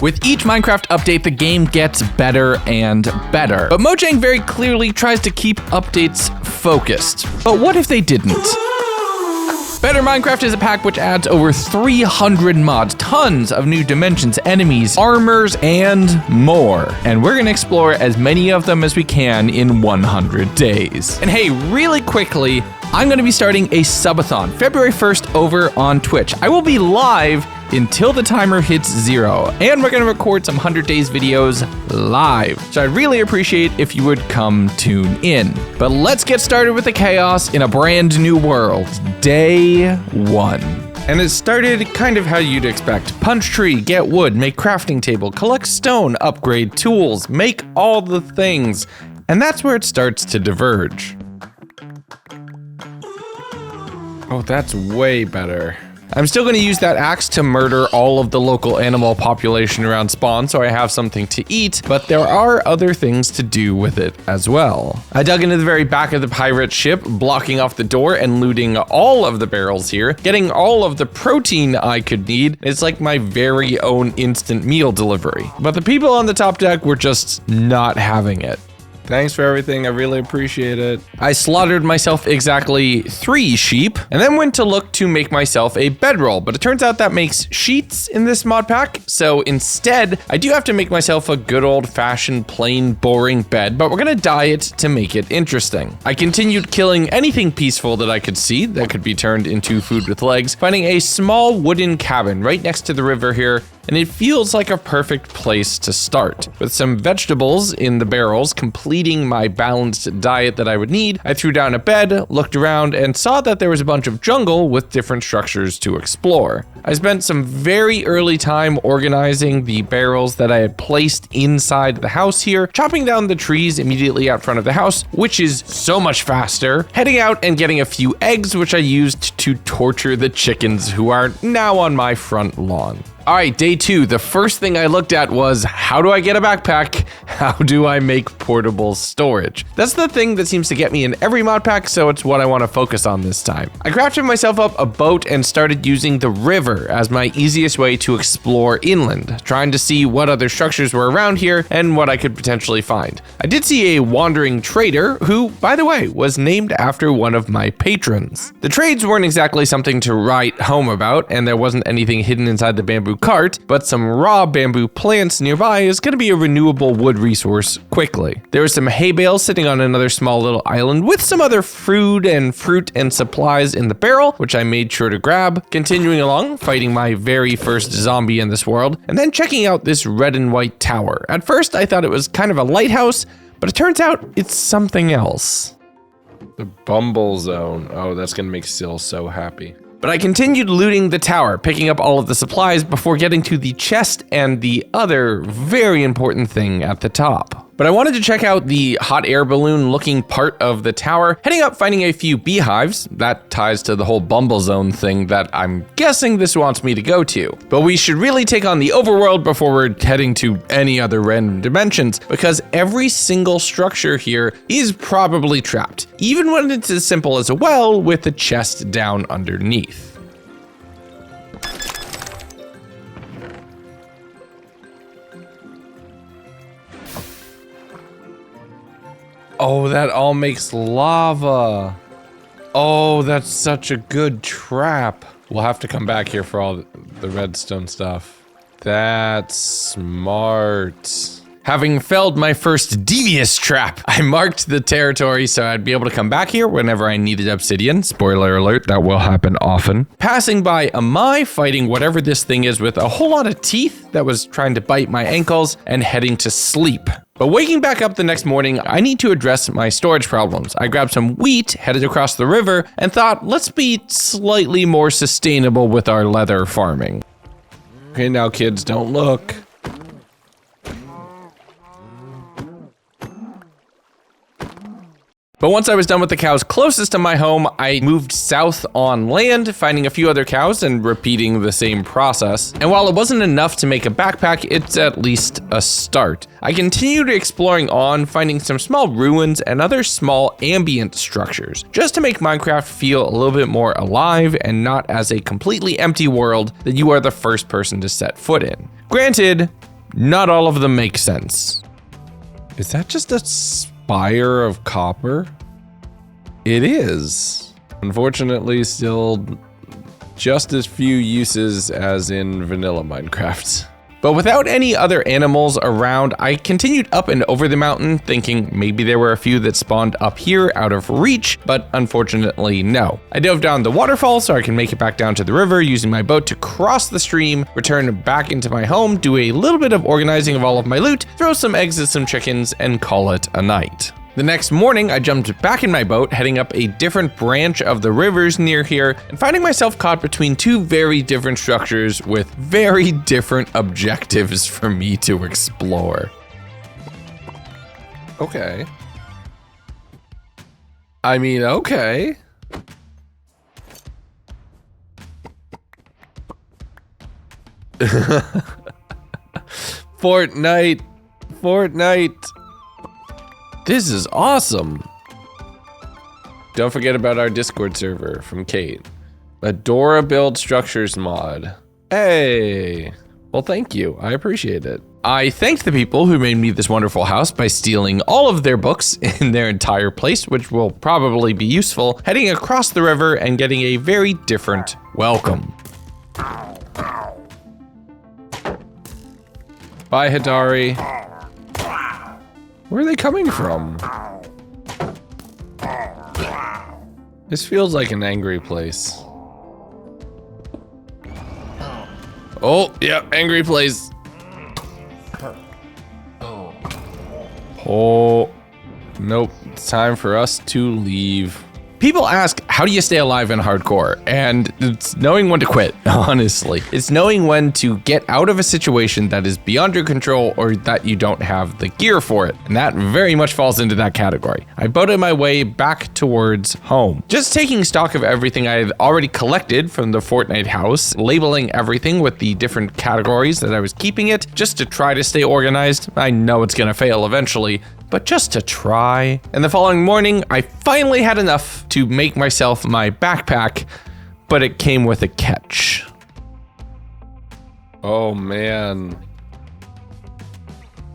With each Minecraft update, the game gets better and better. But Mojang very clearly tries to keep updates focused. But what if they didn't? Better Minecraft is a pack which adds over 300 mods, tons of new dimensions, enemies, armors, and more. And we're gonna explore as many of them as we can in 100 days. And hey, really quickly, I'm gonna be starting a subathon February 1st over on Twitch. I will be live until the timer hits 0, and we're gonna record some 100 days videos live. So I'd really appreciate if you would come tune in. But let's get started with the chaos in a brand new world. Day 1. And it started kind of how you'd expect. Punch tree, get wood, make crafting table, collect stone, upgrade tools, make all the things. And that's where it starts to diverge. Oh, that's way better. I'm still going to use that axe to murder all of the local animal population around spawn so I have something to eat, but there are other things to do with it as well. I dug into the very back of the pirate ship, blocking off the door and looting all of the barrels here, getting all of the protein I could need. It's like my very own instant meal delivery. But the people on the top deck were just not having it. Thanks for everything, I really appreciate it. I slaughtered myself exactly 3 sheep, and then went to look to make myself a bedroll, but it turns out that makes sheets in this mod pack, so instead, I do have to make myself a good old-fashioned, plain, boring bed, but we're gonna dye it to make it interesting. I continued killing anything peaceful that I could see that could be turned into food with legs, finding a small wooden cabin right next to the river here, and it feels like a perfect place to start. With some vegetables in the barrels completing my balanced diet that I would need, I threw down a bed, looked around, and saw that there was a bunch of jungle with different structures to explore. I spent some very early time organizing the barrels that I had placed inside the house here, chopping down the trees immediately out front of the house, which is so much faster, heading out and getting a few eggs, which I used to torture the chickens who are now on my front lawn. All right, day 2, the first thing I looked at was, how do I get a backpack? How do I make portable storage? That's the thing that seems to get me in every mod pack, so it's what I want to focus on this time. I crafted myself up a boat and started using the river as my easiest way to explore inland, trying to see what other structures were around here and what I could potentially find. I did see a wandering trader who, by the way, was named after one of my patrons. The trades weren't exactly something to write home about, and there wasn't anything hidden inside the bamboo cart, but some raw bamboo plants nearby is going to be a renewable wood resource quickly. There was some hay bales sitting on another small little island with some other fruit and supplies in the barrel, which I made sure to grab, continuing along, fighting my very first zombie in this world, and then checking out this red and white tower. At first, I thought it was kind of a lighthouse, but it turns out it's something else. The bumble zone. Oh, that's going to make Syl so happy. But I continued looting the tower, picking up all of the supplies before getting to the chest and the other very important thing at the top. But I wanted to check out the hot air balloon looking part of the tower, heading up, finding a few beehives. That ties to the whole bumble zone thing that I'm guessing this wants me to go to. But we should really take on the overworld before we're heading to any other random dimensions, because every single structure here is probably trapped, even when it's as simple as a well with the chest down underneath. Oh, that all makes lava. Oh, that's such a good trap. We'll have to come back here for all the redstone stuff. That's smart. Having felled my first devious trap, I marked the territory so I'd be able to come back here whenever I needed obsidian. Spoiler alert, that will happen often. Passing by Amai, fighting whatever this thing is with a whole lot of teeth that was trying to bite my ankles, and heading to sleep. But waking back up the next morning, I need to address my storage problems. I grabbed some wheat, headed across the river, and thought, let's be slightly more sustainable with our leather farming. Okay, now kids, don't look. But once I was done with the cows closest to my home, I moved south on land, finding a few other cows and repeating the same process. And while it wasn't enough to make a backpack, it's at least a start. I continued exploring on, finding some small ruins and other small ambient structures, just to make Minecraft feel a little bit more alive and not as a completely empty world that you are the first person to set foot in. Granted, not all of them make sense. Is that just a spire of copper? It is. Unfortunately, still just as few uses as in vanilla Minecraft. But without any other animals around, I continued up and over the mountain, thinking maybe there were a few that spawned up here out of reach, but unfortunately no. I dove down the waterfall so I can make it back down to the river using my boat to cross the stream, return back into my home, do a little bit of organizing of all of my loot, throw some eggs at some chickens, and call it a night. The next morning, I jumped back in my boat, heading up a different branch of the rivers near here, and finding myself caught between two very different structures with very different objectives for me to explore. Okay. I mean, okay. Fortnite. This is awesome. Don't forget about our Discord server from Kate. Adora Build Structures mod. Hey. Well, thank you. I appreciate it. I thanked the people who made me this wonderful house by stealing all of their books in their entire place, which will probably be useful, heading across the river and getting a very different welcome. Bye, Hidari. Where are they coming from? This feels like an angry place. Oh, yeah, angry place. Oh, nope, it's time for us to leave. People ask, how do you stay alive in hardcore? And it's knowing when to quit, honestly. It's knowing when to get out of a situation that is beyond your control or that you don't have the gear for it. And that very much falls into that category. I boated my way back towards home. Just taking stock of everything I had already collected from the Fortnite house, labeling everything with the different categories that I was keeping it, just to try to stay organized. I know it's gonna fail eventually, but just to try. And the following morning, I finally had enough to make myself my backpack, but it came with a catch. Oh man.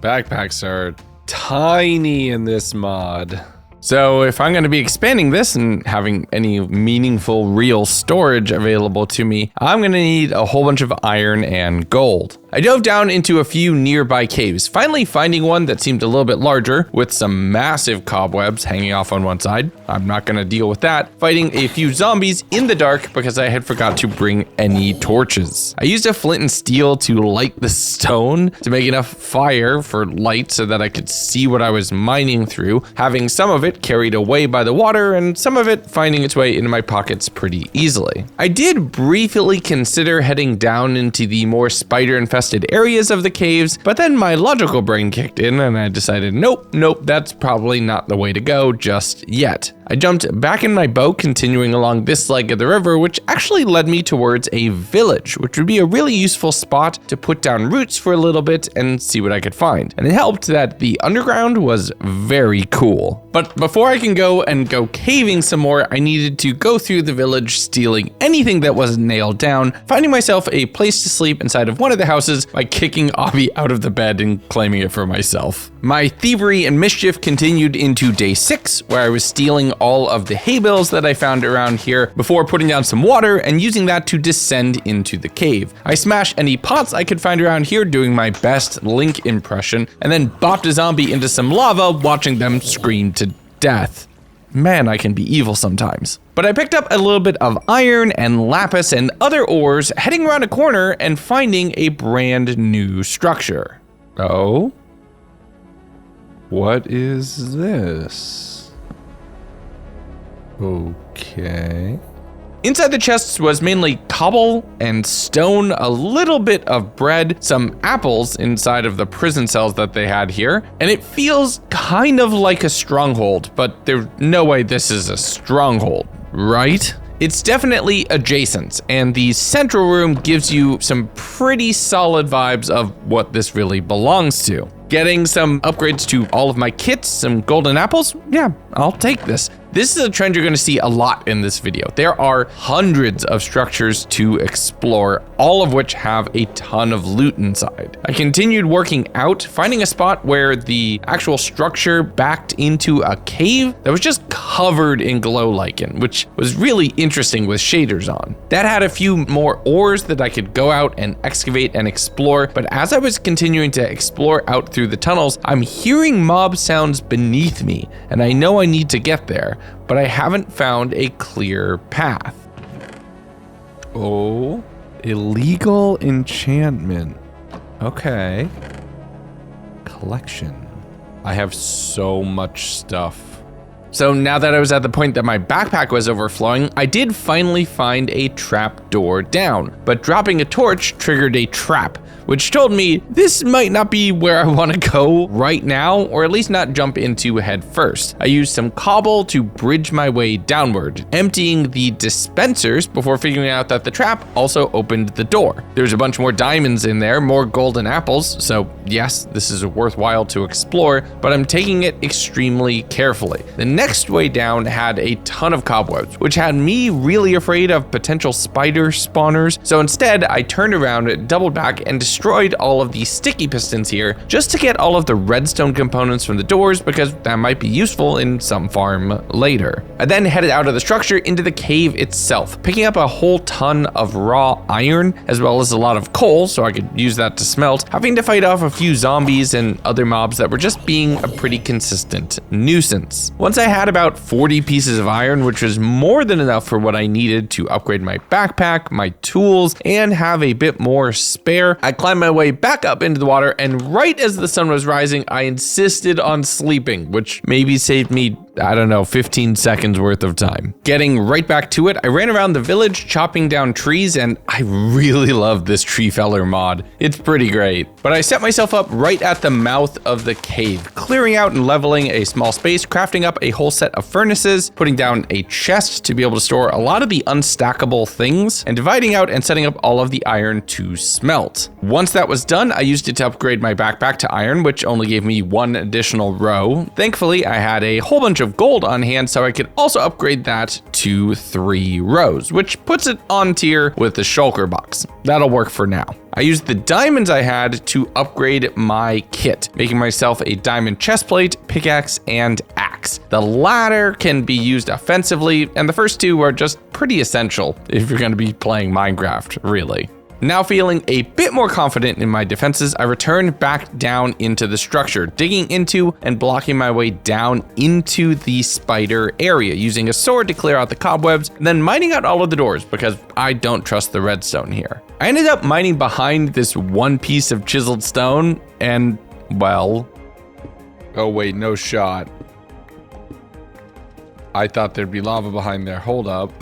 Backpacks are tiny in this mod. So if I'm gonna be expanding this and having any meaningful real storage available to me, I'm gonna need a whole bunch of iron and gold. I dove down into a few nearby caves, finally finding one that seemed a little bit larger with some massive cobwebs hanging off on one side. I'm not gonna deal with that. Fighting a few zombies in the dark because I had forgot to bring any torches. I used a flint and steel to light the stone to make enough fire for light so that I could see what I was mining through, having some of it carried away by the water and some of it finding its way into my pockets pretty easily. I did briefly consider heading down into the more spider-infested areas of the caves, but then my logical brain kicked in and I decided, nope, that's probably not the way to go just yet. I jumped back in my boat, continuing along this leg of the river, which actually led me towards a village, which would be a really useful spot to put down roots for a little bit and see what I could find. And it helped that the underground was very cool. But before I can go caving some more, I needed to go through the village, stealing anything that wasn't nailed down, finding myself a place to sleep inside of one of the houses by kicking Avi out of the bed and claiming it for myself. My thievery and mischief continued into day 6, where I was stealing all of the hay bales that I found around here before putting down some water and using that to descend into the cave. I smashed any pots I could find around here, doing my best Link impression, and then bopped a zombie into some lava, watching them scream to death. Man, I can be evil sometimes. But I picked up a little bit of iron and lapis and other ores, heading around a corner and finding a brand new structure. Oh? What is this? Okay. Inside the chests was mainly cobble and stone, a little bit of bread, some apples inside of the prison cells that they had here, and it feels kind of like a stronghold, but there's no way this is a stronghold, right? It's definitely adjacent, and the central room gives you some pretty solid vibes of what this really belongs to. Getting some upgrades to all of my kits, some golden apples, yeah, I'll take this. This is a trend you're going to see a lot in this video. There are hundreds of structures to explore, all of which have a ton of loot inside. I continued working out, finding a spot where the actual structure backed into a cave that was just covered in glow lichen, which was really interesting with shaders on. That had a few more ores that I could go out and excavate and explore, but as I was continuing to explore out through the tunnels, I'm hearing mob sounds beneath me, and I know I need to get there, but I haven't found a clear path. Oh, illegal enchantment. Okay. Collection. I have so much stuff. So now that I was at the point that my backpack was overflowing, I did finally find a trap door down, but dropping a torch triggered a trap, which told me this might not be where I want to go right now, or at least not jump into head first. I used some cobble to bridge my way downward, emptying the dispensers before figuring out that the trap also opened the door. There's a bunch more diamonds in there, more golden apples, so yes, this is worthwhile to explore, but I'm taking it extremely carefully. The next way down had a ton of cobwebs, which had me really afraid of potential spider spawners, so instead I turned around, doubled back, and destroyed all of the sticky pistons here just to get all of the redstone components from the doors, because that might be useful in some farm later. I then headed out of the structure into the cave itself, picking up a whole ton of raw iron as well as a lot of coal so I could use that to smelt, having to fight off a few zombies and other mobs that were just being a pretty consistent nuisance. Once I had about 40 pieces of iron, which was more than enough for what I needed to upgrade my backpack, my tools, and have a bit more spare, I climbed my way back up into the water, and right as the sun was rising, I insisted on sleeping, which maybe saved me, I don't know, 15 seconds worth of time. Getting right back to it, I ran around the village chopping down trees, and I really love this tree feller mod. It's pretty great. But I set myself up right at the mouth of the cave, clearing out and leveling a small space, crafting up a whole set of furnaces, putting down a chest to be able to store a lot of the unstackable things, and dividing out and setting up all of the iron to smelt. Once that was done, I used it to upgrade my backpack to iron, which only gave me one additional row. Thankfully, I had a whole bunch of gold on hand, so I could also upgrade that to 3 rows, which puts it on tier with the shulker box. That'll work for now. I used the diamonds I had to upgrade my kit, making myself a diamond chestplate, pickaxe, and axe. The latter can be used offensively, and the first two are just pretty essential if you're going to be playing Minecraft, really. Now feeling a bit more confident in my defenses, I returned back down into the structure, digging into and blocking my way down into the spider area, using a sword to clear out the cobwebs, and then mining out all of the doors because I don't trust the redstone here. I ended up mining behind this one piece of chiseled stone, and, well, oh wait, no shot. I thought there'd be lava behind there. Hold up.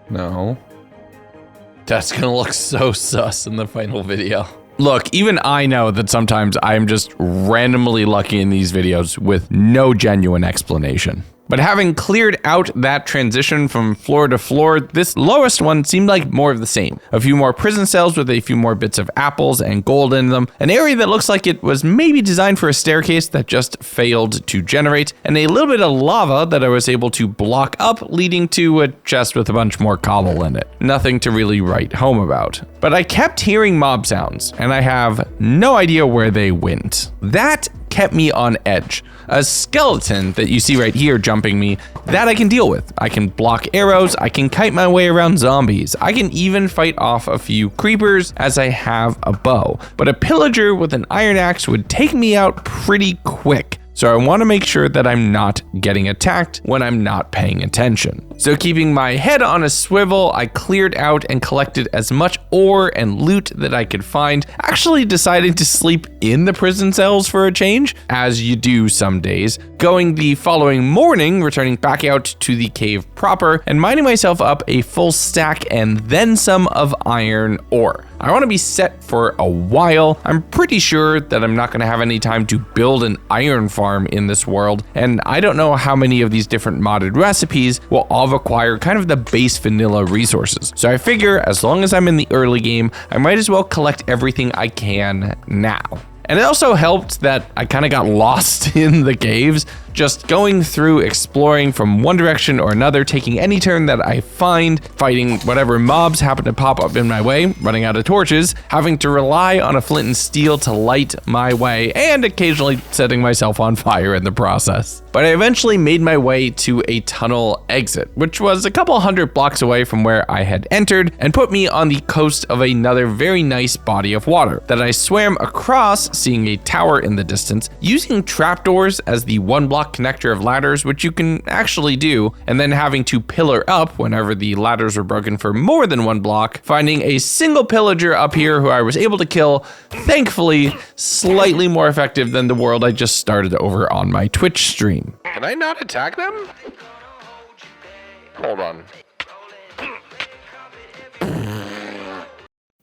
No. That's gonna look so sus in the final video. Look, even I know that sometimes I'm just randomly lucky in these videos with no genuine explanation. But having cleared out that transition from floor to floor, this lowest one seemed like more of the same. A few more prison cells with a few more bits of apples and gold in them, an area that looks like it was maybe designed for a staircase that just failed to generate, and a little bit of lava that I was able to block up, leading to a chest with a bunch more cobble in it. Nothing to really write home about. But I kept hearing mob sounds, and I have no idea where they went. That kept me on edge. A skeleton that you see right here jumping me, that I can deal with. I can block arrows, I can kite my way around zombies, I can even fight off a few creepers as I have a bow. But a pillager with an iron axe would take me out pretty quick. So I want to make sure that I'm not getting attacked when I'm not paying attention. So keeping my head on a swivel, I cleared out and collected as much ore and loot that I could find, actually deciding to sleep in the prison cells for a change, as you do some days, going the following morning, returning back out to the cave proper, and mining myself up a full stack and then some of iron ore. I want to be set for a while. I'm pretty sure that I'm not going to have any time to build an iron farm in this world, and I don't know how many of these different modded recipes will all require kind of the base vanilla resources. So I figure as long as I'm in the early game, I might as well collect everything I can now. And it also helped that I kind of got lost in the caves, just going through, exploring from one direction or another, taking any turn that I find, fighting whatever mobs happen to pop up in my way, running out of torches, having to rely on a flint and steel to light my way, and occasionally setting myself on fire in the process. But I eventually made my way to a tunnel exit, which was a couple hundred blocks away from where I had entered, and put me on the coast of another very nice body of water that I swam across, seeing a tower in the distance, using trapdoors as the one block connector of ladders, which you can actually do, and then having to pillar up whenever the ladders were broken for more than one block, finding a single pillager up here who I was able to kill, thankfully slightly more effective than the world I just started over on my Twitch stream. Can I not attack them? Hold on.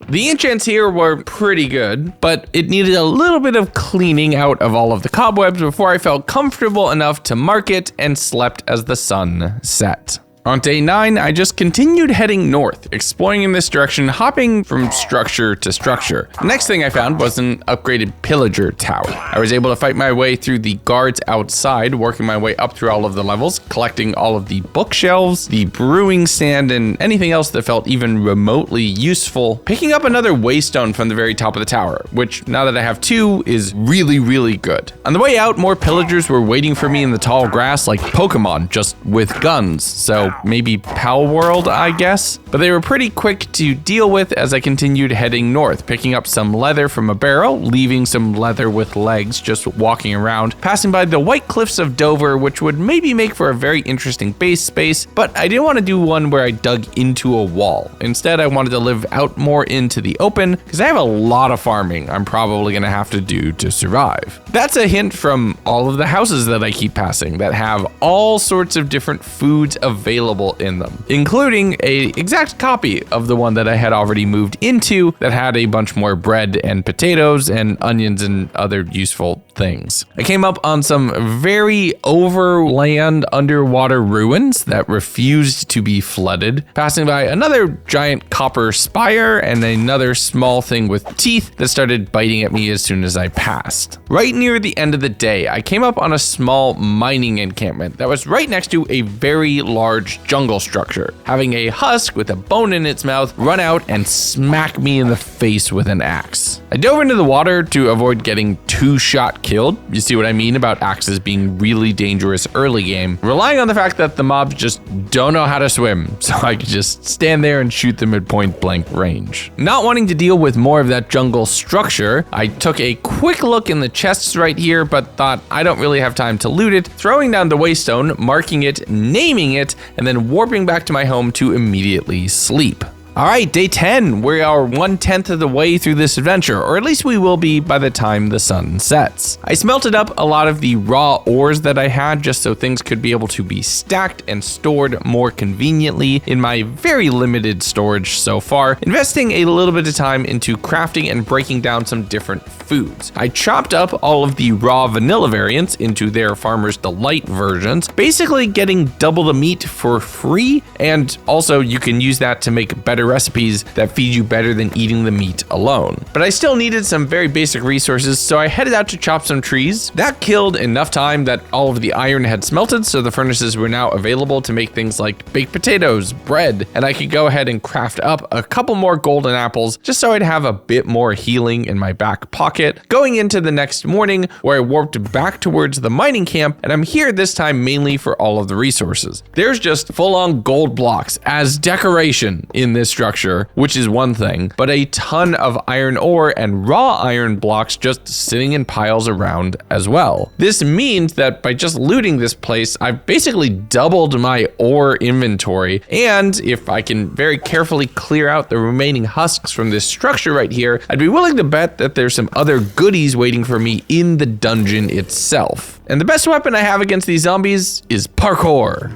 The enchants here were pretty good, but it needed a little bit of cleaning out of all of the cobwebs before I felt comfortable enough to mark it and slept as the sun set. On day 9, I just continued heading north, exploring in this direction, hopping from structure to structure. The next thing I found was an upgraded pillager tower. I was able to fight my way through the guards outside, working my way up through all of the levels, collecting all of the bookshelves, the brewing stand, and anything else that felt even remotely useful, picking up another waystone from the very top of the tower, which now that I have 2 is really, really good. On the way out, more pillagers were waiting for me in the tall grass like Pokemon, just with guns, so maybe Palworld, I guess. But they were pretty quick to deal with as I continued heading north, picking up some leather from a barrel, leaving some leather with legs just walking around, passing by the white cliffs of Dover, which would maybe make for a very interesting base space, but I didn't want to do one where I dug into a wall. Instead, I wanted to live out more into the open, because I have a lot of farming I'm probably going to have to do to survive. That's a hint from all of the houses that I keep passing that have all sorts of different foods available in them, including a exact copy of the one that I had already moved into that had a bunch more bread and potatoes and onions and other useful things. I came up on some very overland underwater ruins that refused to be flooded, passing by another giant copper spire and another small thing with teeth that started biting at me as soon as I passed. Right near the end of the day, I came up on a small mining encampment that was right next to a very large jungle structure, having a husk with a bone in its mouth run out and smack me in the face with an axe. I dove into the water to avoid getting 2-shot killed. You see what I mean about axes being really dangerous early game, relying on the fact that the mobs just don't know how to swim, so I could just stand there and shoot them at point blank range. Not wanting to deal with more of that jungle structure, I took a quick look in the chests right here, but thought I don't really have time to loot it, throwing down the waystone, marking it, naming it, and then warping back to my home to immediately sleep. All right, day 10, we are 1/10 of the way through this adventure, or at least we will be by the time the sun sets. I smelted up a lot of the raw ores that I had just so things could be able to be stacked and stored more conveniently in my very limited storage so far, investing a little bit of time into crafting and breaking down some different foods. I chopped up all of the raw vanilla variants into their Farmer's Delight versions, basically getting double the meat for free, and also you can use that to make better recipes that feed you better than eating the meat alone. But I still needed some very basic resources, so I headed out to chop some trees. That killed enough time that all of the iron had smelted, so the furnaces were now available to make things like baked potatoes, bread, and I could go ahead and craft up a couple more golden apples just so I'd have a bit more healing in my back pocket. Going into the next morning, where I warped back towards the mining camp, and I'm here this time mainly for all of the resources. There's just full-on gold blocks as decoration in this structure, which is one thing, but a ton of iron ore and raw iron blocks just sitting in piles around as well. This means that by just looting this place, I've basically doubled my ore inventory, and if I can very carefully clear out the remaining husks from this structure right here, I'd be willing to bet that there's some other goodies waiting for me in the dungeon itself. And the best weapon I have against these zombies is parkour.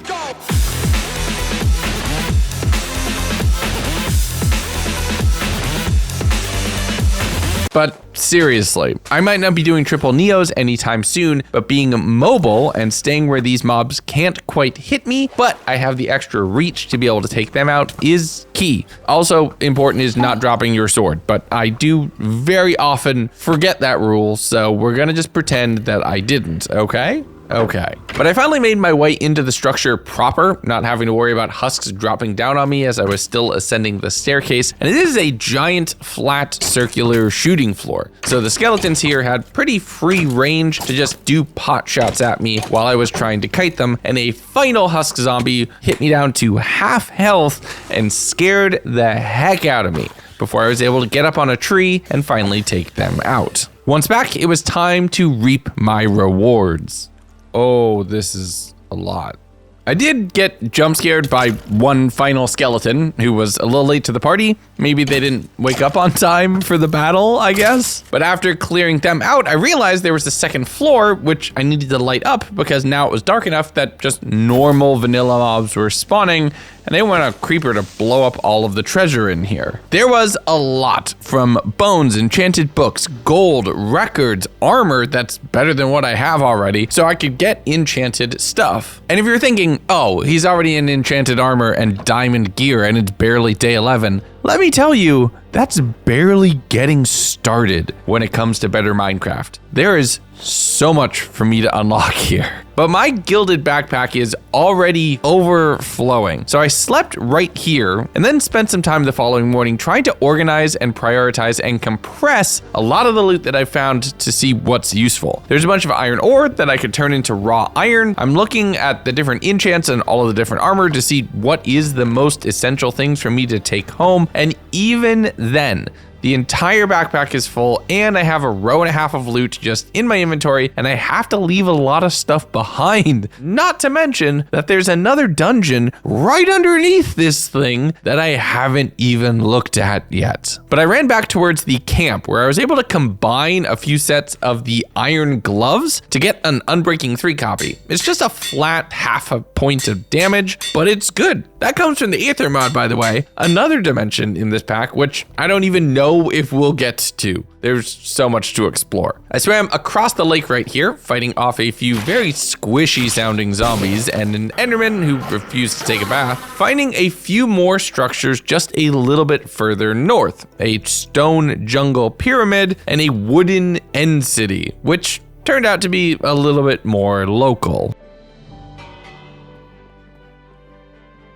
But seriously, I might not be doing triple neos anytime soon, but being mobile and staying where these mobs can't quite hit me, but I have the extra reach to be able to take them out is key. Also important is not dropping your sword, but I do very often forget that rule, so we're gonna just pretend that I didn't, okay? Okay, but I finally made my way into the structure proper, not having to worry about husks dropping down on me as I was still ascending the staircase, and it is a giant flat circular shooting floor. So the skeletons here had pretty free range to just do pot shots at me while I was trying to kite them, and a final husk zombie hit me down to half health and scared the heck out of me before I was able to get up on a tree and finally take them out. Once back, it was time to reap my rewards. Oh, this is a lot. I did get jump scared by one final skeleton who was a little late to the party. Maybe they didn't wake up on time for the battle, I guess. But after clearing them out, I realized there was a second floor, which I needed to light up because now it was dark enough that just normal vanilla mobs were spawning, and they want a creeper to blow up all of the treasure in here. There was a lot, from bones, enchanted books, gold, records, armor that's better than what I have already, so I could get enchanted stuff. And if you're thinking, oh, he's already in enchanted armor and diamond gear and it's barely day 11, let me tell you, that's barely getting started when it comes to better Minecraft. There is so much for me to unlock here. But my gilded backpack is already overflowing. So I slept right here and then spent some time the following morning trying to organize and prioritize and compress a lot of the loot that I found to see what's useful. There's a bunch of iron ore that I could turn into raw iron. I'm looking at the different enchants and all of the different armor to see what is the most essential things for me to take home. And even then, the entire backpack is full and I have a row and a half of loot just in my inventory, and I have to leave a lot of stuff behind. Not to mention that there's another dungeon right underneath this thing that I haven't even looked at yet. But I ran back towards the camp where I was able to combine a few sets of the iron gloves to get an Unbreaking 3 copy. It's just a flat half a point of damage, but it's good. That comes from the Aether mod, by the way, another dimension in this pack, which I don't even know if we'll get to. There's so much to explore. I swam across the lake right here, fighting off a few very squishy sounding zombies and an enderman who refused to take a bath, finding a few more structures just a little bit further north, a stone jungle pyramid and a wooden end city, which turned out to be a little bit more local.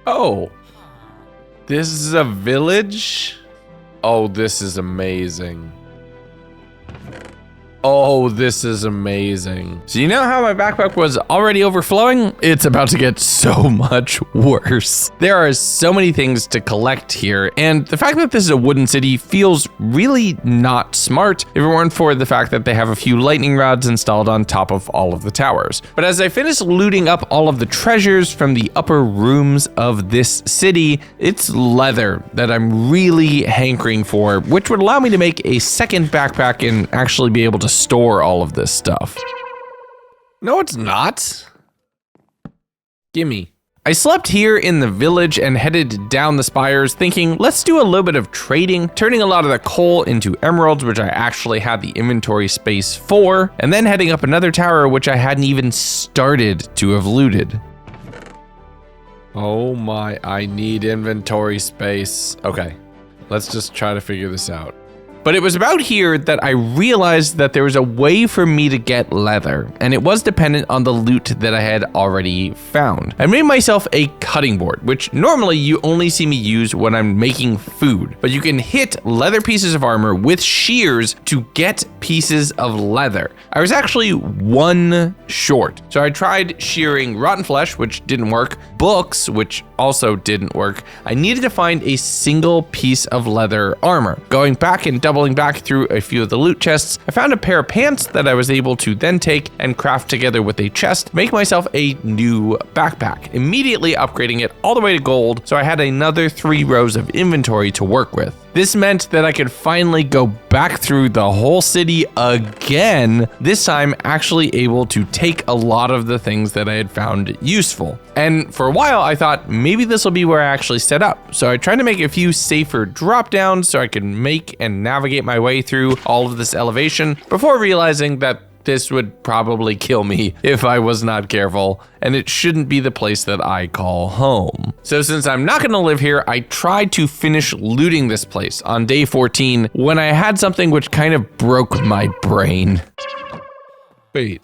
Oh, this is a village? Oh, this is amazing. Oh, this is amazing. So you know how my backpack was already overflowing? It's about to get so much worse. There are so many things to collect here, and the fact that this is a wooden city feels really not smart if it weren't for the fact that they have a few lightning rods installed on top of all of the towers. But as I finish looting up all of the treasures from the upper rooms of this city, it's leather that I'm really hankering for, which would allow me to make a second backpack and actually be able to store all of this stuff. No, it's not. Gimme. I slept here in the village and headed down the spires thinking, let's do a little bit of trading, turning a lot of the coal into emeralds, which I actually had the inventory space for, and then heading up another tower, which I hadn't even started to have looted. Oh my, I need inventory space. Okay, let's just try to figure this out. But it was about here that I realized that there was a way for me to get leather, and it was dependent on the loot that I had already found. I made myself a cutting board, which normally you only see me use when I'm making food, but you can hit leather pieces of armor with shears to get pieces of leather. I was actually one short, so I tried shearing rotten flesh, which didn't work, books, which also didn't work. I needed to find a single piece of leather armor. Going back and doubling back through a few of the loot chests, I found a pair of pants that I was able to then take and craft together with a chest, make myself a new backpack, immediately upgrading it all the way to gold, so I had another 3 rows of inventory to work with. This meant that I could finally go back through the whole city again, this time actually able to take a lot of the things that I had found useful. And for a while, I thought maybe this will be where I actually set up. So I tried to make a few safer drop downs so I could make and navigate my way through all of this elevation before realizing that this would probably kill me if I was not careful, and it shouldn't be the place that I call home. So since I'm not gonna live here, I tried to finish looting this place on day 14 when I had something which kind of broke my brain. Wait.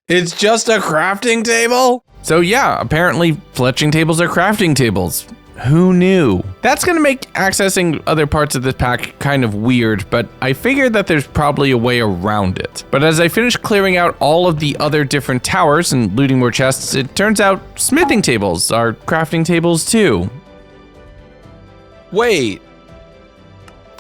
It's just a crafting table? So yeah, apparently fletching tables are crafting tables. Who knew? That's gonna make accessing other parts of this pack kind of weird, but I figured that there's probably a way around it. But as I finished clearing out all of the other different towers and looting more chests, it turns out smithing tables are crafting tables too. Wait.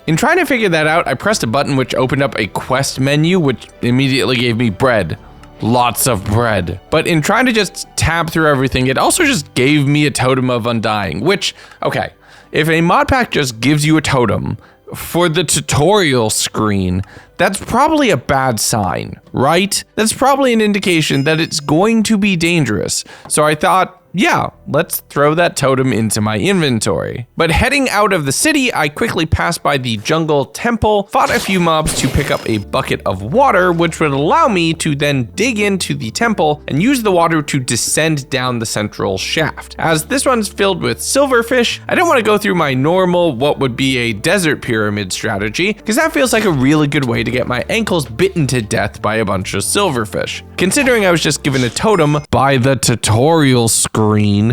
In trying to figure that out, I pressed a button which opened up a quest menu, which immediately gave me bread. Lots of bread. But in trying to just tab through everything, it also just gave me a totem of undying, which, okay, if a mod pack just gives you a totem for the tutorial screen, that's probably a bad sign, right? That's probably an indication that it's going to be dangerous. So I thought, yeah, let's throw that totem into my inventory. But heading out of the city, I quickly passed by the jungle temple, fought a few mobs to pick up a bucket of water, which would allow me to then dig into the temple and use the water to descend down the central shaft. As this one's filled with silverfish, I don't want to go through my normal, what would be a desert pyramid strategy, because that feels like a really good way to get my ankles bitten to death by a bunch of silverfish. Considering I was just given a totem by the tutorial screen,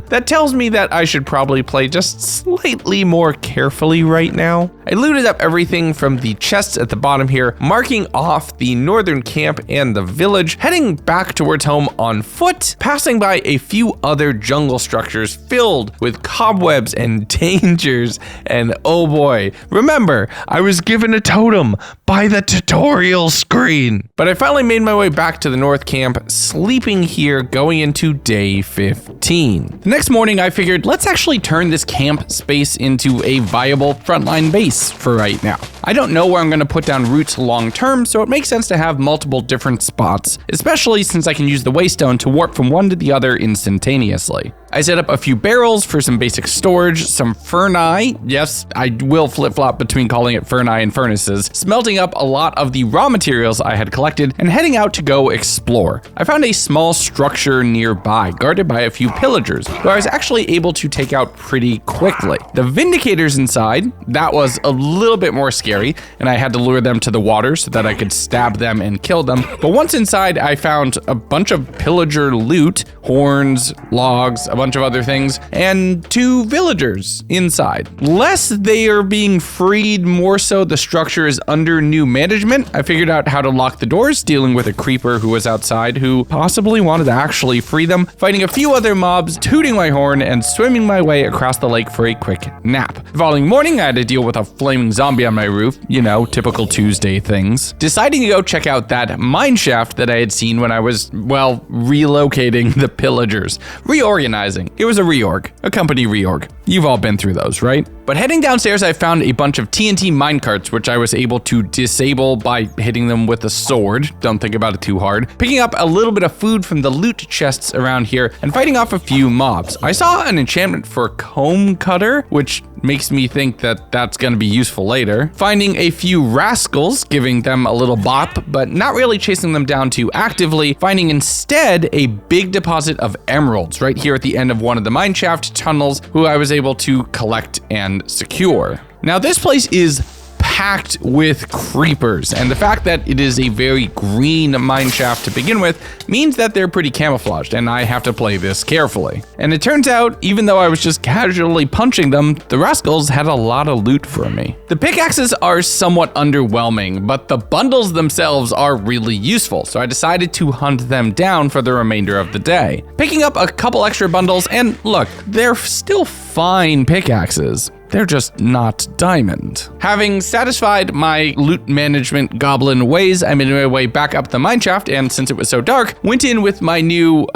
that tells me that I should probably play just slightly more carefully right now. I looted up everything from the chests at the bottom here, marking off the northern camp and the village, heading back towards home on foot, passing by a few other jungle structures filled with cobwebs and dangers, and oh boy, remember, I was given a totem by the tutorial screen. But I finally made my way back to the north camp, sleeping here going into day 15. The next morning I figured, let's actually turn this camp space into a viable frontline base for right now. I don't know where I'm gonna put down roots long term, so it makes sense to have multiple different spots, especially since I can use the waystone to warp from one to the other instantaneously. I set up a few barrels for some basic storage, some ferni, yes, I will flip-flop between calling it ferni and furnaces, smelting up a lot of the raw materials I had collected, and heading out to go explore. I found a small structure nearby, guarded by a few pillagers, who I was actually able to take out pretty quickly. The Vindicators inside, that was a little bit more scary, and I had to lure them to the water so that I could stab them and kill them. But once inside, I found a bunch of pillager loot, horns, logs, a bunch of other things, and 2 villagers inside. Less they are being freed, more so the structure is under new management. I figured out how to lock the doors, dealing with a creeper who was outside who possibly wanted to actually free them, fighting a few other mobs, tooting my horn, and swimming my way across the lake for a quick nap. The following morning, I had to deal with a flaming zombie on my roof, you know, typical Tuesday things. Deciding to go check out that mine shaft that I had seen when I was, well, relocating the pillagers. Reorganizing. It was a reorg, a company reorg. You've all been through those, right? But heading downstairs, I found a bunch of TNT minecarts, which I was able to disable by hitting them with a sword. Don't think about it too hard. Picking up a little bit of food from the loot chests around here and fighting off a few mobs. I saw an enchantment for comb cutter, which makes me think that that's gonna be useful later. Finding a few rascals, giving them a little bop, but not really chasing them down too actively. Finding instead a big deposit of emeralds right here at the end of one of the mineshaft tunnels, who I was able to collect and secure. Now this place is packed with creepers, and the fact that it is a very green mineshaft to begin with means that they're pretty camouflaged, and I have to play this carefully. And it turns out, even though I was just casually punching them, the rascals had a lot of loot for me. The pickaxes are somewhat underwhelming, but the bundles themselves are really useful, so I decided to hunt them down for the remainder of the day. Picking up a couple extra bundles, and look, they're still fine pickaxes. They're just not diamond. Having satisfied my loot management goblin ways, I made my way back up the mineshaft, and since it was so dark, went in with my new,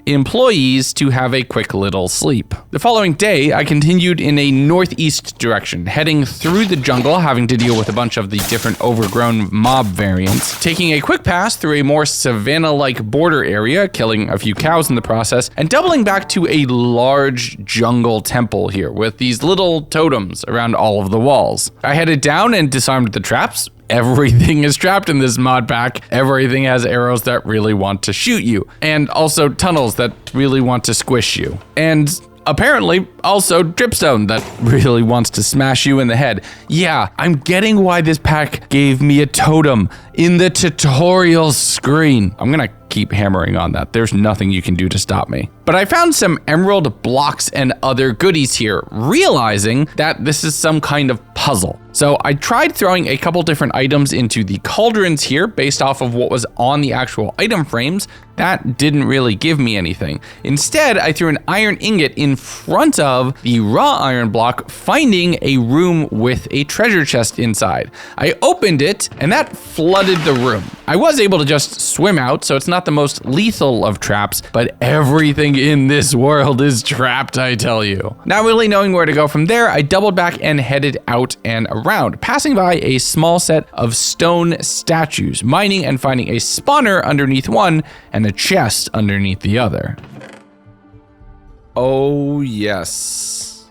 employees to have a quick little sleep. The following day, I continued in a northeast direction, heading through the jungle, having to deal with a bunch of the different overgrown mob variants, taking a quick pass through a more savanna-like border area, killing a few cows in the process, and doubling back to a large jungle temple here with these little totems around all of the walls. I headed down and disarmed the traps. Everything is trapped in this mod pack. Everything has arrows that really want to shoot you, and also tunnels that really want to squish you. And apparently, also dripstone that really wants to smash you in the head. Yeah, I'm getting why this pack gave me a totem in the tutorial screen. I'm gonna keep hammering on that. There's nothing you can do to stop me. But I found some emerald blocks and other goodies here, realizing that this is some kind of puzzle. So I tried throwing a couple different items into the cauldrons here based off of what was on the actual item frames. That didn't really give me anything. Instead, I threw an iron ingot in front of the raw iron block, finding a room with a treasure chest inside. I opened it, and that flooded the room. I was able to just swim out, so it's not the most lethal of traps, but everything in this world is trapped, I tell you. Not really knowing where to go from there, I doubled back and headed out and around, passing by a small set of stone statues, mining and finding a spawner underneath one and a chest underneath the other. Oh, yes.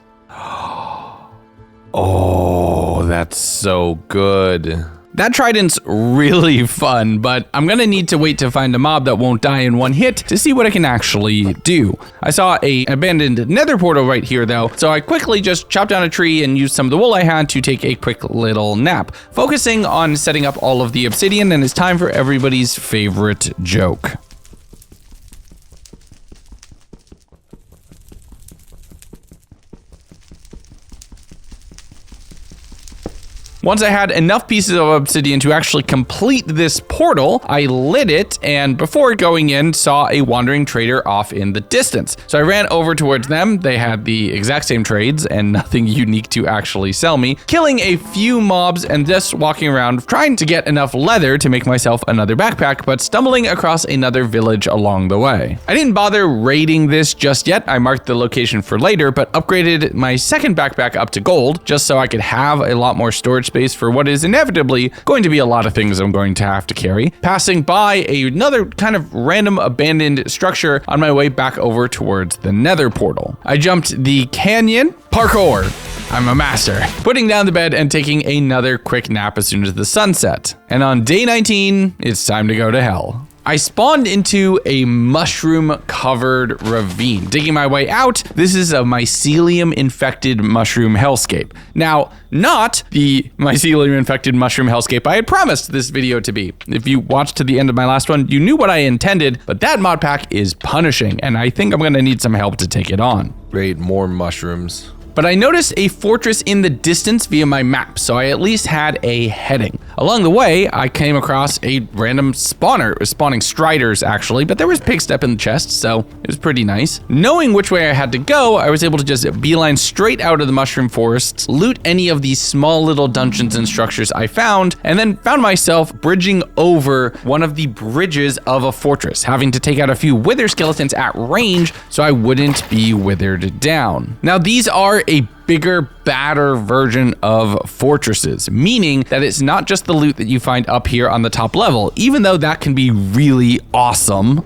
Oh, that's so good. That trident's really fun, but I'm gonna need to wait to find a mob that won't die in one hit to see what I can actually do. I saw an abandoned nether portal right here though, so I quickly just chopped down a tree and used some of the wool I had to take a quick little nap, focusing on setting up all of the obsidian, and it's time for everybody's favorite joke. Once I had enough pieces of obsidian to actually complete this portal, I lit it, and before going in, saw a wandering trader off in the distance. So I ran over towards them. They had the exact same trades and nothing unique to actually sell me, killing a few mobs and just walking around trying to get enough leather to make myself another backpack, but stumbling across another village along the way. I didn't bother raiding this just yet. I marked the location for later, but upgraded my second backpack up to gold just so I could have a lot more storage space for what is inevitably going to be a lot of things I'm going to have to carry, passing by another kind of random abandoned structure on my way back over towards the nether portal. I jumped the canyon, parkour. I'm a master. Putting down the bed and taking another quick nap as soon as the sun set. And on day 19, it's time to go to hell. I spawned into a mushroom-covered ravine. Digging my way out, this is a mycelium-infected mushroom hellscape. Now, not the mycelium-infected mushroom hellscape I had promised this video to be. If you watched to the end of my last one, you knew what I intended, but that mod pack is punishing, and I think I'm gonna need some help to take it on. Great, more mushrooms. But I noticed a fortress in the distance via my map, so I at least had a heading. Along the way, I came across a random spawner. It was spawning striders, actually, but there was pig step in the chest, so it was pretty nice. Knowing which way I had to go, I was able to just beeline straight out of the mushroom forests, loot any of these small little dungeons and structures I found, and then found myself bridging over one of the bridges of a fortress, having to take out a few wither skeletons at range so I wouldn't be withered down. Now, these are a bigger, badder version of fortresses, meaning that it's not just the loot that you find up here on the top level, even though that can be really awesome.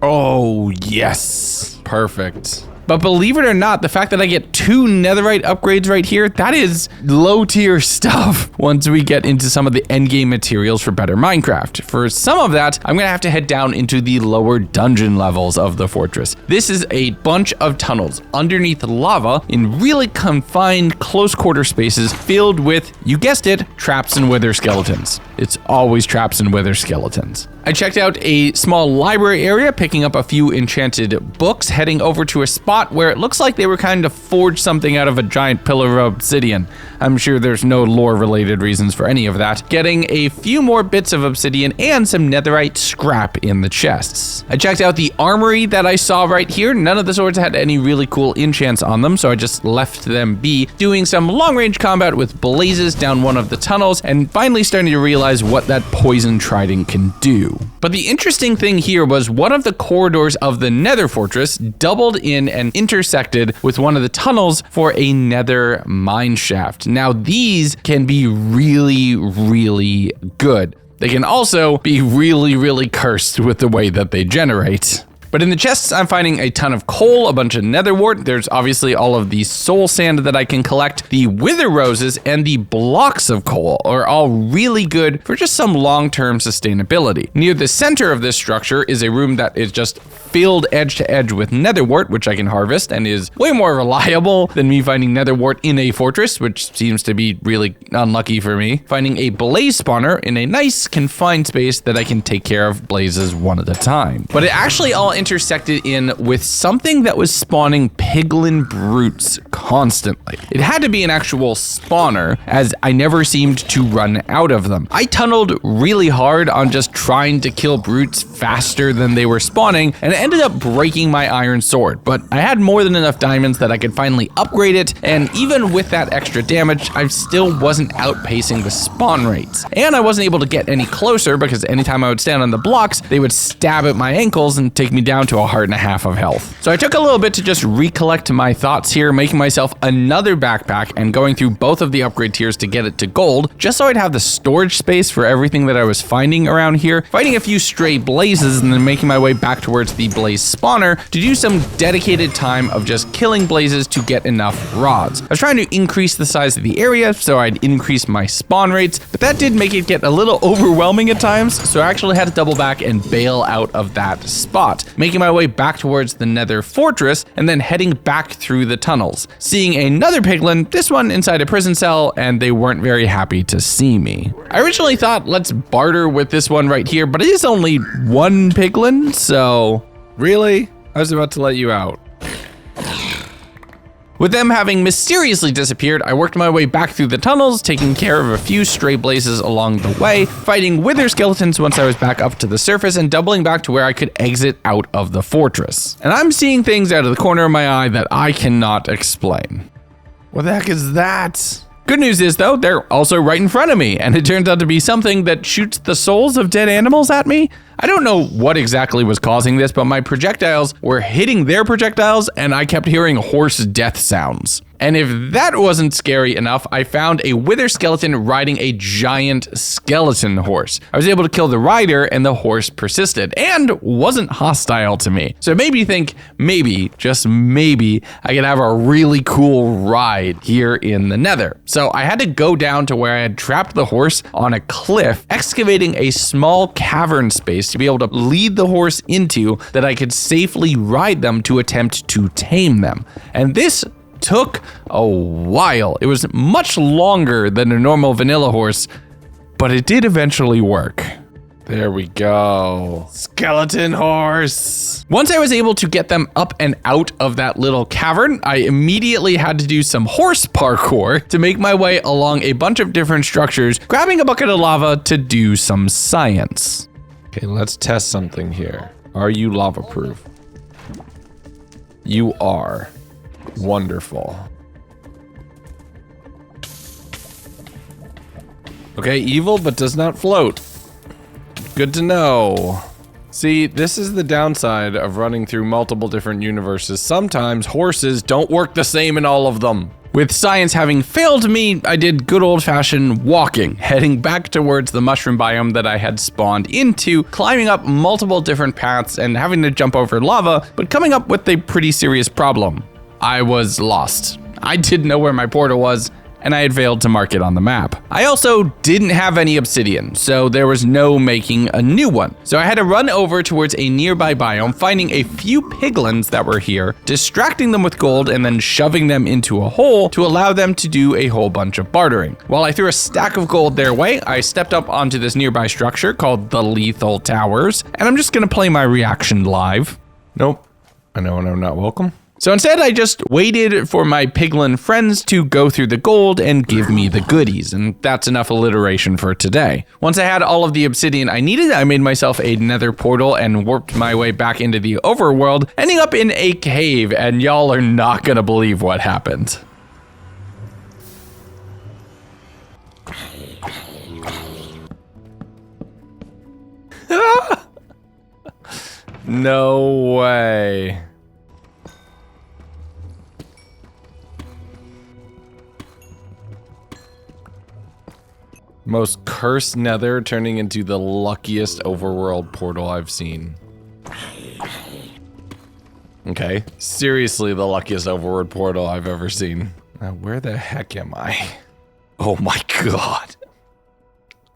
Oh, yes. Perfect. But believe it or not, the fact that I get 2 netherite upgrades right here, that is low tier stuff once we get into some of the endgame materials for better Minecraft. For some of that, I'm gonna have to head down into the lower dungeon levels of the fortress. This is a bunch of tunnels underneath lava in really confined close quarter spaces filled with, you guessed it, traps and wither skeletons. It's always traps and wither skeletons. I checked out a small library area, picking up a few enchanted books, heading over to a spot spot where it looks like they were kind of forged something out of a giant pillar of obsidian. I'm sure there's no lore-related reasons for any of that. Getting a few more bits of obsidian and some netherite scrap in the chests. I checked out the armory that I saw right here. None of the swords had any really cool enchants on them, so I just left them be, doing some long-range combat with blazes down one of the tunnels, and finally starting to realize what that poison trident can do. But the interesting thing here was one of the corridors of the Nether fortress doubled in and intersected with one of the tunnels for a Nether mine shaft. Now these can be really, really good. They can also be really, really cursed with the way that they generate. But in the chests, I'm finding a ton of coal, a bunch of nether wart. There's obviously all of the soul sand that I can collect. The wither roses and the blocks of coal are all really good for just some long-term sustainability. Near the center of this structure is a room that is just filled edge to edge with nether wart, which I can harvest and is way more reliable than me finding nether wart in a fortress, which seems to be really unlucky for me. Finding a blaze spawner in a nice confined space that I can take care of blazes one at a time. But it actually all intersected in with something that was spawning piglin brutes constantly. It had to be an actual spawner, as I never seemed to run out of them. I tunneled really hard on just trying to kill brutes faster than they were spawning, and it ended up breaking my iron sword, but I had more than enough diamonds that I could finally upgrade it, and even with that extra damage, I still wasn't outpacing the spawn rates. And I wasn't able to get any closer because anytime I would stand on the blocks, they would stab at my ankles and take me down to a heart and a half of health. So I took a little bit to just recollect my thoughts here, making myself another backpack and going through both of the upgrade tiers to get it to gold, just so I'd have the storage space for everything that I was finding around here, fighting a few stray blazes and then making my way back towards the blaze spawner to do some dedicated time of just killing blazes to get enough rods. I was trying to increase the size of the area so I'd increase my spawn rates, but that did make it get a little overwhelming at times, so I actually had to double back and bail out of that spot, making my way back towards the Nether fortress and then heading back through the tunnels. Seeing another piglin, this one inside a prison cell, and they weren't very happy to see me. I originally thought let's barter with this one right here, but it is only one piglin, so... Really? I was about to let you out. With them having mysteriously disappeared, I worked my way back through the tunnels, taking care of a few stray blazes along the way, fighting wither skeletons once I was back up to the surface, and doubling back to where I could exit out of the fortress. And I'm seeing things out of the corner of my eye that I cannot explain. What the heck is that? Good news is, though, they're also right in front of me, and it turns out to be something that shoots the souls of dead animals at me. I don't know what exactly was causing this, but my projectiles were hitting their projectiles, and I kept hearing horse death sounds. And if that wasn't scary enough, I found a wither skeleton riding a giant skeleton horse. I was able to kill the rider, and the horse persisted and wasn't hostile to me. So it made me think maybe, just maybe, I could have a really cool ride here in the Nether. So I had to go down to where I had trapped the horse on a cliff, excavating a small cavern space to be able to lead the horse into that I could safely ride them to attempt to tame them. And this took a while. It was much longer than a normal vanilla horse, but it did eventually work. There we go. Skeleton horse. Once I was able to get them up and out of that little cavern, I immediately had to do some horse parkour to make my way along a bunch of different structures, grabbing a bucket of lava to do some science. Okay, let's test something here. Are you lava proof? You are. Wonderful. Okay, evil but does not float. Good to know. See, this is the downside of running through multiple different universes. Sometimes horses don't work the same in all of them. With science having failed me, I did good old-fashioned walking, heading back towards the mushroom biome that I had spawned into, climbing up multiple different paths and having to jump over lava, but coming up with a pretty serious problem. I was lost. I didn't know where my portal was, and I had failed to mark it on the map. I also didn't have any obsidian, so there was no making a new one. So I had to run over towards a nearby biome, finding a few piglins that were here, distracting them with gold, and then shoving them into a hole to allow them to do a whole bunch of bartering. While I threw a stack of gold their way, I stepped up onto this nearby structure called the Lethal Towers, and I'm just gonna play my reaction live. Nope. I know when I'm not welcome. So instead, I just waited for my piglin friends to go through the gold and give me the goodies, and that's enough alliteration for today. Once I had all of the obsidian I needed, I made myself a nether portal and warped my way back into the overworld, ending up in a cave, and y'all are not gonna believe what happened. No way. Most cursed nether turning into the luckiest overworld portal I've seen. Okay, seriously the luckiest overworld portal I've ever seen. Now where the heck am I? Oh my god.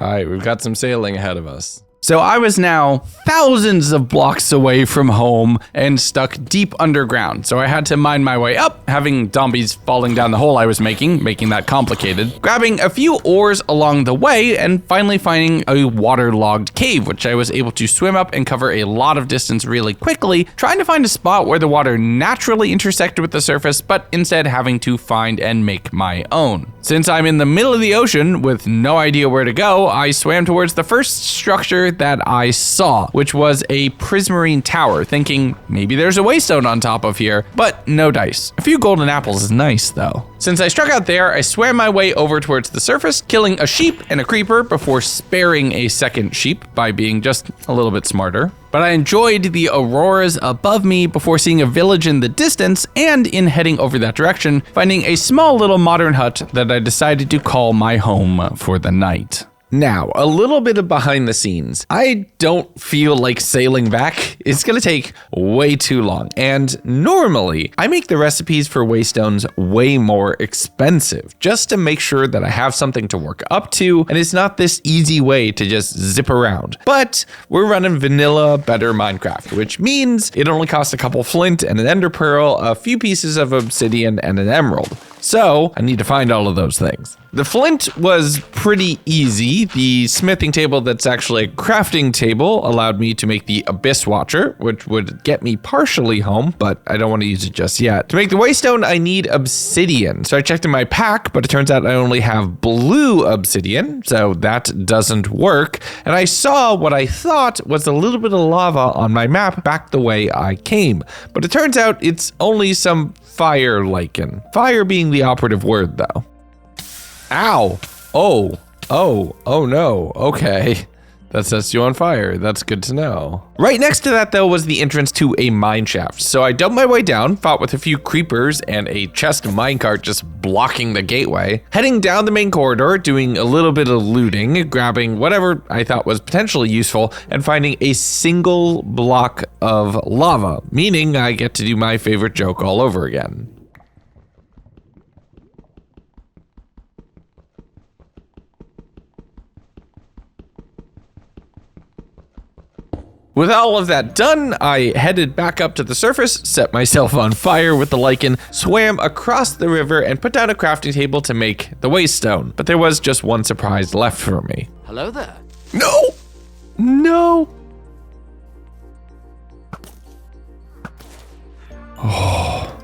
Alright, we've got some sailing ahead of us. So I was now thousands of blocks away from home and stuck deep underground. So I had to mine my way up, having zombies falling down the hole I was making that complicated. Grabbing a few ores along the way and finally finding a waterlogged cave, which I was able to swim up and cover a lot of distance really quickly, trying to find a spot where the water naturally intersected with the surface, but instead having to find and make my own. Since I'm in the middle of the ocean with no idea where to go, I swam towards the first structure that I saw, which was a prismarine tower, thinking maybe there's a waystone on top of here, but no dice. A few golden apples is nice though. Since I struck out there, I swam my way over towards the surface, killing a sheep and a creeper before sparing a second sheep by being just a little bit smarter. But I enjoyed the auroras above me before seeing a village in the distance, and in heading over that direction, finding a small little modern hut that I decided to call my home for the night. Now, a little bit of behind the scenes. I don't feel like sailing back. It's gonna take way too long. And normally, I make the recipes for waystones way more expensive, just to make sure that I have something to work up to, and it's not this easy way to just zip around. But we're running vanilla better Minecraft, which means it only costs a couple flint and an ender pearl, a few pieces of obsidian, and an emerald. So I need to find all of those things. The flint was pretty easy. The smithing table that's actually a crafting table allowed me to make the Abyss Watcher, which would get me partially home, but I don't want to use it just yet. To make the waystone, I need obsidian. So I checked in my pack, but it turns out I only have blue obsidian, so that doesn't work. And I saw what I thought was a little bit of lava on my map back the way I came. But it turns out it's only some fire lichen. Fire being the operative word though. Ow. Oh no. Okay. That sets you on fire. That's good to know. Right next to that though was the entrance to a mine shaft. So I dug my way down, fought with a few creepers and a chest minecart just blocking the gateway, heading down the main corridor, doing a little bit of looting, grabbing whatever I thought was potentially useful, and finding a single block of lava, meaning I get to do my favorite joke all over again. With all of that done, I headed back up to the surface, set myself on fire with the lichen, swam across the river, and put down a crafting table to make the waystone. But there was just one surprise left for me. Hello there. No! No! Oh,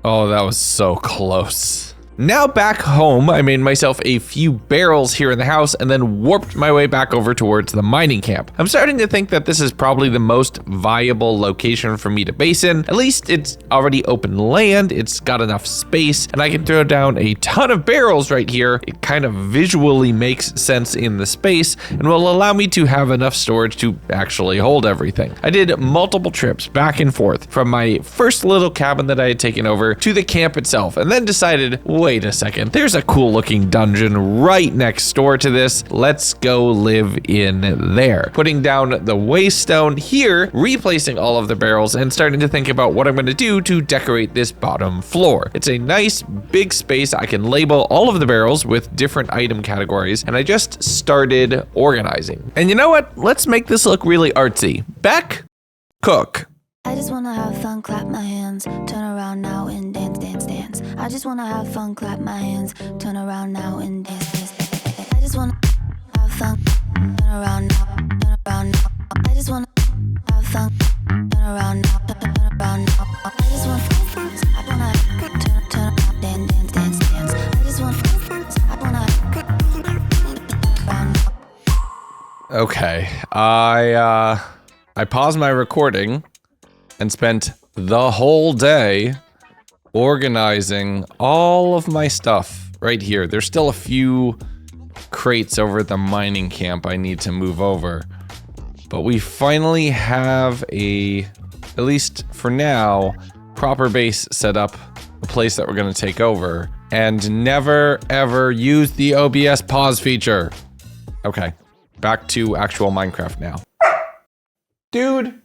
that was so close. Now back home, I made myself a few barrels here in the house and then warped my way back over towards the mining camp. I'm starting to think that this is probably the most viable location for me to base in. At least it's already open land, it's got enough space, and I can throw down a ton of barrels right here. It kind of visually makes sense in the space and will allow me to have enough storage to actually hold everything. I did multiple trips back and forth from my first little cabin that I had taken over to the camp itself, and then decided, wait a second, there's a cool looking dungeon right next door to this. Let's go live in there. Putting down the waystone here, replacing all of the barrels, and starting to think about what I'm going to do to decorate this bottom floor. It's a nice big space. I can label all of the barrels with different item categories, and I just started organizing. And you know what? Let's make this look really artsy. Beck, cook. I just wanna have fun, clap my hands, turn around now and dance, dance, dance. I just wanna have fun, clap my hands, turn around now and dance, dance, dance. I just wanna have fun, turn around now, turn around now. I just wanna have fun, turn around now, turn around now. I just wanna Okay, I paused my recording and spent the whole day organizing all of my stuff right here. There's still a few crates over at the mining camp I need to move over. But we finally have at least for now, proper base set up, a place that we're gonna take over, and never ever use the OBS pause feature. Okay, back to actual Minecraft now. Dude,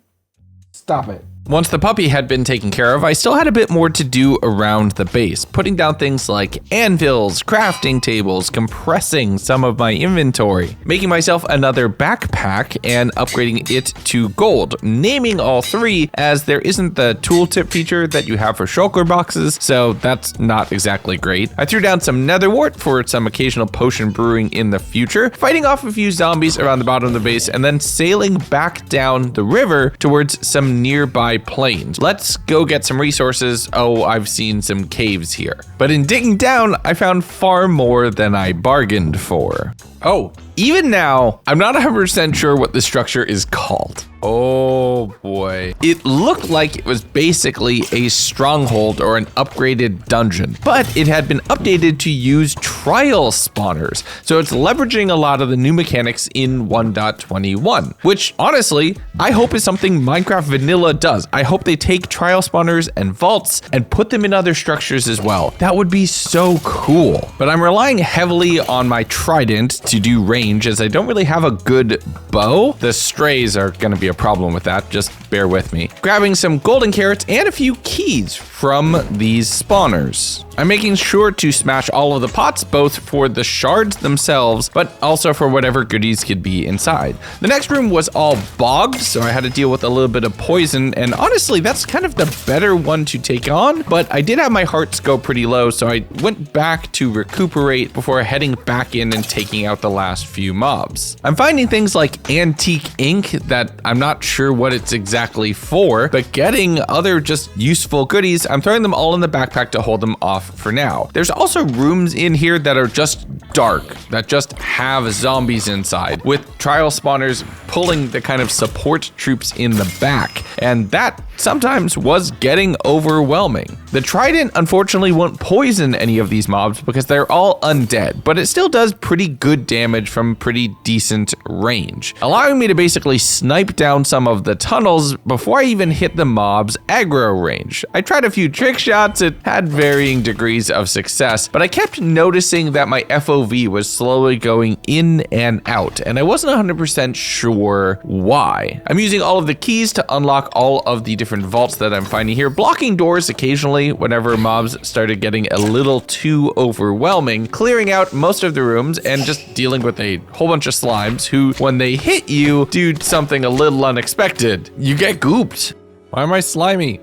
stop it. Once the puppy had been taken care of, I still had a bit more to do around the base, putting down things like anvils, crafting tables, compressing some of my inventory, making myself another backpack and upgrading it to gold, naming all three as there isn't the tooltip feature that you have for shulker boxes, so that's not exactly great. I threw down some nether wart for some occasional potion brewing in the future, fighting off a few zombies around the bottom of the base, and then sailing back down the river towards some nearby plains. Let's go get some resources. Oh, I've seen some caves here. But in digging down, I found far more than I bargained for. Oh, even now, I'm not 100% sure what the structure is called. Oh boy. It looked like it was basically a stronghold or an upgraded dungeon, but it had been updated to use trial spawners. So it's leveraging a lot of the new mechanics in 1.21, which honestly, I hope is something Minecraft Vanilla does. I hope they take trial spawners and vaults and put them in other structures as well. That would be so cool. But I'm relying heavily on my trident to do range as I don't really have a good bow. The strays are gonna be a problem with that, just bear with me. Grabbing some golden carrots and a few keys from these spawners. I'm making sure to smash all of the pots, both for the shards themselves, but also for whatever goodies could be inside. The next room was all bogged, so I had to deal with a little bit of poison, and honestly, that's kind of the better one to take on, but I did have my hearts go pretty low, so I went back to recuperate before heading back in and taking out the last few mobs. I'm finding things like antique ink that I'm not sure what it's exactly for, but getting other just useful goodies, I'm throwing them all in the backpack to hold them off for now. There's also rooms in here that are just dark, that just have zombies inside, with trial spawners pulling the kind of support troops in the back, and that sometimes was getting overwhelming. The trident unfortunately won't poison any of these mobs because they're all undead, but it still does pretty good damage from pretty decent range, allowing me to basically snipe down some of the tunnels before I even hit the mob's aggro range. I tried a few trick shots, it had varying degrees of success, but I kept noticing that my FOV was slowly going in and out, and I wasn't 100% sure why. I'm using all of the keys to unlock all of the different vaults that I'm finding here, blocking doors occasionally whenever mobs started getting a little too overwhelming, clearing out most of the rooms and just dealing with a whole bunch of slimes who, when they hit you, do something a little unexpected. You get gooped. Why am I slimy?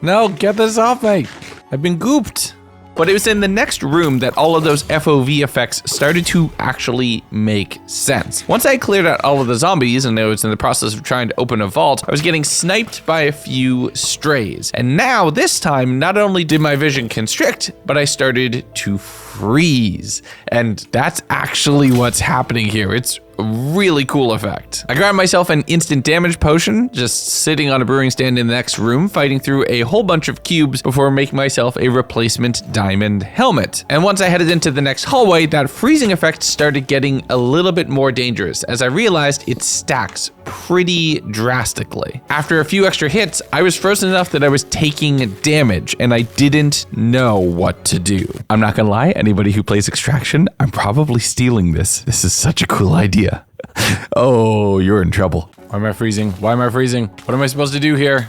No, get this off me. I've been gooped. But it was in the next room that all of those FOV effects started to actually make sense. Once I cleared out all of the zombies and I was in the process of trying to open a vault, I was getting sniped by a few strays. And now this time, not only did my vision constrict, but I started to freeze. And that's actually what's happening here. It's a really cool effect. I grabbed myself an instant damage potion, just sitting on a brewing stand in the next room, fighting through a whole bunch of cubes before making myself a replacement diamond helmet. And once I headed into the next hallway, that freezing effect started getting a little bit more dangerous as I realized it stacks pretty drastically. After a few extra hits, I was frozen enough that I was taking damage and I didn't know what to do. I'm not gonna lie, anybody who plays Extraction, I'm probably stealing this. This is such a cool idea. Oh, you're in trouble. Why am I freezing? Why am I freezing? What am I supposed to do here?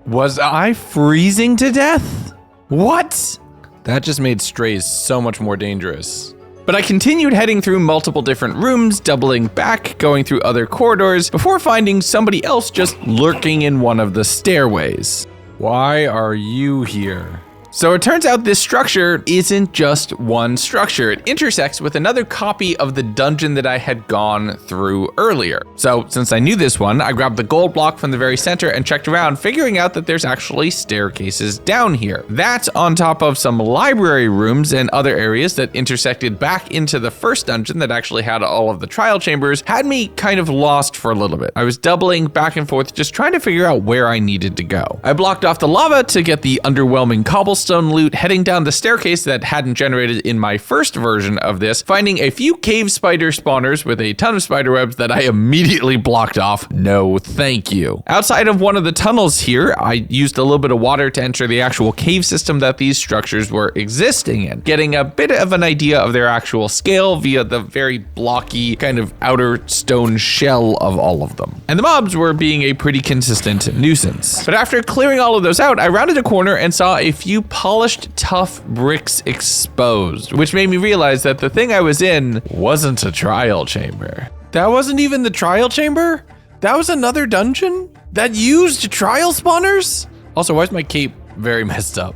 Was I freezing to death? What? That just made strays so much more dangerous. But I continued heading through multiple different rooms, doubling back, going through other corridors, before finding somebody else just lurking in one of the stairways. Why are you here? So it turns out this structure isn't just one structure. It intersects with another copy of the dungeon that I had gone through earlier. So since I knew this one, I grabbed the gold block from the very center and checked around, figuring out that there's actually staircases down here. That's on top of some library rooms and other areas that intersected back into the first dungeon that actually had all of the trial chambers, had me kind of lost for a little bit. I was doubling back and forth, just trying to figure out where I needed to go. I blocked off the lava to get the underwhelming cobblestone loot, heading down the staircase that hadn't generated in my first version of this, finding a few cave spider spawners with a ton of spider webs that I immediately blocked off. No, thank you. Outside of one of the tunnels here, I used a little bit of water to enter the actual cave system that these structures were existing in, getting a bit of an idea of their actual scale via the very blocky kind of outer stone shell of all of them. And the mobs were being a pretty consistent nuisance. But after clearing all of those out, I rounded a corner and saw a few polished tough bricks exposed, which made me realize that the thing I was in wasn't a trial chamber. That wasn't even the trial chamber? That was another dungeon that used trial spawners? Also, why is my cape very messed up?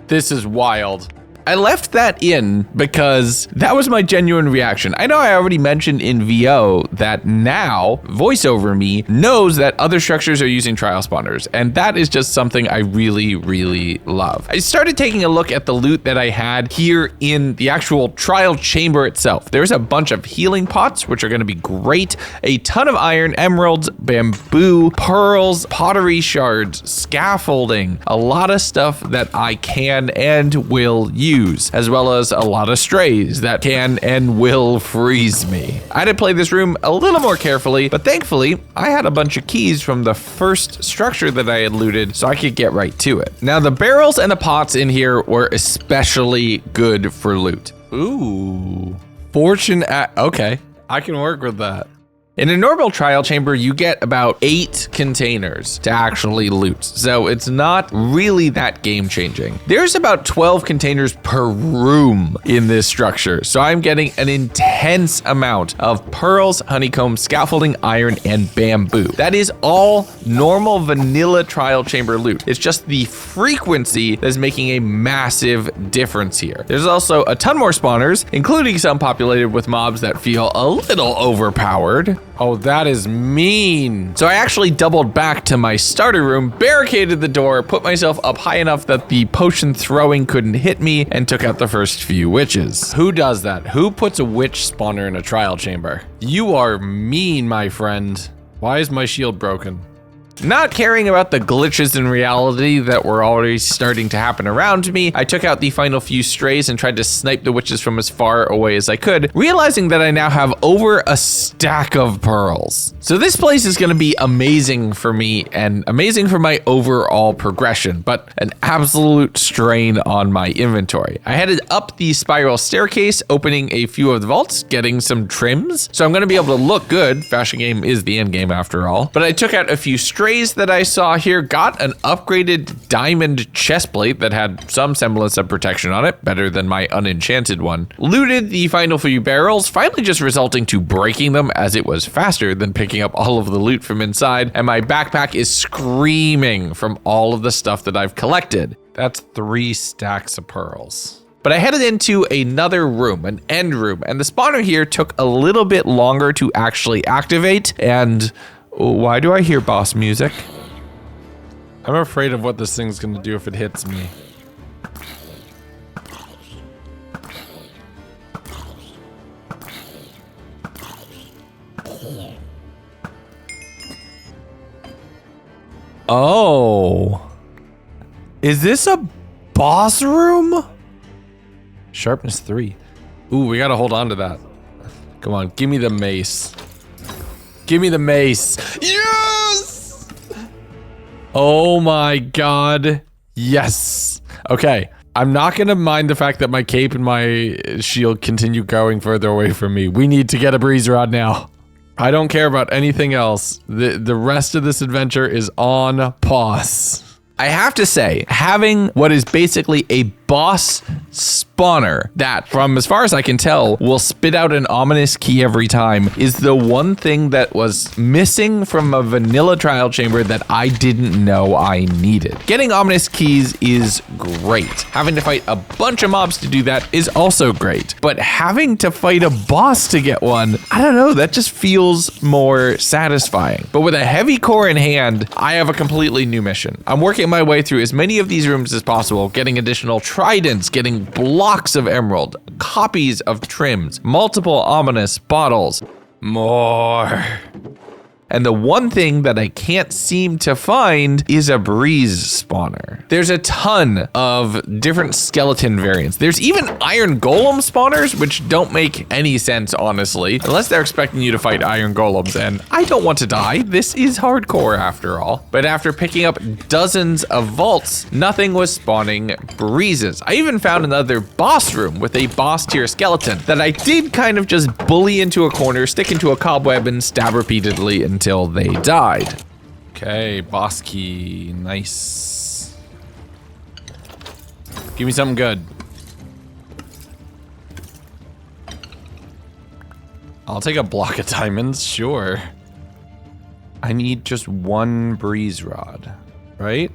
This is wild. I left that in because that was my genuine reaction. I know I already mentioned in VO that now VoiceOver me knows that other structures are using trial spawners, and that is just something I really, really love. I started taking a look at the loot that I had here in the actual trial chamber itself. There's a bunch of healing pots, which are going to be great, a ton of iron, emeralds, bamboo, pearls, pottery shards, scaffolding, a lot of stuff that I can and will use, as well as a lot of strays that can and will freeze me. I had to play this room a little more carefully, but thankfully I had a bunch of keys from the first structure that I had looted, so I could get right to it. Now the barrels and the pots in here were especially good for loot. Ooh, fortune at, okay, I can work with that. In a normal trial chamber, you get about 8 containers to actually loot, so it's not really that game changing. There's about 12 containers per room in this structure, so I'm getting an intense amount of pearls, honeycomb, scaffolding, iron, and bamboo. That is all normal vanilla trial chamber loot. It's just the frequency that's making a massive difference here. There's also a ton more spawners, including some populated with mobs that feel a little overpowered. Oh, that is mean. So I actually doubled back to my starter room, barricaded the door, put myself up high enough that the potion throwing couldn't hit me, and took out the first few witches. Who does that? Who puts a witch spawner in a trial chamber? You are mean, my friend. Why is my shield broken? Not caring about the glitches in reality that were already starting to happen around me, I took out the final few strays and tried to snipe the witches from as far away as I could, realizing that I now have over a stack of pearls. So this place is gonna be amazing for me and amazing for my overall progression, but an absolute strain on my inventory. I headed up the spiral staircase, opening a few of the vaults, getting some trims. So I'm gonna be able to look good. Fashion game is the end game after all. But I took out a few strays that I saw here, got an upgraded diamond chestplate that had some semblance of protection on it, better than my unenchanted one. Looted the final few barrels, finally just resulting to breaking them as it was faster than picking up all of the loot from inside, and my backpack is screaming from all of the stuff that I've collected. That's 3 stacks of pearls. But I headed into another room, an end room, and the spawner here took a little bit longer to actually activate, and why do I hear boss music? I'm afraid of what this thing's gonna do if it hits me. Oh. Is this a boss room? Sharpness 3. Ooh, we gotta hold on to that. Come on, give me the mace. Give me the mace. Yes! Oh my god. Yes. Okay. I'm not gonna mind the fact that my cape and my shield continue going further away from me. We need to get a breeze rod now. I don't care about anything else. The rest of this adventure is on pause. I have to say, having what is basically a boss spawner that, from as far as I can tell, will spit out an ominous key every time is the one thing that was missing from a vanilla trial chamber that I didn't know I needed. Getting ominous keys is great. Having to fight a bunch of mobs to do that is also great. But having to fight a boss to get one, I don't know, that just feels more satisfying. But with a heavy core in hand, I have a completely new mission. I'm working my way through as many of these rooms as possible, getting additional tridents, getting blocks of emerald, copies of trims, multiple ominous bottles, more. And the one thing that I can't seem to find is a breeze spawner. There's a ton of different skeleton variants. There's even iron golem spawners, which don't make any sense, honestly, unless they're expecting you to fight iron golems, and I don't want to die. This is hardcore after all. But after picking up dozens of vaults, nothing was spawning breezes. I even found another boss room with a boss tier skeleton that I did kind of just bully into a corner, stick into a cobweb, and stab repeatedly until they died. Okay, boss key, nice. Give me something good. I'll take a block of diamonds, sure. I need just one breeze rod, right?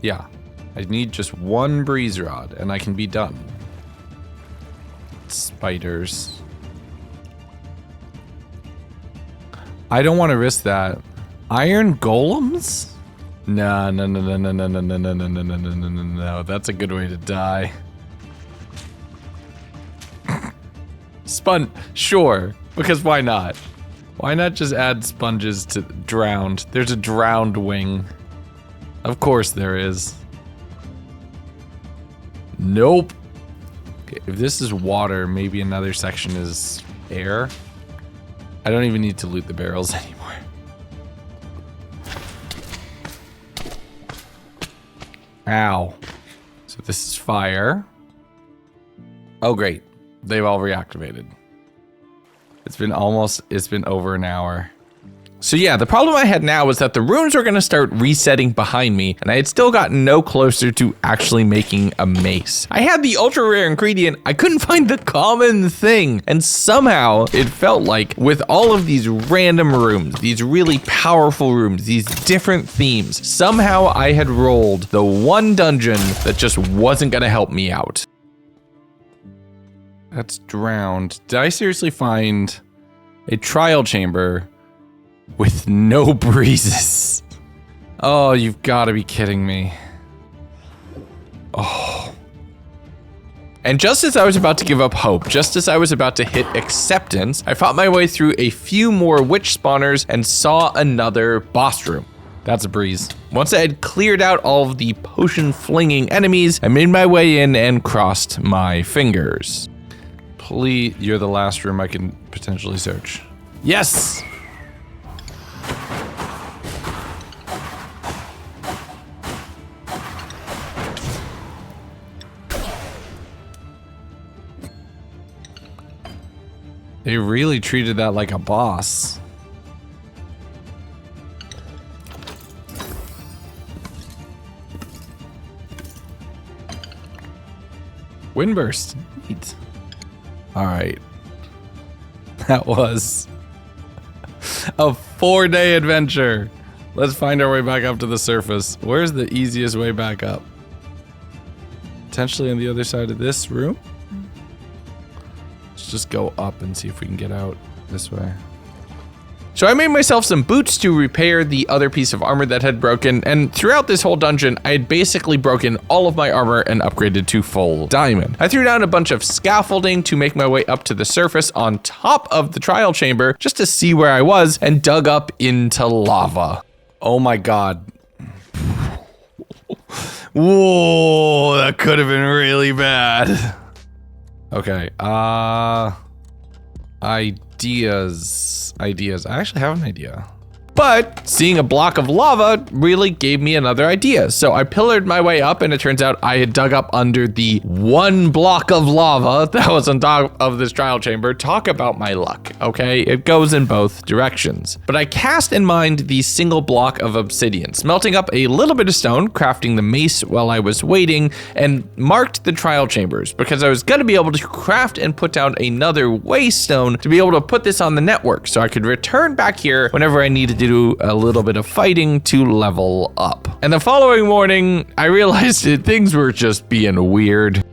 Yeah, I need just one breeze rod and I can be done. Spiders. I don't want to risk that. Iron golems? No. That's a good way to die. Sure, because why not? Why not just add sponges to drowned? There's a drowned wing. Of course there is. Nope. Okay, if this is water, maybe another section is air. I don't even need to loot the barrels anymore. Ow. So this is fire. Oh, great. They've all reactivated. It's been over an hour. So yeah, the problem I had now was that the rooms were gonna start resetting behind me, and I had still gotten no closer to actually making a mace. I had the ultra rare ingredient, I couldn't find the common thing, and somehow it felt like with all of these random rooms, these really powerful rooms, these different themes, somehow I had rolled the one dungeon that just wasn't gonna help me out. That's drowned. Did I seriously find a trial chamber with no breezes? Oh, you've got to be kidding me. Oh. And just as I was about to give up hope, just as I was about to hit acceptance, I fought my way through a few more witch spawners and saw another boss room. That's a breeze. Once I had cleared out all of the potion flinging enemies, I made my way in and crossed my fingers. Please, you're the last room I can potentially search. Yes! They really treated that like a boss. Windburst. Neat. All right. That was a 4-day adventure. Let's find our way back up to the surface. Where's the easiest way back up? Potentially on the other side of this room? Let's just go up and see if we can get out this way. So I made myself some boots to repair the other piece of armor that had broken, and throughout this whole dungeon, I had basically broken all of my armor and upgraded to full diamond. I threw down a bunch of scaffolding to make my way up to the surface on top of the trial chamber, just to see where I was, and dug up into lava. Oh my god. Whoa, that could have been really bad. Okay, ideas. I actually have an idea. But seeing a block of lava really gave me another idea. So I pillared my way up, and it turns out I had dug up under the one block of lava that was on top of this trial chamber. Talk about my luck, okay? It goes in both directions. But I cast in mind the single block of obsidian, smelting up a little bit of stone, crafting the mace while I was waiting, and marked the trial chambers because I was gonna be able to craft and put down another waystone to be able to put this on the network so I could return back here whenever I needed to do a little bit of fighting to level up. And the following morning, I realized that things were just being weird.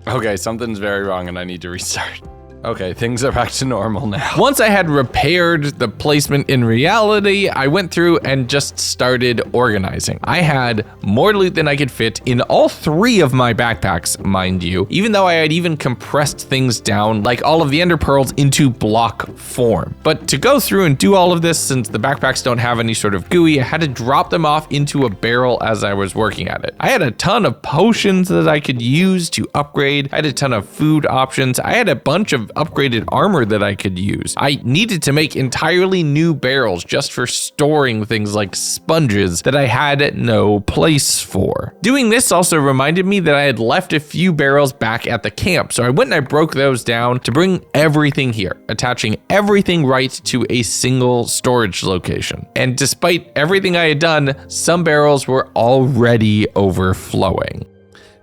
Okay, something's very wrong and I need to restart. Okay, things are back to normal now. Once I had repaired the placement in reality, I went through and just started organizing. I had more loot than I could fit in all 3 of my backpacks, mind you, even though I had even compressed things down, like all of the ender pearls, into block form. But to go through and do all of this, since the backpacks don't have any sort of GUI, I had to drop them off into a barrel as I was working at it. I had a ton of potions that I could use to upgrade. I had a ton of food options. I had a bunch of upgraded armor that I could use. I needed to make entirely new barrels just for storing things like sponges that I had no place for. Doing this also reminded me that I had left a few barrels back at the camp, so I went and I broke those down to bring everything here, attaching everything right to a single storage location. And despite everything I had done, some barrels were already overflowing.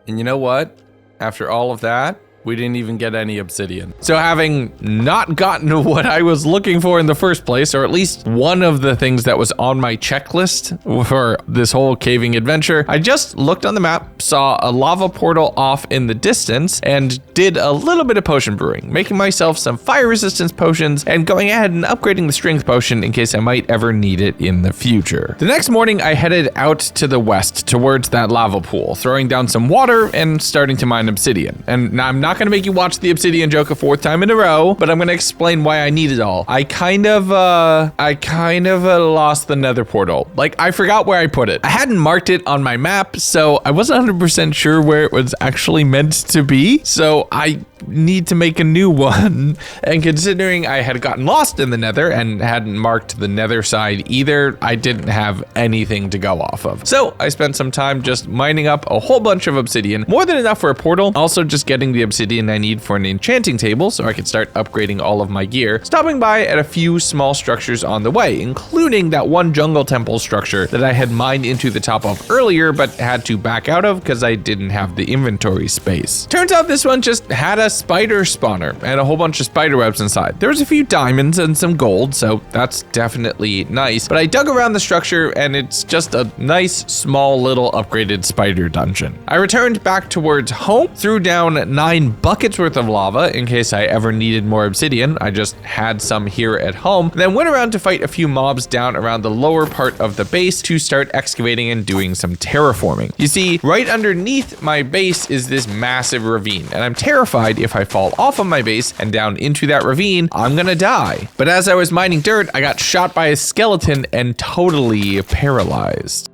And you know what? After all of that, we didn't even get any obsidian. So having not gotten what I was looking for in the first place, or at least one of the things that was on my checklist for this whole caving adventure, I just looked on the map, saw a lava portal off in the distance, and did a little bit of potion brewing, making myself some fire resistance potions and going ahead and upgrading the strength potion in case I might ever need it in the future. The next morning, I headed out to the west towards that lava pool, throwing down some water and starting to mine obsidian. And now I'm not gonna make you watch the obsidian joke a 4th time in a row, but I'm gonna explain why I need it all. I kind of lost the nether portal. Like, I forgot where I put it. I hadn't marked it on my map, so I wasn't 100% sure where it was actually meant to be. So I need to make a new one. And considering I had gotten lost in the nether and hadn't marked the nether side either, I didn't have anything to go off of. So I spent some time just mining up a whole bunch of obsidian, more than enough for a portal, also just getting the obsidian I need for an enchanting table so I could start upgrading all of my gear, stopping by at a few small structures on the way, including that one jungle temple structure that I had mined into the top of earlier but had to back out of because I didn't have the inventory space. Turns out this one just had a spider spawner and a whole bunch of spider webs inside. There was a few diamonds and some gold, so that's definitely nice, but I dug around the structure and it's just a nice small little upgraded spider dungeon. I returned back towards home, threw down 9 buckets worth of lava in case I ever needed more obsidian. I just had some here at home, then went around to fight a few mobs down around the lower part of the base to start excavating and doing some terraforming. You see, right underneath my base is this massive ravine, and I'm terrified if I fall off of my base and down into that ravine, I'm gonna die. But as I was mining dirt, I got shot by a skeleton and totally paralyzed.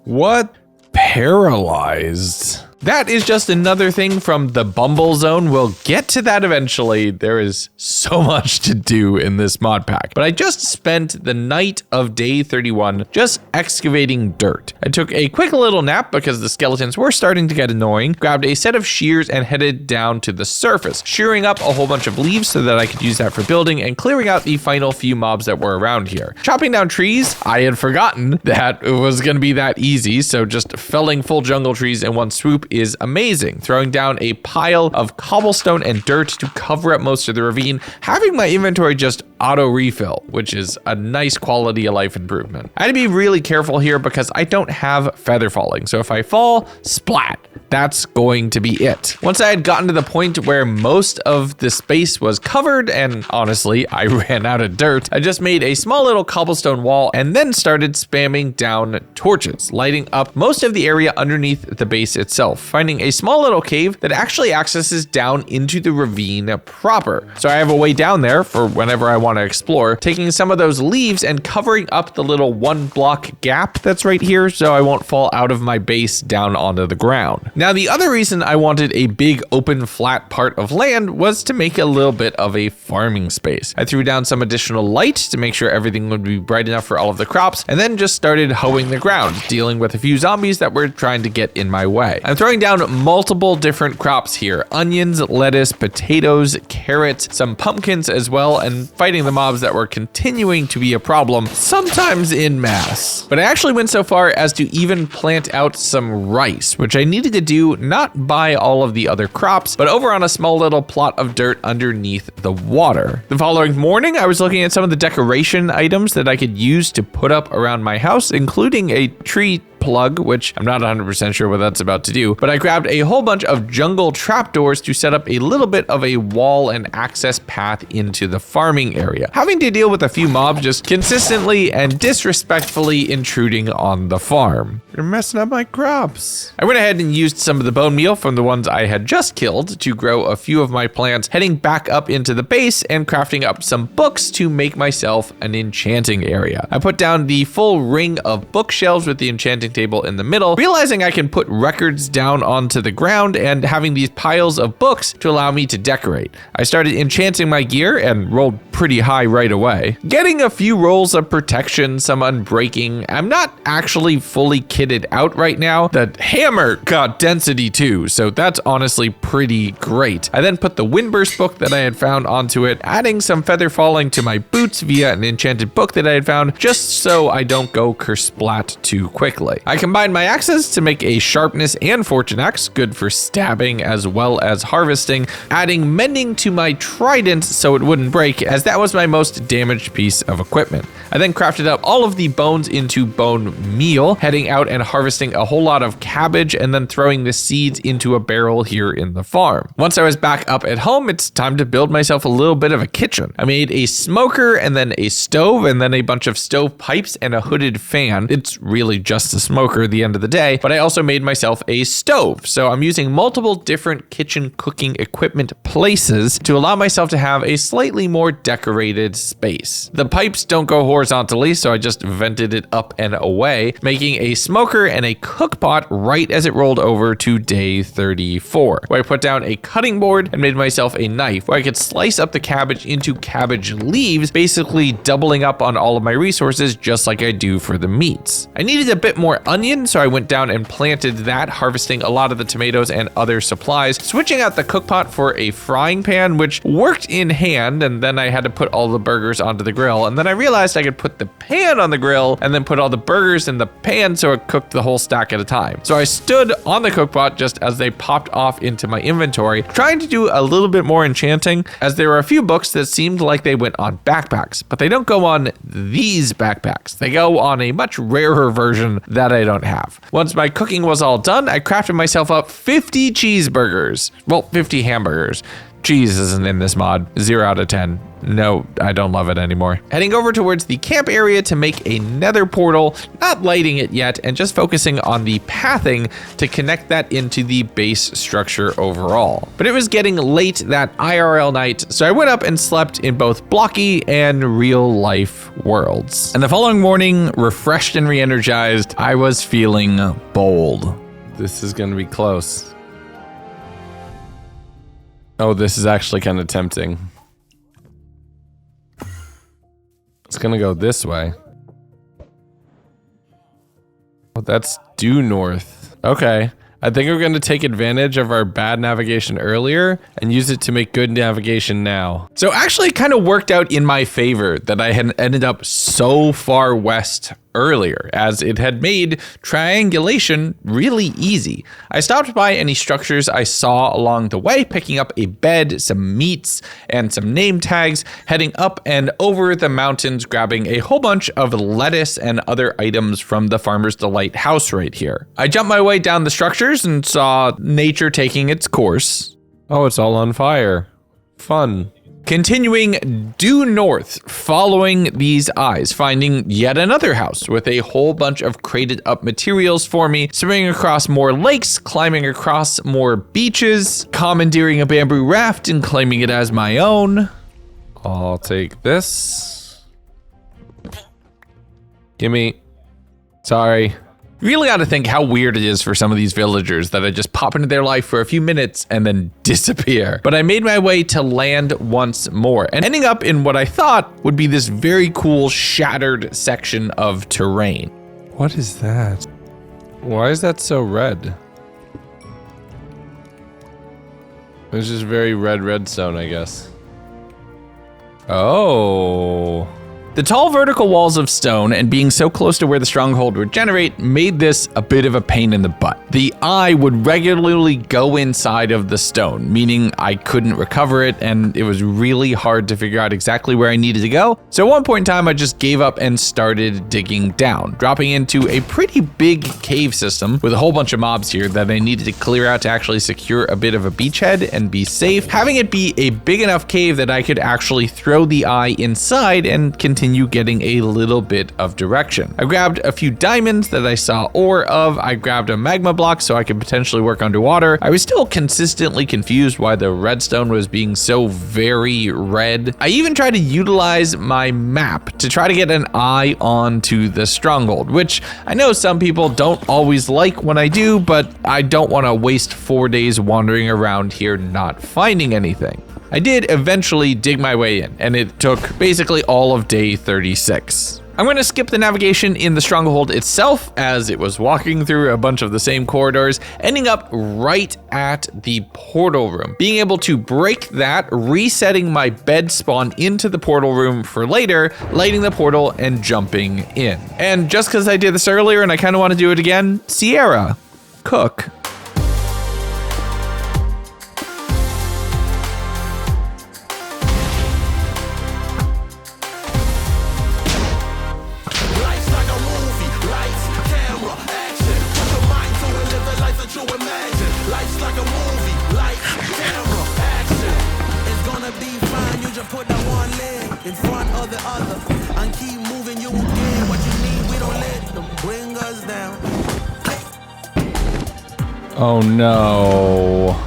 What? Paralyzed? That is just another thing from the bumble zone. We'll get to that eventually. There is so much to do in this mod pack. But I just spent the night of day 31 just excavating dirt. I took a quick little nap because the skeletons were starting to get annoying, grabbed a set of shears and headed down to the surface, shearing up a whole bunch of leaves so that I could use that for building and clearing out the final few mobs that were around here. Chopping down trees, I had forgotten that it was gonna be that easy, so just felling full jungle trees in one swoop is amazing. Throwing down a pile of cobblestone and dirt to cover up most of the ravine, having my inventory just auto refill, which is a nice quality of life improvement. I had to be really careful here because I don't have feather falling, so if I fall, splat. That's going to be it. Once I had gotten to the point where most of the space was covered, and honestly, I ran out of dirt, I just made a small little cobblestone wall and then started spamming down torches, lighting up most of the area underneath the base itself, finding a small little cave that actually accesses down into the ravine proper. So I have a way down there for whenever I want to explore, taking some of those leaves and covering up the little 1 block gap that's right here so I won't fall out of my base down onto the ground. Now, the other reason I wanted a big open flat part of land was to make a little bit of a farming space. I threw down some additional light to make sure everything would be bright enough for all of the crops, and then just started hoeing the ground, dealing with a few zombies that were trying to get in my way. I'm throwing down multiple different crops here: onions, lettuce, potatoes, carrots, some pumpkins as well, and fighting the mobs that were continuing to be a problem, sometimes in mass. But I actually went so far as to even plant out some rice, which I needed to do not by all of the other crops, but over on a small little plot of dirt underneath the water. The following morning, I was looking at some of the decoration items that I could use to put up around my house, including a tree plug, which I'm not 100% sure what that's about to do, but I grabbed a whole bunch of jungle trapdoors to set up a little bit of a wall and access path into the farming area, having to deal with a few mobs just consistently and disrespectfully intruding on the farm. You're messing up my crops. I went ahead and used some of the bone meal from the ones I had just killed to grow a few of my plants, heading back up into the base and crafting up some books to make myself an enchanting area. I put down the full ring of bookshelves with the enchanting table in the middle, realizing I can put records down onto the ground and having these piles of books to allow me to decorate. I started enchanting my gear and rolled pretty high right away, getting a few rolls of protection, some unbreaking. I'm not actually fully kitted out right now. The hammer got density too, so that's honestly pretty great. I then put the windburst book that I had found onto it, adding some feather falling to my boots via an enchanted book that I had found, just so I don't go kersplat too quickly. I combined my axes to make a sharpness and fortune axe, good for stabbing as well as harvesting, adding mending to my trident so it wouldn't break, as that was my most damaged piece of equipment. I then crafted up all of the bones into bone meal, heading out and harvesting a whole lot of cabbage and then throwing the seeds into a barrel here in the farm. Once I was back up at home, it's time to build myself a little bit of a kitchen. I made a smoker and then a stove and then a bunch of stove pipes and a hooded fan. It's really just a smoker at the end of the day, but I also made myself a stove. So I'm using multiple different kitchen cooking equipment places to allow myself to have a slightly more decorated space. The pipes don't go horizontally, so I just vented it up and away, making a smoker and a cook pot right as it rolled over to day 34, where I put down a cutting board and made myself a knife where I could slice up the cabbage into cabbage leaves, basically doubling up on all of my resources just like I do for the meats. I needed a bit more onion, so I went down and planted that, harvesting a lot of the tomatoes and other supplies, switching out the cook pot for a frying pan, which worked in hand, and then I had to put all the burgers onto the grill, and then I realized I could put the pan on the grill and then put all the burgers in the pan so it cooked the whole stack at a time. So I stood on the cook pot just as they popped off into my inventory, trying to do a little bit more enchanting, as there were a few books that seemed like they went on backpacks, but they don't go on these backpacks. They go on a much rarer version that I don't have. Once my cooking was all done, I crafted myself up 50 cheeseburgers. Well, 50 hamburgers. Cheese isn't in this mod. 0 out of 10. No, I don't love it anymore. Heading over towards the camp area to make a nether portal, not lighting it yet, and just focusing on the pathing to connect that into the base structure overall. But it was getting late that IRL night, so I went up and slept in both blocky and real life worlds. And the following morning, refreshed and re-energized, I was feeling bold. This is gonna be close. Oh, this is actually kind of tempting. It's gonna go this way. Oh, that's due north. Okay. I think we're going to take advantage of our bad navigation earlier and use it to make good navigation now. So actually it kind of worked out in my favor that I had ended up so far west earlier, as it had made triangulation really easy. I stopped by any structures I saw along the way, picking up a bed, some meats, and some name tags, heading up and over the mountains, grabbing a whole bunch of lettuce and other items from the Farmer's Delight house right here. I jumped my way down the structures and saw nature taking its course. Oh, it's all on fire. Fun. Continuing due north, following these eyes, finding yet another house with a whole bunch of crated up materials for me, swimming across more lakes, climbing across more beaches, commandeering a bamboo raft and claiming it as my own. I'll take this. Gimme. Sorry. Really got to think how weird it is for some of these villagers that I just pop into their life for a few minutes and then disappear. But I made my way to land once more and ending up in what I thought would be this very cool shattered section of terrain. What is that? Why is that so red? It's just very red redstone, I guess. Oh. The tall vertical walls of stone and being so close to where the stronghold would generate made this a bit of a pain in the butt. The eye would regularly go inside of the stone, meaning I couldn't recover it and it was really hard to figure out exactly where I needed to go. So at one point in time, I just gave up and started digging down, dropping into a pretty big cave system with a whole bunch of mobs here that I needed to clear out to actually secure a bit of a beachhead and be safe. Having it be a big enough cave that I could actually throw the eye inside and continue getting a little bit of direction. I grabbed a few diamonds that I saw ore of. I grabbed a magma block so I could potentially work underwater. I was still consistently confused why the redstone was being so very red. I even tried to utilize my map to try to get an eye onto the stronghold, which I know some people don't always like when I do, but I don't want to waste 4 days wandering around here not finding anything. I did eventually dig my way in, and it took basically all of day 36. I'm going to skip the navigation in the stronghold itself as it was walking through a bunch of the same corridors, ending up right at the portal room. Being able to break that, resetting my bed spawn into the portal room for later, lighting the portal and jumping in. And just because I did this earlier and I kind of want to do it again, Sierra, cook. Oh no.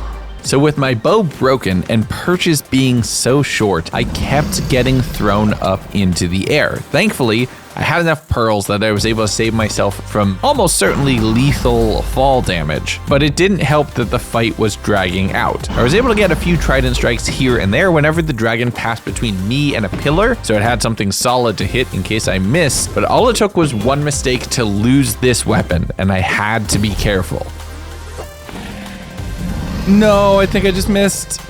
So with my bow broken and perches being so short, I kept getting thrown up into the air. Thankfully, I had enough pearls that I was able to save myself from almost certainly lethal fall damage, but it didn't help that the fight was dragging out. I was able to get a few trident strikes here and there whenever the dragon passed between me and a pillar, so it had something solid to hit in case I missed, but all it took was one mistake to lose this weapon, and I had to be careful. No, I think I just missed.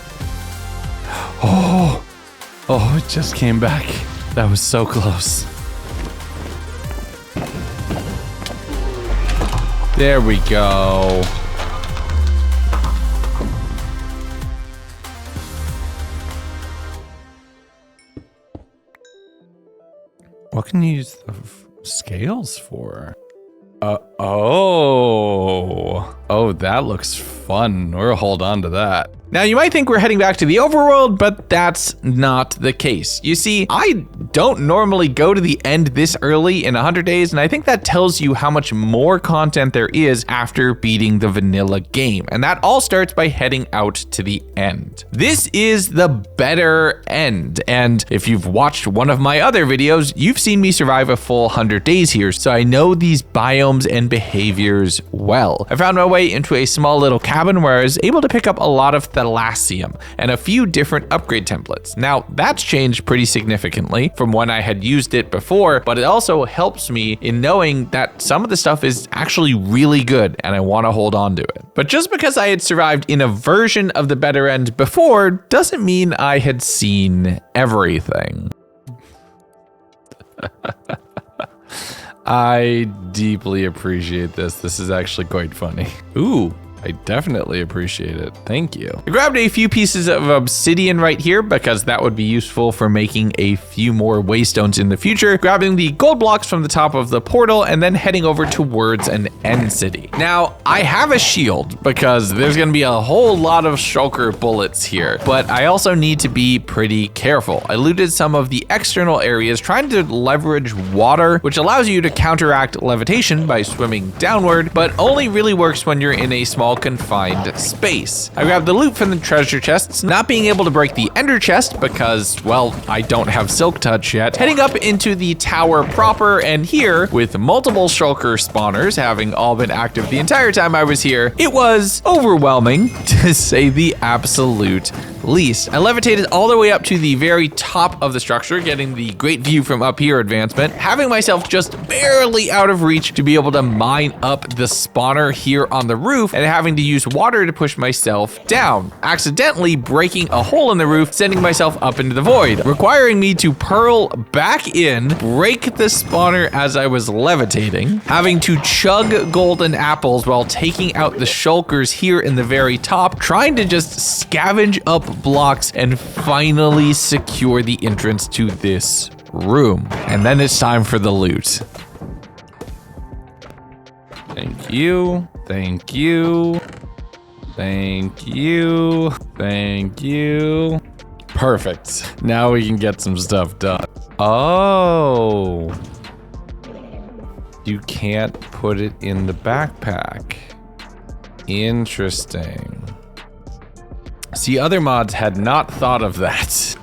Oh, it just came back. That was so close. There we go. What can you use the scales for? Oh, that looks fun. We'll hold on to that. Now, you might think we're heading back to the overworld, but that's not the case. You see, I don't normally go to the end this early in 100 days, and I think that tells you how much more content there is after beating the vanilla game. And that all starts by heading out to the end. This is the better end. And if you've watched one of my other videos, you've seen me survive a full 100 days here, so I know these biomes and behaviors well. I found my way into a small little cabin where I was able to pick up a lot of thalassium and a few different upgrade templates. Now, that's changed pretty significantly from when I had used it before, but it also helps me in knowing that some of the stuff is actually really good and I want to hold on to it. But just because I had survived in a version of the better end before doesn't mean I had seen everything. I deeply appreciate this. This is actually quite funny. Ooh, I definitely appreciate it. Thank you. I grabbed a few pieces of obsidian right here because that would be useful for making a few more waystones in the future. Grabbing the gold blocks from the top of the portal and then heading over towards an end city. Now, I have a shield because there's going to be a whole lot of shulker bullets here, but I also need to be pretty careful. I looted some of the external areas trying to leverage water, which allows you to counteract levitation by swimming downward, but only really works when you're in a small confined space. I grabbed the loot from the treasure chests, not being able to break the ender chest because, well, I don't have silk touch yet. Heading up into the tower proper, and here, with multiple shulker spawners having all been active the entire time I was here, it was overwhelming to say the absolute least. I levitated all the way up to the very top of the structure, getting the great view from up here advancement, having myself just barely out of reach to be able to mine up the spawner here on the roof and having to use water to push myself down, accidentally breaking a hole in the roof, sending myself up into the void, requiring me to pearl back in, break the spawner as I was levitating, having to chug golden apples while taking out the shulkers here in the very top, trying to just scavenge up blocks and finally secure the entrance to this room. And then it's time for the loot. Thank you. Thank you. Thank you. Thank you. Perfect. Now we can get some stuff done. Oh. You can't put it in the backpack. Interesting. See, other mods had not thought of that.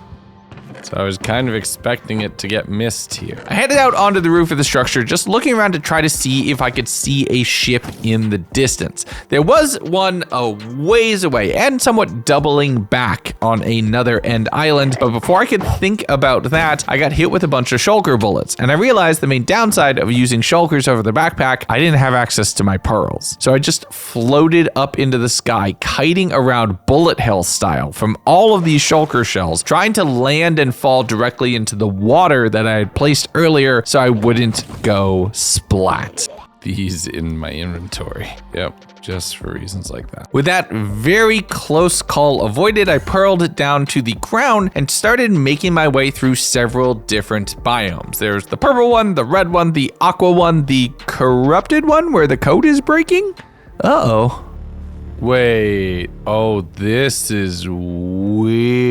So I was kind of expecting it to get missed here. I headed out onto the roof of the structure, just looking around to try to see if I could see a ship in the distance. There was one a ways away and somewhat doubling back on another end island. But before I could think about that, I got hit with a bunch of shulker bullets. And I realized the main downside of using shulkers over the backpack, I didn't have access to my pearls. So I just floated up into the sky, kiting around bullet hell style from all of these shulker shells, trying to land and fall directly into the water that I had placed earlier so I wouldn't go splat. These in my inventory. Yep, just for reasons like that. With that very close call avoided, I pearled down to the ground and started making my way through several different biomes. There's the purple one, the red one, the aqua one, the corrupted one where the code is breaking. Uh-oh. Wait, oh, this is weird.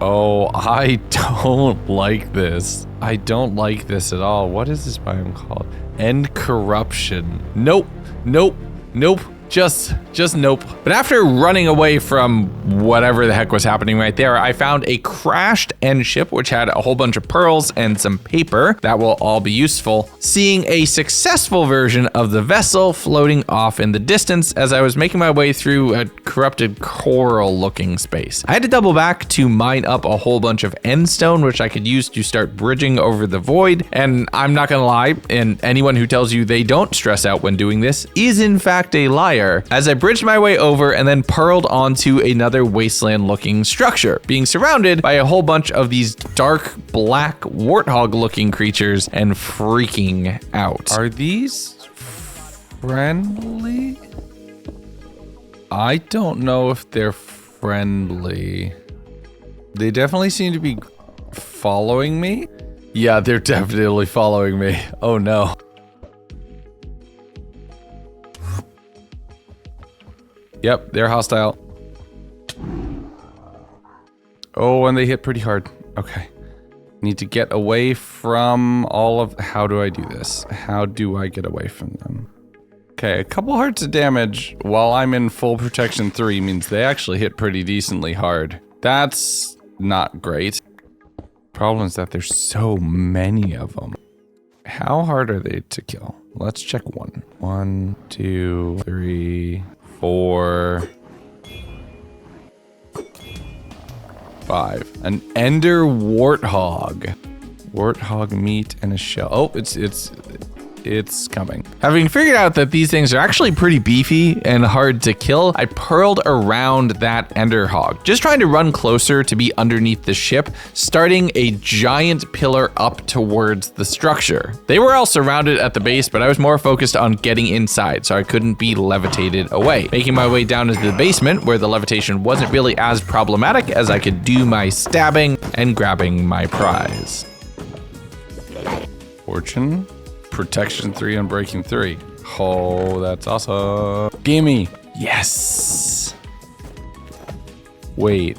Oh, I don't like this. I don't like this at all. What is this biome called? End corruption. Nope, nope, nope. Just nope. But after running away from whatever the heck was happening right there, I found a crashed end ship, which had a whole bunch of pearls and some paper that will all be useful. Seeing a successful version of the vessel floating off in the distance as I was making my way through a corrupted coral looking space. I had to double back to mine up a whole bunch of end stone, which I could use to start bridging over the void. And I'm not gonna lie, and anyone who tells you they don't stress out when doing this is in fact a liar, as I bridged my way over and then pearled onto another wasteland looking structure, being surrounded by a whole bunch of these dark black warthog looking creatures and freaking out. Are these friendly? I don't know if they're friendly. They definitely seem to be following me. Yeah, they're definitely following me. Oh no. Yep, they're hostile. Oh, and they hit pretty hard. Okay. Need to get away from all of... How do I do this? How do I get away from them? Okay, a couple hearts of damage while I'm in full protection 3 means they actually hit pretty decently hard. That's not great. Problem is that there's so many of them. How hard are they to kill? Let's check one. 1, 2, 3... 4, 5. An ender warthog. Warthog meat and a shell. Oh, it's it's coming. Having figured out that these things are actually pretty beefy and hard to kill, I pearled around that ender hog, just trying to run closer to be underneath the ship, starting a giant pillar up towards the structure. They were all surrounded at the base, but I was more focused on getting inside, so I couldn't be levitated away. Making my way down into the basement, where the levitation wasn't really as problematic as I could do my stabbing and grabbing my prize. Fortune, protection 3, and breaking 3. Oh, that's awesome. Gimme. Yes. Wait.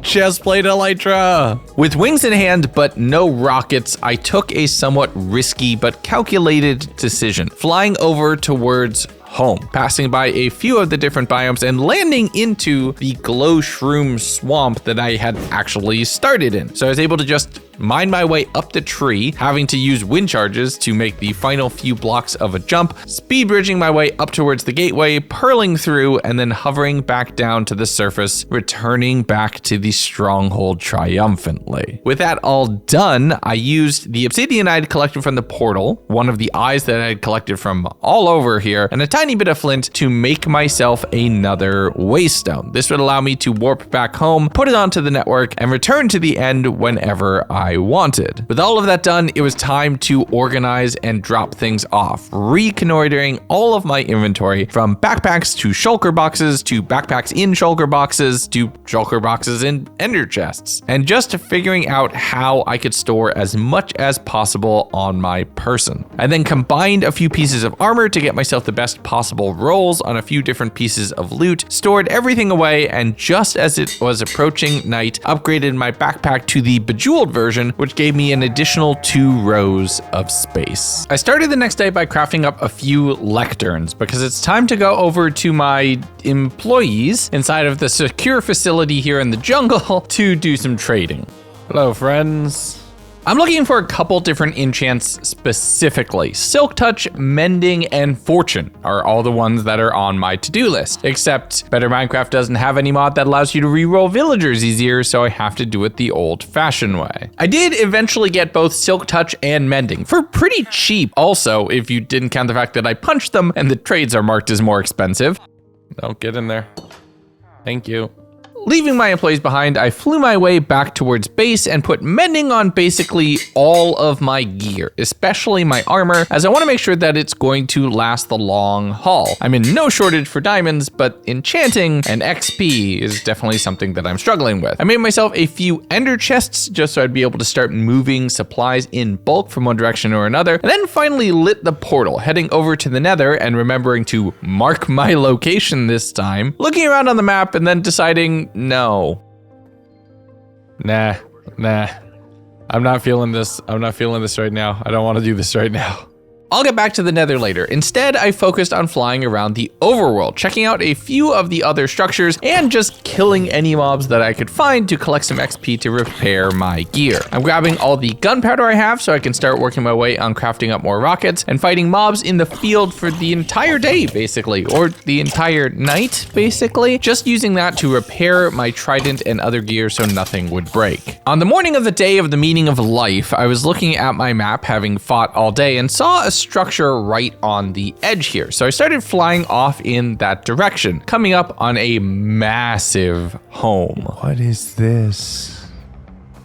Chestplate elytra! With wings in hand, but no rockets, I took a somewhat risky but calculated decision, flying over towards home, passing by a few of the different biomes and landing into the glow shroom swamp that I had actually started in. So I was able to just mine my way up the tree, having to use wind charges to make the final few blocks of a jump, speed bridging my way up towards the gateway, purling through, and then hovering back down to the surface, returning back to the stronghold triumphantly. With that all done, I used the obsidian I had collected from the portal, one of the eyes that I had collected from all over here, and a tiny bit of flint to make myself another waystone. This would allow me to warp back home, put it onto the network, and return to the end whenever I wanted. With all of that done, it was time to organize and drop things off, reconnoitering all of my inventory, from backpacks to shulker boxes to backpacks in shulker boxes to shulker boxes in ender chests, and just figuring out how I could store as much as possible on my person. I then combined a few pieces of armor to get myself the best possible rolls on a few different pieces of loot, stored everything away, and just as it was approaching night, upgraded my backpack to the bejeweled version, which gave me an additional 2 rows of space. I started the next day by crafting up a few lecterns because it's time to go over to my employees inside of the secure facility here in the jungle to do some trading. Hello, friends. I'm looking for a couple different enchants specifically. Silk Touch, Mending, and Fortune are all the ones that are on my to-do list, except Better Minecraft doesn't have any mod that allows you to reroll villagers easier, so I have to do it the old-fashioned way. I did eventually get both Silk Touch and Mending for pretty cheap also, if you didn't count the fact that I punched them and the trades are marked as more expensive. Don't get in there. Thank you. Leaving my employees behind, I flew my way back towards base and put mending on basically all of my gear, especially my armor, as I want to make sure that it's going to last the long haul. I'm in no shortage for diamonds, but enchanting and XP is definitely something that I'm struggling with. I made myself a few ender chests just so I'd be able to start moving supplies in bulk from one direction or another, and then finally lit the portal, heading over to the Nether and remembering to mark my location this time, looking around on the map and then deciding, no. Nah. I'm not feeling this. I'm not feeling this right now. I don't want to do this right now. I'll get back to the Nether later. Instead, I focused on flying around the overworld, checking out a few of the other structures and just killing any mobs that I could find to collect some XP to repair my gear. I'm grabbing all the gunpowder I have so I can start working my way on crafting up more rockets and fighting mobs in the field for the entire day, basically, or the entire night, basically, just using that to repair my trident and other gear so nothing would break. On the morning of the day of the meaning of life, I was looking at my map, having fought all day, and saw a structure right on the edge here. So I started flying off in that direction, coming up on a massive home. What is this?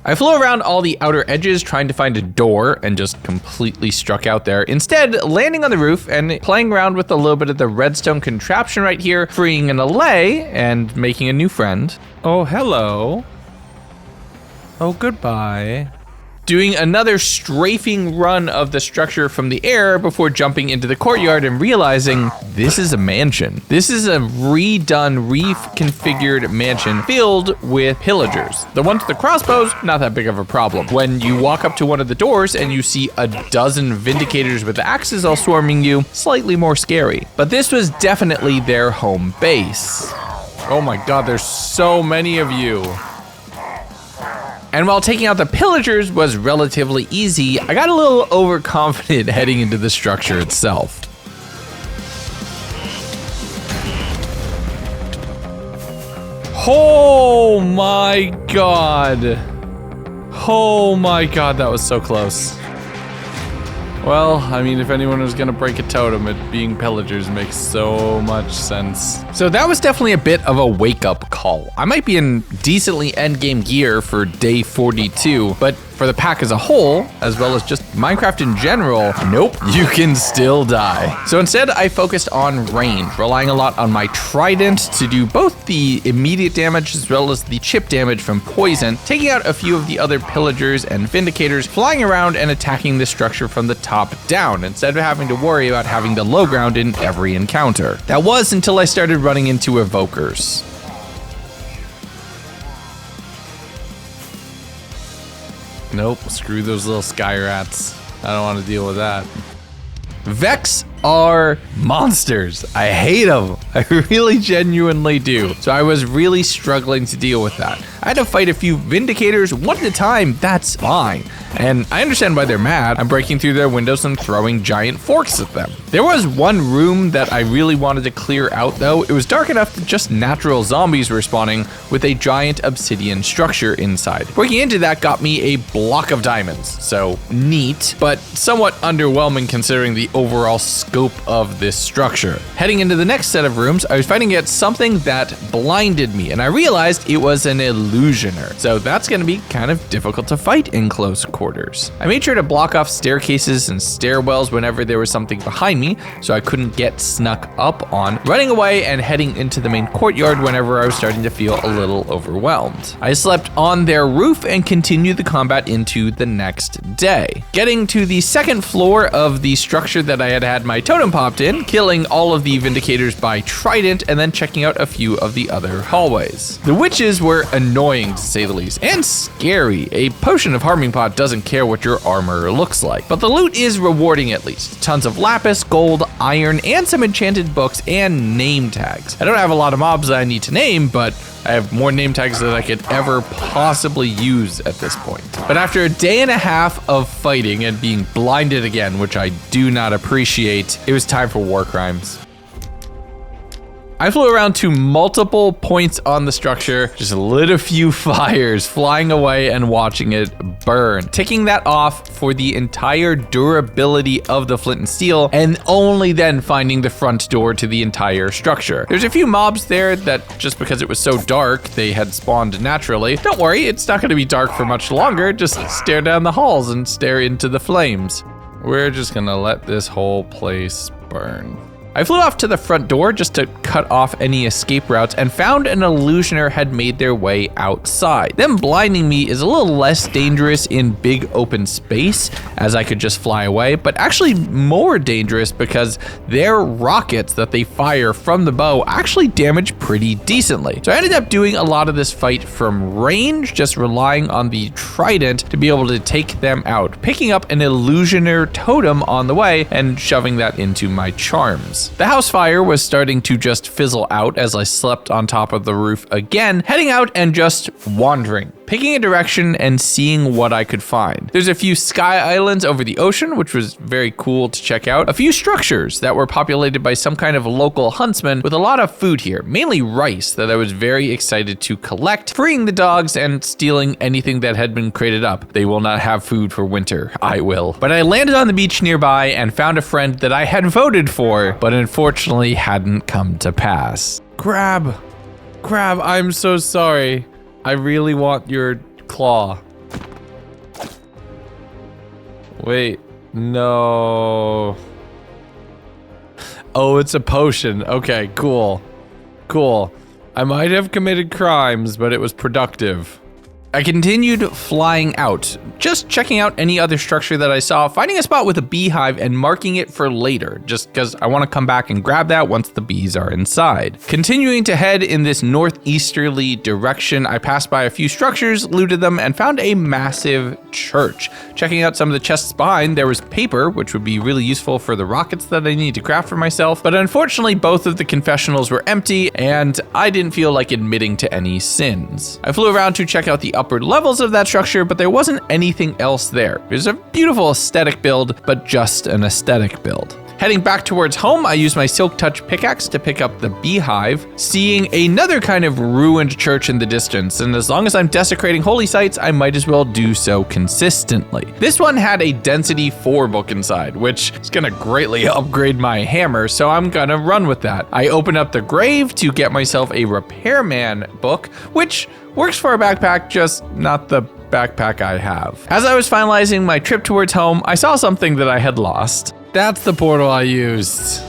I flew around all the outer edges trying to find a door and just completely struck out there. Instead, landing on the roof and playing around with a little bit of the redstone contraption right here, freeing an allay and making a new friend. Oh, hello. Oh, goodbye. Doing another strafing run of the structure from the air before jumping into the courtyard and realizing this is a mansion. This is a redone, reconfigured mansion filled with pillagers. The ones with the crossbows, not that big of a problem. When you walk up to one of the doors and you see a dozen vindicators with axes all swarming you, slightly more scary. But this was definitely their home base. Oh my God, there's so many of you. And while taking out the pillagers was relatively easy, I got a little overconfident heading into the structure itself. Oh my God. Oh my God, that was so close. Well, I mean, if anyone was gonna break a totem, it being pillagers makes so much sense. So that was definitely a bit of a wake-up call. I might be in decently endgame gear for day 42, but for the pack as a whole, as well as just Minecraft in general, nope, you can still die. So instead, I focused on range, relying a lot on my trident to do both the immediate damage as well as the chip damage from poison, taking out a few of the other pillagers and vindicators, flying around and attacking the structure from the top down, instead of having to worry about having the low ground in every encounter. That was until I started running into evokers. Nope, screw those little sky rats. I don't want to deal with that. Vex are monsters. I hate them. I really genuinely do. So I was really struggling to deal with that. I had to fight a few vindicators one at a time. That's fine. And I understand why they're mad. I'm breaking through their windows and throwing giant forks at them. There was one room that I really wanted to clear out though. It was dark enough that just natural zombies were spawning with a giant obsidian structure inside. Breaking into that got me a block of diamonds. So neat, but somewhat underwhelming considering the overall scope of this structure. Heading into the next set of rooms, I was fighting against something that blinded me, and I realized it was an illusioner. So that's gonna be kind of difficult to fight in close quarters. I made sure to block off staircases and stairwells whenever there was something behind me, so I couldn't get snuck up on, running away and heading into the main courtyard whenever I was starting to feel a little overwhelmed. I slept on their roof and continued the combat into the next day. Getting to the second floor of the structure that I had my totem popped in, killing all of the vindicators by trident, and then checking out a few of the other hallways. The witches were annoying to say the least, and scary. A potion of harming pot doesn't care what your armor looks like, but the loot is rewarding at least. Tons of lapis, gold, iron, and some enchanted books and name tags. I don't have a lot of mobs that I need to name, but I have more name tags than I could ever possibly use at this point. But after a day and a half of fighting and being blinded again, which I do not appreciate, it was time for war crimes. I flew around to multiple points on the structure, just lit a few fires, flying away and watching it burn, ticking that off for the entire durability of the flint and steel, and only then finding the front door to the entire structure. There's a few mobs there that, just because it was so dark, they had spawned naturally. Don't worry, it's not going to be dark for much longer. Just stare down the halls and stare into the flames. We're just gonna let this whole place burn. I flew off to the front door just to cut off any escape routes and found an illusioner had made their way outside. Them blinding me is a little less dangerous in big open space as I could just fly away, but actually more dangerous because their rockets that they fire from the bow actually damage pretty decently. So I ended up doing a lot of this fight from range, just relying on the trident to be able to take them out, picking up an illusioner totem on the way and shoving that into my charms. The house fire was starting to just fizzle out as I slept on top of the roof again, heading out and just wandering, picking a direction and seeing what I could find. There's a few sky islands over the ocean, which was very cool to check out. A few structures that were populated by some kind of local huntsman with a lot of food here, mainly rice that I was very excited to collect, freeing the dogs and stealing anything that had been crated up. They will not have food for winter. I will. But I landed on the beach nearby and found a friend that I had voted for, but unfortunately hadn't come to pass. Crab, I'm so sorry. I really want your claw. Wait, no. Oh, it's a potion. Okay, cool. I might have committed crimes, but it was productive. I continued flying out, just checking out any other structure that I saw, finding a spot with a beehive and marking it for later, just because I want to come back and grab that once the bees are inside. Continuing to head in this northeasterly direction, I passed by a few structures, looted them, and found a massive church. Checking out some of the chests behind, there was paper, which would be really useful for the rockets that I need to craft for myself, but unfortunately both of the confessionals were empty, and I didn't feel like admitting to any sins. I flew around to check out the upper levels of that structure, but there wasn't anything else there. It was a beautiful aesthetic build, but just an aesthetic build. Heading back towards home, I use my Silk Touch pickaxe to pick up the beehive, seeing another kind of ruined church in the distance, and as long as I'm desecrating holy sites, I might as well do so consistently. This one had a density 4 book inside, which is gonna greatly upgrade my hammer, so I'm gonna run with that. I open up the grave to get myself a repairman book, which works for a backpack, just not the backpack I have. As I was finalizing my trip towards home, I saw something that I had lost. That's the portal I used.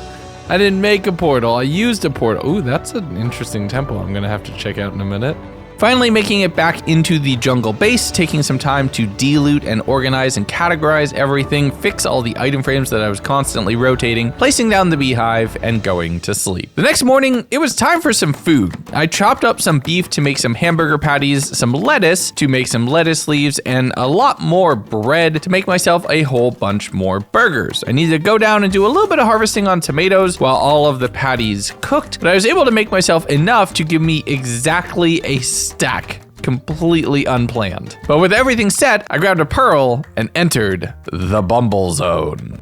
I didn't make a portal, I used a portal. Ooh, that's an interesting temple I'm gonna have to check out in a minute. Finally making it back into the jungle base, taking some time to de-loot and organize and categorize everything, fix all the item frames that I was constantly rotating, placing down the beehive, and going to sleep. The next morning, it was time for some food. I chopped up some beef to make some hamburger patties, some lettuce to make some lettuce leaves, and a lot more bread to make myself a whole bunch more burgers. I needed to go down and do a little bit of harvesting on tomatoes while all of the patties cooked, but I was able to make myself enough to give me exactly a stack, completely unplanned. But with everything set, I grabbed a pearl and entered the bumble zone.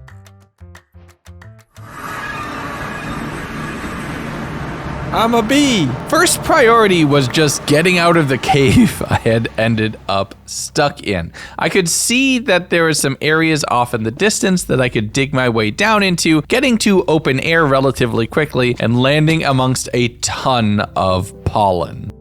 I'm a bee. First priority was just getting out of the cave I had ended up stuck in. I could see that there were some areas off in the distance that I could dig my way down into, getting to open air relatively quickly and landing amongst a ton of pollen.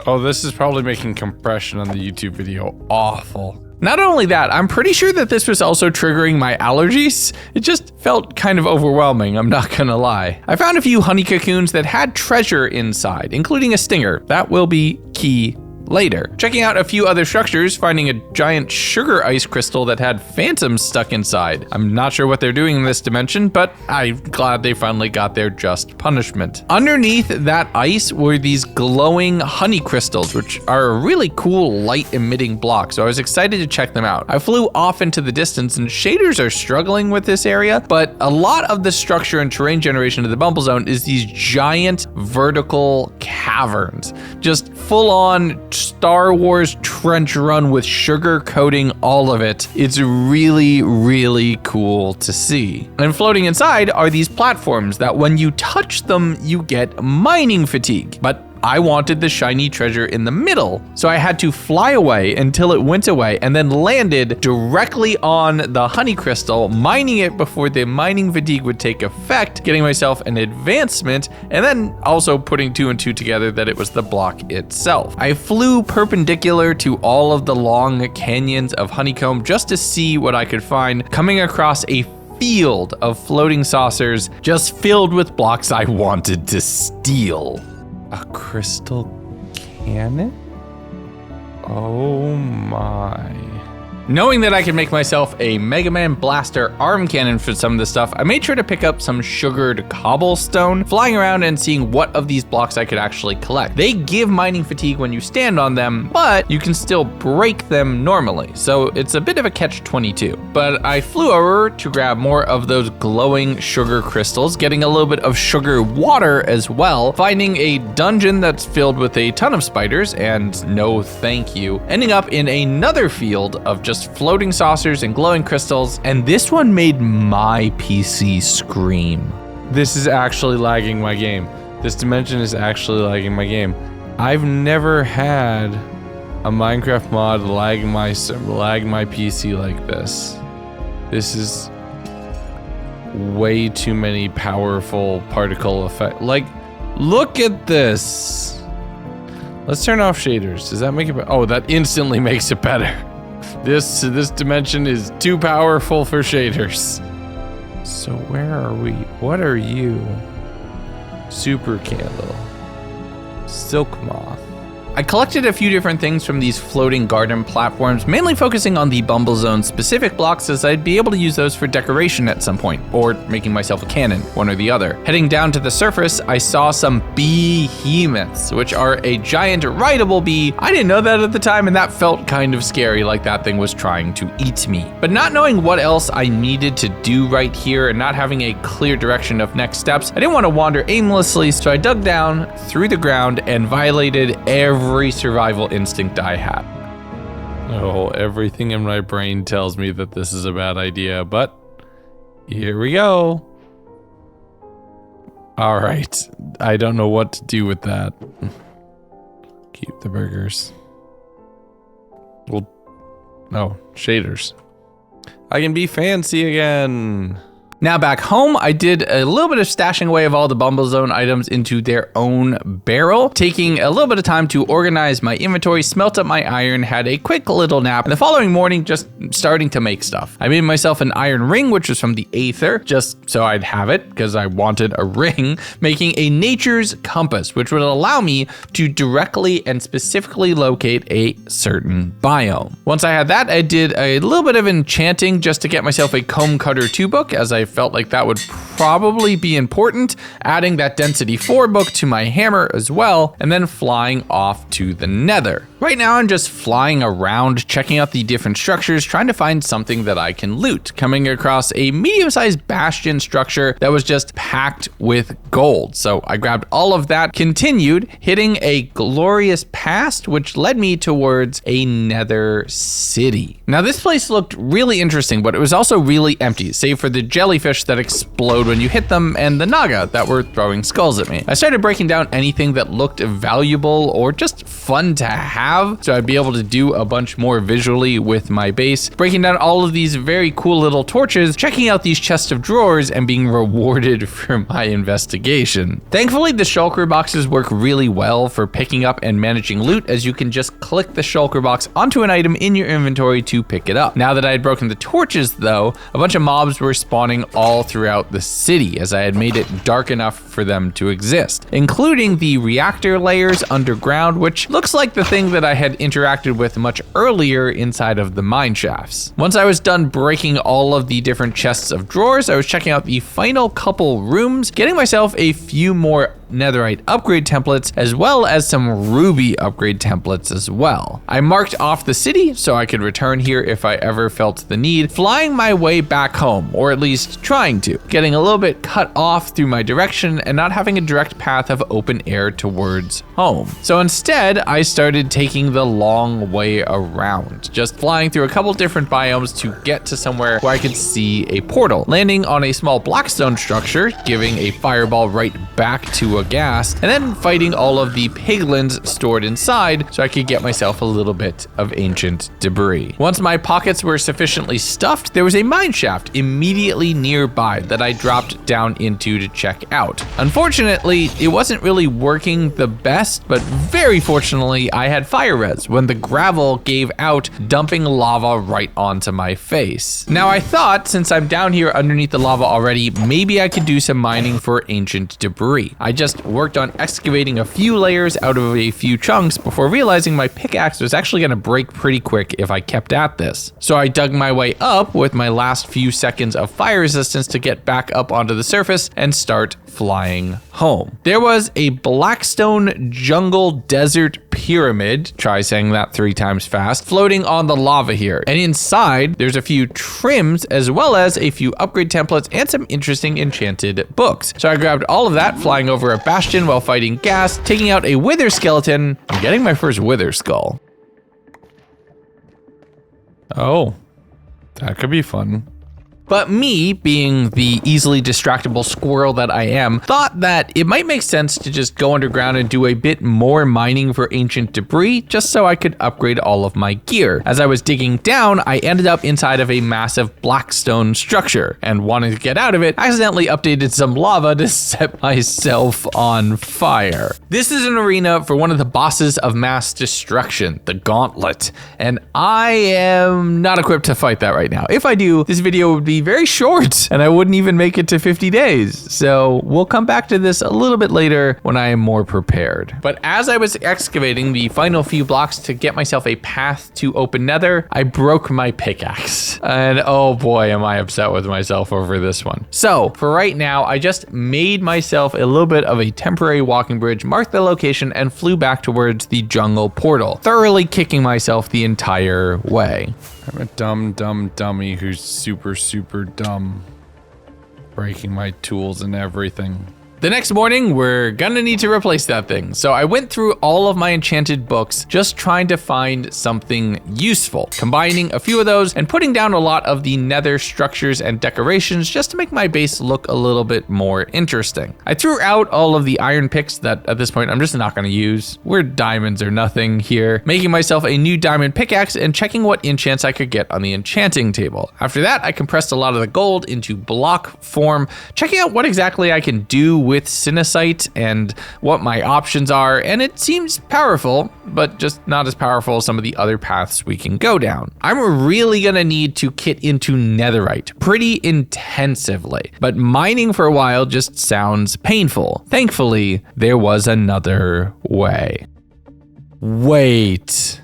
Oh, this is probably making compression on the YouTube video awful. Not only that, I'm pretty sure that this was also triggering my allergies. It just felt kind of overwhelming, I'm not gonna lie. I found a few honey cocoons that had treasure inside, including a stinger. That will be key later. Checking out a few other structures, finding a giant sugar ice crystal that had phantoms stuck inside. I'm not sure what they're doing in this dimension, but I'm glad they finally got their just punishment. Underneath that ice were these glowing honey crystals, which are a really cool light emitting block, so I was excited to check them out. I flew off into the distance, and shaders are struggling with this area, but a lot of the structure and terrain generation of the bumble zone is these giant vertical caverns, just full on Star Wars trench run with sugar coating all of it. It's really, really cool to see. And floating inside are these platforms that when you touch them, you get mining fatigue. But I wanted the shiny treasure in the middle, so I had to fly away until it went away and then landed directly on the honey crystal, mining it before the mining fatigue would take effect, getting myself an advancement, and then also putting 2 and 2 together that it was the block itself. I flew perpendicular to all of the long canyons of honeycomb just to see what I could find, coming across a field of floating saucers just filled with blocks I wanted to steal. A crystal cannon? Oh my. Knowing that I could make myself a Mega Man Blaster arm cannon for some of this stuff, I made sure to pick up some sugared cobblestone, flying around and seeing what of these blocks I could actually collect. They give mining fatigue when you stand on them, but you can still break them normally, so it's a bit of a catch-22. But I flew over to grab more of those glowing sugar crystals, getting a little bit of sugar water as well, finding a dungeon that's filled with a ton of spiders, and no thank you, ending up in another field of just floating saucers and glowing crystals, and this one made my PC scream. This is actually lagging my game. This dimension is actually lagging my game. I've never had a Minecraft mod lag my PC like this. This is way too many powerful particle effect. Like, look at this. Let's turn off shaders. Does that make it better? Oh, that instantly makes it better. This dimension is too powerful for shaders. So where are we? What are you? Super candle. Silk moth. I collected a few different things from these floating garden platforms, mainly focusing on the Bumble Zone specific blocks, as I'd be able to use those for decoration at some point, or making myself a cannon, one or the other. Heading down to the surface, I saw some behemoths, which are a giant rideable bee. I didn't know that at the time, and that felt kind of scary, like that thing was trying to eat me. But not knowing what else I needed to do right here and not having a clear direction of next steps, I didn't want to wander aimlessly, so I dug down through the ground and violated every survival instinct I had. Oh, everything in my brain tells me that this is a bad idea, but here we go. All right, I don't know what to do with that. Keep the burgers. Well, no, shaders. I can be fancy again. Now back home, I did a little bit of stashing away of all the Bumble Zone items into their own barrel, taking a little bit of time to organize my inventory, smelt up my iron, had a quick little nap, and the following morning just starting to make stuff. I made myself an iron ring, which was from the Aether, just so I'd have it, because I wanted a ring, making a nature's compass, which would allow me to directly and specifically locate a certain biome. Once I had that, I did a little bit of enchanting just to get myself a comb cutter 2 book, as I felt like that would probably be important, adding that density 4 book to my hammer as well, and then flying off to the Nether. Right now I'm just flying around, checking out the different structures, trying to find something that I can loot, coming across a medium-sized bastion structure that was just packed with gold. So I grabbed all of that, continued, hitting a glorious past, which led me towards a Nether city. Now this place looked really interesting, but it was also really empty, save for the jellyfish that explode when you hit them and the naga that were throwing skulls at me. I started breaking down anything that looked valuable or just fun to have, so I'd be able to do a bunch more visually with my base, breaking down all of these very cool little torches, checking out these chests of drawers, and being rewarded for my investigation. Thankfully, the shulker boxes work really well for picking up and managing loot, as you can just click the shulker box onto an item in your inventory to pick it up. Now that I had broken the torches though, a bunch of mobs were spawning all throughout the city, as I had made it dark enough for them to exist, including the reactor layers underground, which looks like the thing that I had interacted with much earlier inside of the mine shafts. Once I was done breaking all of the different chests of drawers, I was checking out the final couple rooms, getting myself a few more Netherite upgrade templates, as well as some ruby upgrade templates as well. I marked off the city so I could return here if I ever felt the need, flying my way back home, or at least trying to, getting a little bit cut off through my direction and not having a direct path of open air towards home. So instead, I started taking the long way around, just flying through a couple different biomes to get to somewhere where I could see a portal, landing on a small blackstone structure, giving a fireball right back to a ghast, and then fighting all of the piglins stored inside so I could get myself a little bit of ancient debris. Once my pockets were sufficiently stuffed, there was a mine shaft immediately nearby that I dropped down into to check out. Unfortunately, it wasn't really working the best, but very fortunately, I had fire res when the gravel gave out, dumping lava right onto my face. Now I thought, since I'm down here underneath the lava already, maybe I could do some mining for ancient debris. I just worked on excavating a few layers out of a few chunks before realizing my pickaxe was actually going to break pretty quick if I kept at this. So I dug my way up with my last few seconds of fire resistance to get back up onto the surface and start flying home. There was a blackstone jungle desert pyramid, try saying that 3 times fast, floating on the lava here. And inside, there's a few trims as well as a few upgrade templates and some interesting enchanted books. So I grabbed all of that, flying over a bastion while fighting gas, taking out a wither skeleton, and getting my first wither skull. Oh, that could be fun. But me, being the easily distractible squirrel that I am, thought that it might make sense to just go underground and do a bit more mining for ancient debris, just so I could upgrade all of my gear. As I was digging down, I ended up inside of a massive blackstone structure, and wanting to get out of it, accidentally updated some lava to set myself on fire. This is an arena for one of the bosses of mass destruction, the Gauntlet, and I am not equipped to fight that right now. If I do, this video would be very short and I wouldn't even make it to 50 days. So we'll come back to this a little bit later when I am more prepared. But as I was excavating the final few blocks to get myself a path to open Nether, I broke my pickaxe. And oh boy, am I upset with myself over this one. So for right now, I just made myself a little bit of a temporary walking bridge, marked the location, and flew back towards the jungle portal, thoroughly kicking myself the entire way. I'm a dumb dummy who's super dumb. Breaking my tools and everything. The next morning, we're gonna need to replace that thing. So I went through all of my enchanted books, just trying to find something useful, combining a few of those and putting down a lot of the nether structures and decorations just to make my base look a little bit more interesting. I threw out all of the iron picks that at this point I'm just not gonna use. We're diamonds or nothing here, making myself a new diamond pickaxe and checking what enchants I could get on the enchanting table. After that, I compressed a lot of the gold into block form, checking out what exactly I can do with Sinacite and what my options are, and it seems powerful, but just not as powerful as some of the other paths we can go down. I'm really gonna need to kit into Netherite pretty intensively, but mining for a while just sounds painful. Thankfully, there was another way. Wait.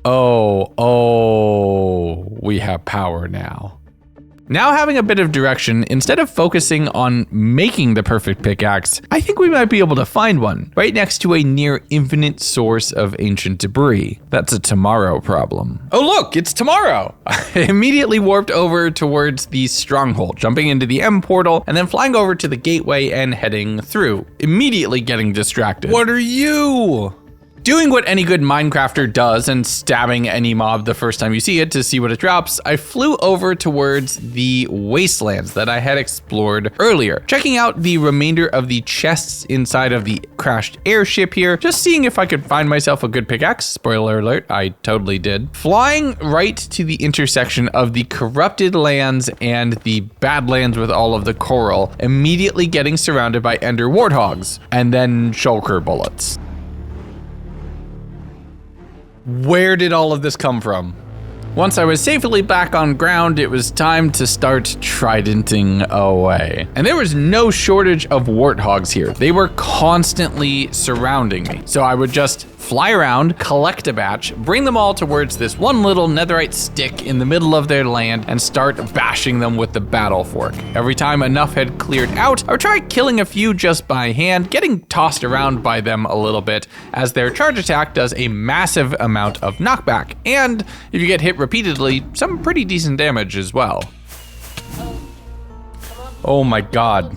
Oh, we have power now. Now having a bit of direction, instead of focusing on making the perfect pickaxe, I think we might be able to find one right next to a near infinite source of ancient debris. That's a tomorrow problem. Oh look, it's tomorrow! I immediately warped over towards the stronghold, jumping into the M portal and then flying over to the gateway and heading through, immediately getting distracted. What are you? Doing what any good Minecrafter does and stabbing any mob the first time you see it to see what it drops, I flew over towards the wastelands that I had explored earlier, checking out the remainder of the chests inside of the crashed airship here, just seeing if I could find myself a good pickaxe. Spoiler alert, I totally did. Flying right to the intersection of the corrupted lands and the badlands with all of the coral, immediately getting surrounded by ender warthogs and then shulker bullets. Where did all of this come from? Once I was safely back on ground, it was time to start tridenting away. And there was no shortage of warthogs here. They were constantly surrounding me. So I would just fly around, collect a batch, bring them all towards this one little netherite stick in the middle of their land and start bashing them with the battle fork. Every time enough had cleared out, I would try killing a few just by hand, getting tossed around by them a little bit, as their charge attack does a massive amount of knockback. And if you get hit repeatedly, some pretty decent damage as well. Oh my god.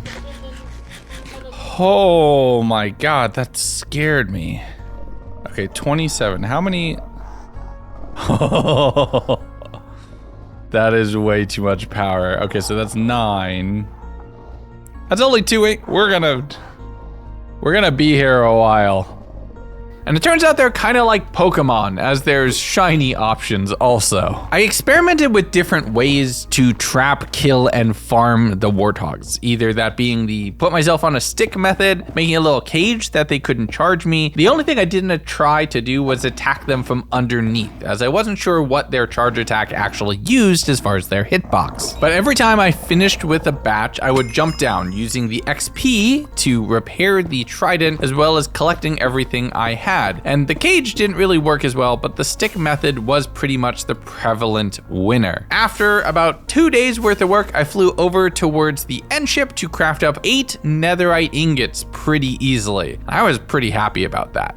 Oh my god, that scared me. Okay, 27. How many? Oh, that is way too much power. Okay, so that's 9. That's only 2. We're gonna be here a while. And it turns out they're kind of like Pokemon, as there's shiny options also. I experimented with different ways to trap, kill, and farm the warthogs. Either that being the put myself on a stick method, making a little cage that they couldn't charge me. The only thing I didn't try to do was attack them from underneath, as I wasn't sure what their charge attack actually used as far as their hitbox. But every time I finished with a batch, I would jump down using the XP to repair the trident, as well as collecting everything I had. And the cage didn't really work as well, but the stick method was pretty much the prevalent winner. After about 2 days worth of work, I flew over towards the end ship to craft up 8 netherite ingots pretty easily. I was pretty happy about that.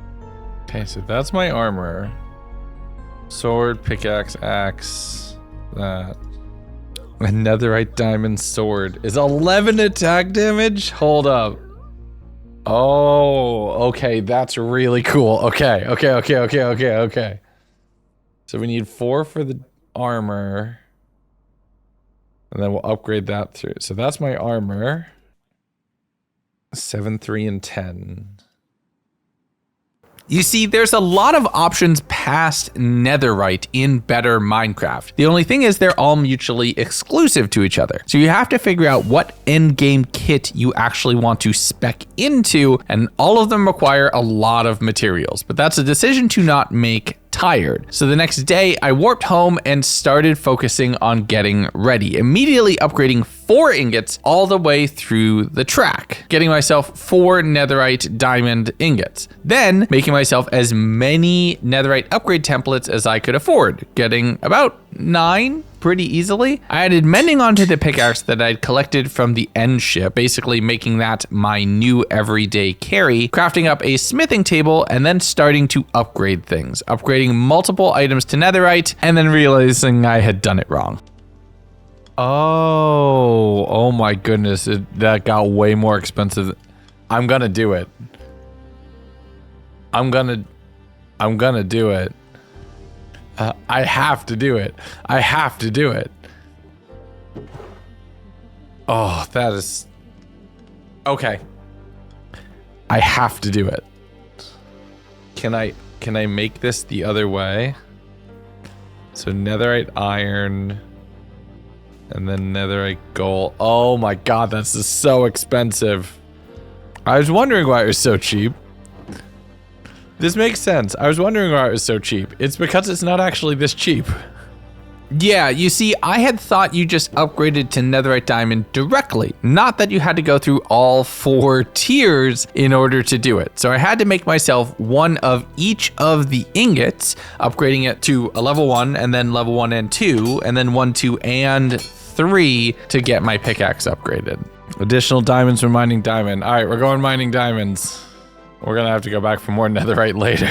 Okay, so that's my armor. Sword, pickaxe, axe, that. A netherite diamond sword is 11 attack damage? Hold up. Oh, okay, that's really cool. Okay. So we need 4 for the armor. And then we'll upgrade that through. So that's my armor. 7, 3, and 10. You see, there's a lot of options past netherite in better Minecraft. The only thing is they're all mutually exclusive to each other. So you have to figure out what endgame kit you actually want to spec into, and all of them require a lot of materials, but that's a decision to not make tired. So the next day I warped home and started focusing on getting ready, immediately upgrading 4 ingots all the way through the track, getting myself 4 netherite diamond ingots, then making myself as many netherite upgrade templates as I could afford, getting about 9 pretty easily. I added mending onto the pickaxe that I'd collected from the end ship, basically making that my new everyday carry, crafting up a smithing table, and then starting to upgrade things, upgrading multiple items to netherite, and then realizing I had done it wrong. Oh my goodness. That got way more expensive. I'm gonna do it. I'm gonna do it. I have to do it. I have to do it. Oh, that is... Okay. I have to do it. Can I make this the other way? So netherite iron... And then netherite gold. Oh my god, this is so expensive. I was wondering why it was so cheap. This makes sense. I was wondering why it was so cheap. It's because it's not actually this cheap. Yeah, you see, I had thought you just upgraded to netherite diamond directly, not that you had to go through all 4 tiers in order to do it. So I had to make myself one of each of the ingots, upgrading it to a level 1 and then level 1 and 2, and then 1, 2, and 3 to get my pickaxe upgraded. Additional diamonds from mining diamond. All right, we're going mining diamonds. We're gonna have to go back for more netherite later.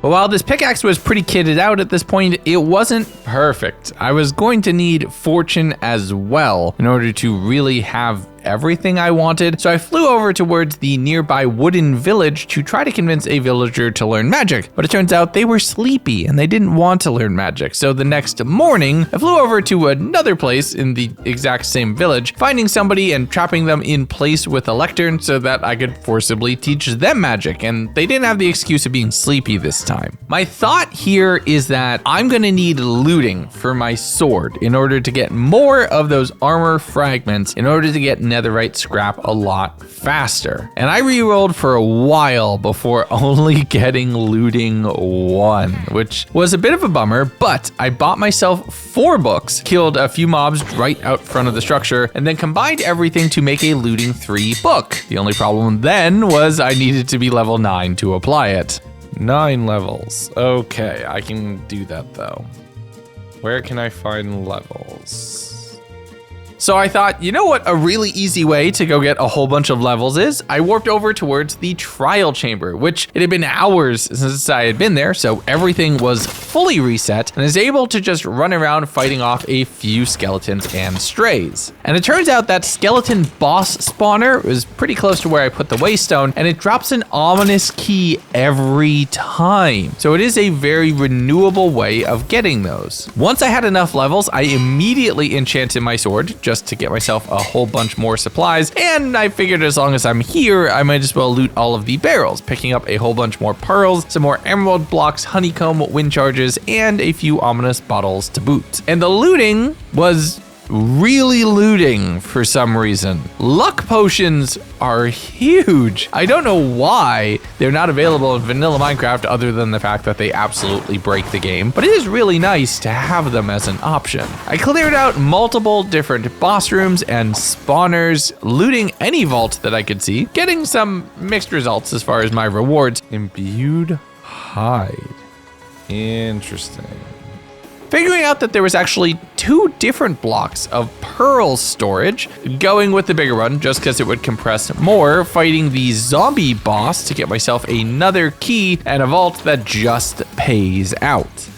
But while this pickaxe was pretty kitted out at this point, it wasn't perfect. I was going to need fortune as well in order to really have everything I wanted. So I flew over towards the nearby wooden village to try to convince a villager to learn magic. But it turns out they were sleepy and they didn't want to learn magic. So the next morning, I flew over to another place in the exact same village, finding somebody and trapping them in place with a lectern so that I could forcibly teach them magic. And they didn't have the excuse of being sleepy this time. My thought here is that I'm gonna need looting for my sword in order to get more of those armor fragments in order to get netherite scrap a lot faster. And I re-rolled for a while before only getting looting 1, which was a bit of a bummer, but I bought myself 4 books, killed a few mobs right out front of the structure, and then combined everything to make a looting 3 book. The only problem then was I needed to be level 9 to apply it. 9 levels. Okay, I can do that though. Where can I find levels? So I thought, you know what a really easy way to go get a whole bunch of levels is? I warped over towards the trial chamber, which it had been hours since I had been there, so everything was fully reset, and I was able to just run around fighting off a few skeletons and strays. And it turns out that skeleton boss spawner was pretty close to where I put the waystone, and it drops an ominous key every time. So it is a very renewable way of getting those. Once I had enough levels, I immediately enchanted my sword, just to get myself a whole bunch more supplies, and I figured as long as I'm here, I might as well loot all of the barrels, picking up a whole bunch more pearls, some more emerald blocks, honeycomb, wind charges, and a few ominous bottles to boot. And the looting was really looting for some reason. Luck potions are huge. I don't know why they're not available in vanilla Minecraft other than the fact that they absolutely break the game, but it is really nice to have them as an option. I cleared out multiple different boss rooms and spawners, looting any vault that I could see, getting some mixed results as far as my rewards. Imbued hide. Interesting. Figuring out that there was actually 2 different blocks of pearl storage, going with the bigger one just because it would compress more, fighting the zombie boss to get myself another key and a vault that just pays out.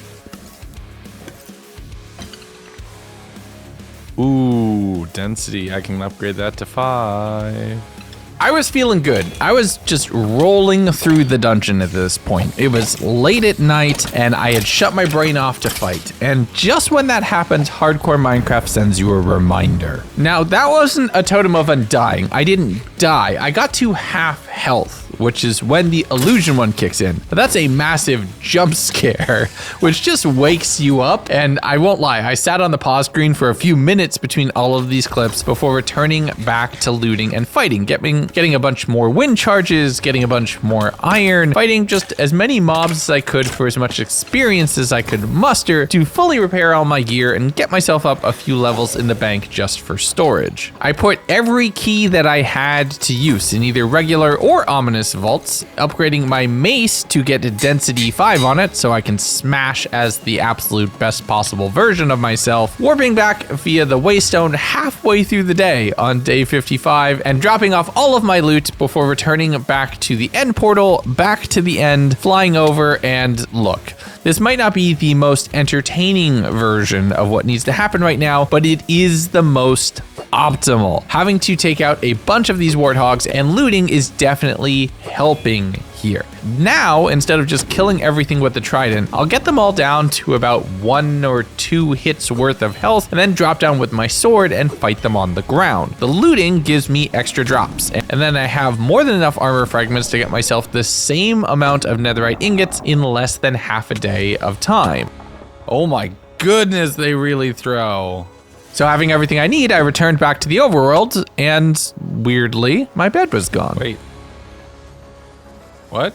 Ooh, density, I can upgrade that to 5. I was feeling good. I was just rolling through the dungeon at this point. It was late at night and I had shut my brain off to fight. And just when that happens, Hardcore Minecraft sends you a reminder. Now, that wasn't a totem of undying. I didn't die. I got to half health, which is when the illusion one kicks in. But that's a massive jump scare, which just wakes you up. And I won't lie, I sat on the pause screen for a few minutes between all of these clips before returning back to looting and fighting, getting a bunch more wind charges, getting a bunch more iron, fighting just as many mobs as I could for as much experience as I could muster to fully repair all my gear and get myself up a few levels in the bank just for storage. I put every key that I had to use in either regular or ominous bonus vaults, upgrading my mace to get density 5 on it so I can smash as the absolute best possible version of myself, warping back via the waystone halfway through the day on day 55 and dropping off all of my loot before returning back to the end portal, back to the end, flying over, and look. This might not be the most entertaining version of what needs to happen right now, but it is the most optimal. Having to take out a bunch of these warthogs and looting is definitely helping here. Now, instead of just killing everything with the trident, I'll get them all down to about 1 or 2 hits worth of health and then drop down with my sword and fight them on the ground. The looting gives me extra drops, and then I have more than enough armor fragments to get myself the same amount of netherite ingots in less than half a day of time. Oh my goodness, they really throw. So having everything I need, I returned back to the overworld, and weirdly, my bed was gone. Wait. What?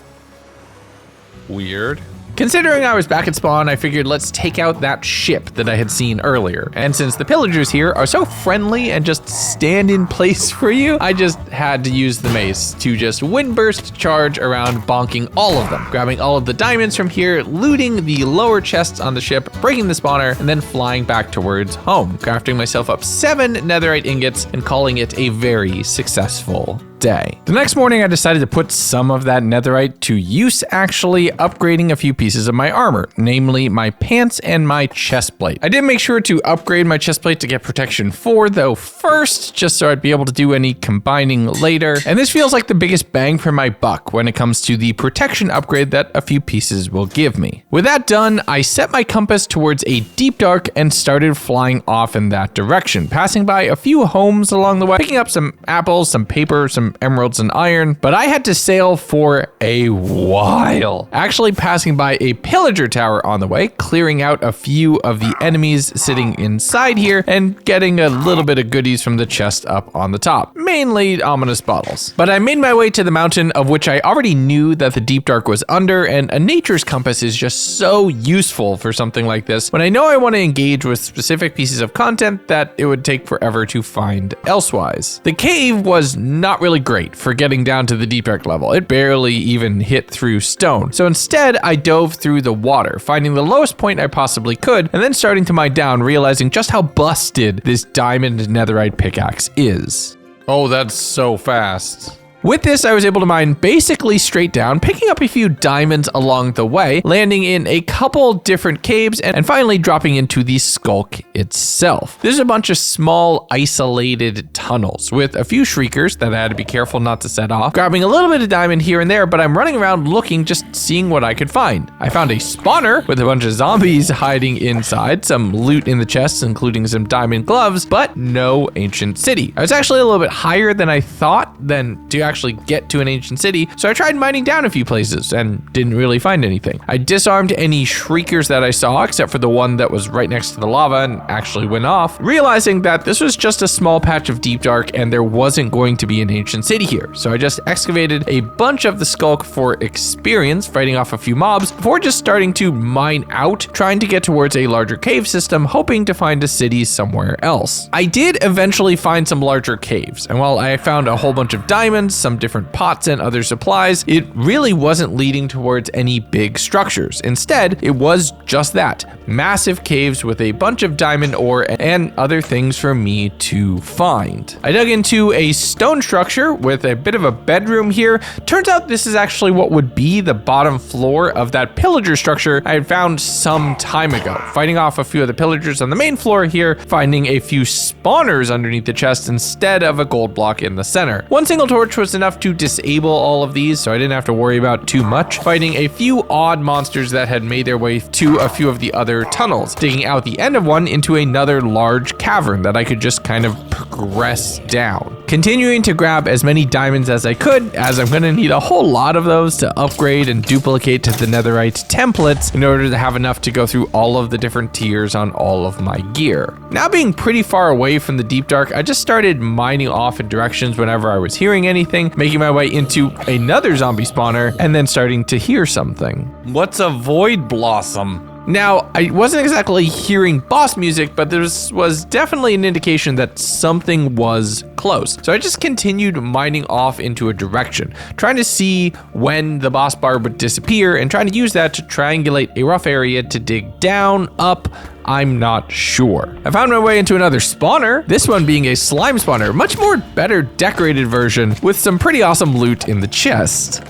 Weird. Considering I was back at spawn, I figured let's take out that ship that I had seen earlier. And since the pillagers here are so friendly and just stand in place for you, I just had to use the mace to just windburst charge around, bonking all of them, grabbing all of the diamonds from here, looting the lower chests on the ship, breaking the spawner, and then flying back towards home, crafting myself up 7 netherite ingots and calling it a very successful day. The next morning, I decided to put some of that netherite to use, actually upgrading a few pieces of my armor, namely my pants and my chest plate. I did make sure to upgrade my chest plate to get protection 4 though first, just so I'd be able to do any combining later. And this feels like the biggest bang for my buck when it comes to the protection upgrade that a few pieces will give me. With that done, I set my compass towards a deep dark and started flying off in that direction, passing by a few homes along the way, picking up some apples, some paper, some emeralds and iron, but I had to sail for a while, actually passing by a pillager tower on the way, clearing out a few of the enemies sitting inside here and getting a little bit of goodies from the chest up on the top, mainly ominous bottles. But I made my way to the mountain, of which I already knew that the deep dark was under, and a nature's compass is just so useful for something like this when I know I want to engage with specific pieces of content that it would take forever to find elsewise. The cave was not really great for getting down to the deep dark level. It barely even hit through stone. So instead, I dove through the water, finding the lowest point I possibly could, and then starting to mine down, realizing just how busted this diamond netherite pickaxe is. Oh, that's so fast. With this, I was able to mine basically straight down, picking up a few diamonds along the way, landing in a couple different caves, and finally dropping into the skulk itself. There's a bunch of small, isolated tunnels with a few shriekers that I had to be careful not to set off, grabbing a little bit of diamond here and there, but I'm running around looking, just seeing what I could find. I found a spawner with a bunch of zombies hiding inside, some loot in the chests, including some diamond gloves, but no ancient city. I was actually a little bit higher than I thought to actually get to an ancient city, so I tried mining down a few places and didn't really find anything. I disarmed any shriekers that I saw, except for the one that was right next to the lava and actually went off, realizing that this was just a small patch of deep dark and there wasn't going to be an ancient city here. So I just excavated a bunch of the skulk for experience, fighting off a few mobs, before just starting to mine out, trying to get towards a larger cave system, hoping to find a city somewhere else. I did eventually find some larger caves, and while I found a whole bunch of diamonds, some different pots and other supplies, it really wasn't leading towards any big structures. Instead, it was just that, massive caves with a bunch of diamond ore and other things for me to find. I dug into a stone structure with a bit of a bedroom here. Turns out this is actually what would be the bottom floor of that pillager structure I had found some time ago, fighting off a few of the pillagers on the main floor here, finding a few spawners underneath the chest instead of a gold block in the center. One single torch was enough to disable all of these, so I didn't have to worry about too much, fighting a few odd monsters that had made their way to a few of the other tunnels, digging out the end of one into another large cavern that I could just kind of progress down. Continuing to grab as many diamonds as I could, as I'm going to need a whole lot of those to upgrade and duplicate to the netherite templates in order to have enough to go through all of the different tiers on all of my gear. Now being pretty far away from the deep dark, I just started mining off in directions whenever I was hearing anything, making my way into another zombie spawner, and then starting to hear something. What's a void blossom? Now, I wasn't exactly hearing boss music, but this was definitely an indication that something was close. So I just continued mining off into a direction, trying to see when the boss bar would disappear and trying to use that to triangulate a rough area to dig down, up, I'm not sure. I found my way into another spawner, this one being a slime spawner, much more better decorated version with some pretty awesome loot in the chest.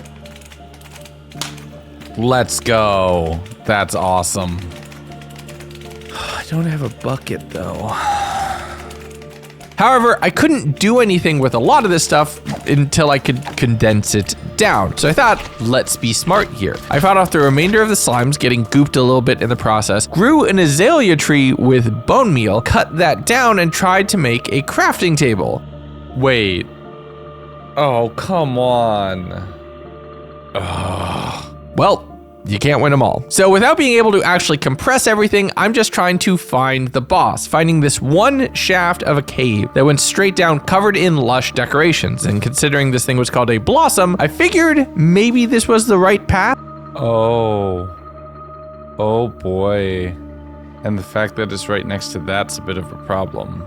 Let's go. That's awesome. I don't have a bucket though. However, I couldn't do anything with a lot of this stuff until I could condense it down. So I thought, let's be smart here. I fought off the remainder of the slimes, getting gooped a little bit in the process, grew an azalea tree with bone meal, cut that down, and tried to make a crafting table. Wait. Oh, come on. Ugh. Well, you can't win them all. So without being able to actually compress everything, I'm just trying to find the boss, finding this one shaft of a cave that went straight down covered in lush decorations. And considering this thing was called a blossom, I figured maybe this was the right path. Oh boy. And the fact that it's right next to that's a bit of a problem.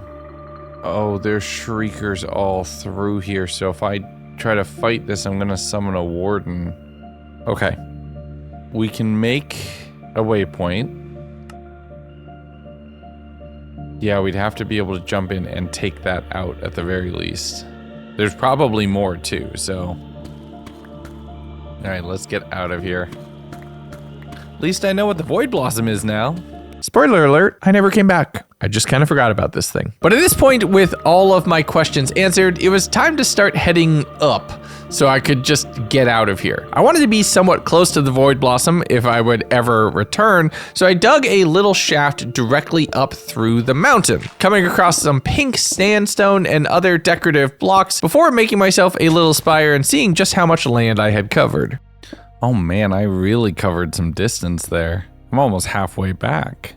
Oh, there's shriekers all through here. So if I try to fight this, I'm gonna summon a warden. Okay. We can make a waypoint. Yeah, we'd have to be able to jump in and take that out at the very least. There's probably more too, so. All right, let's get out of here. At least I know what the Void Blossom is now. Spoiler alert, I never came back. I just kind of forgot about this thing. But at this point, with all of my questions answered, it was time to start heading up so I could just get out of here. I wanted to be somewhat close to the Void Blossom if I would ever return, so I dug a little shaft directly up through the mountain, coming across some pink sandstone and other decorative blocks before making myself a little spire and seeing just how much land I had covered. Oh man, I really covered some distance there. I'm almost halfway back.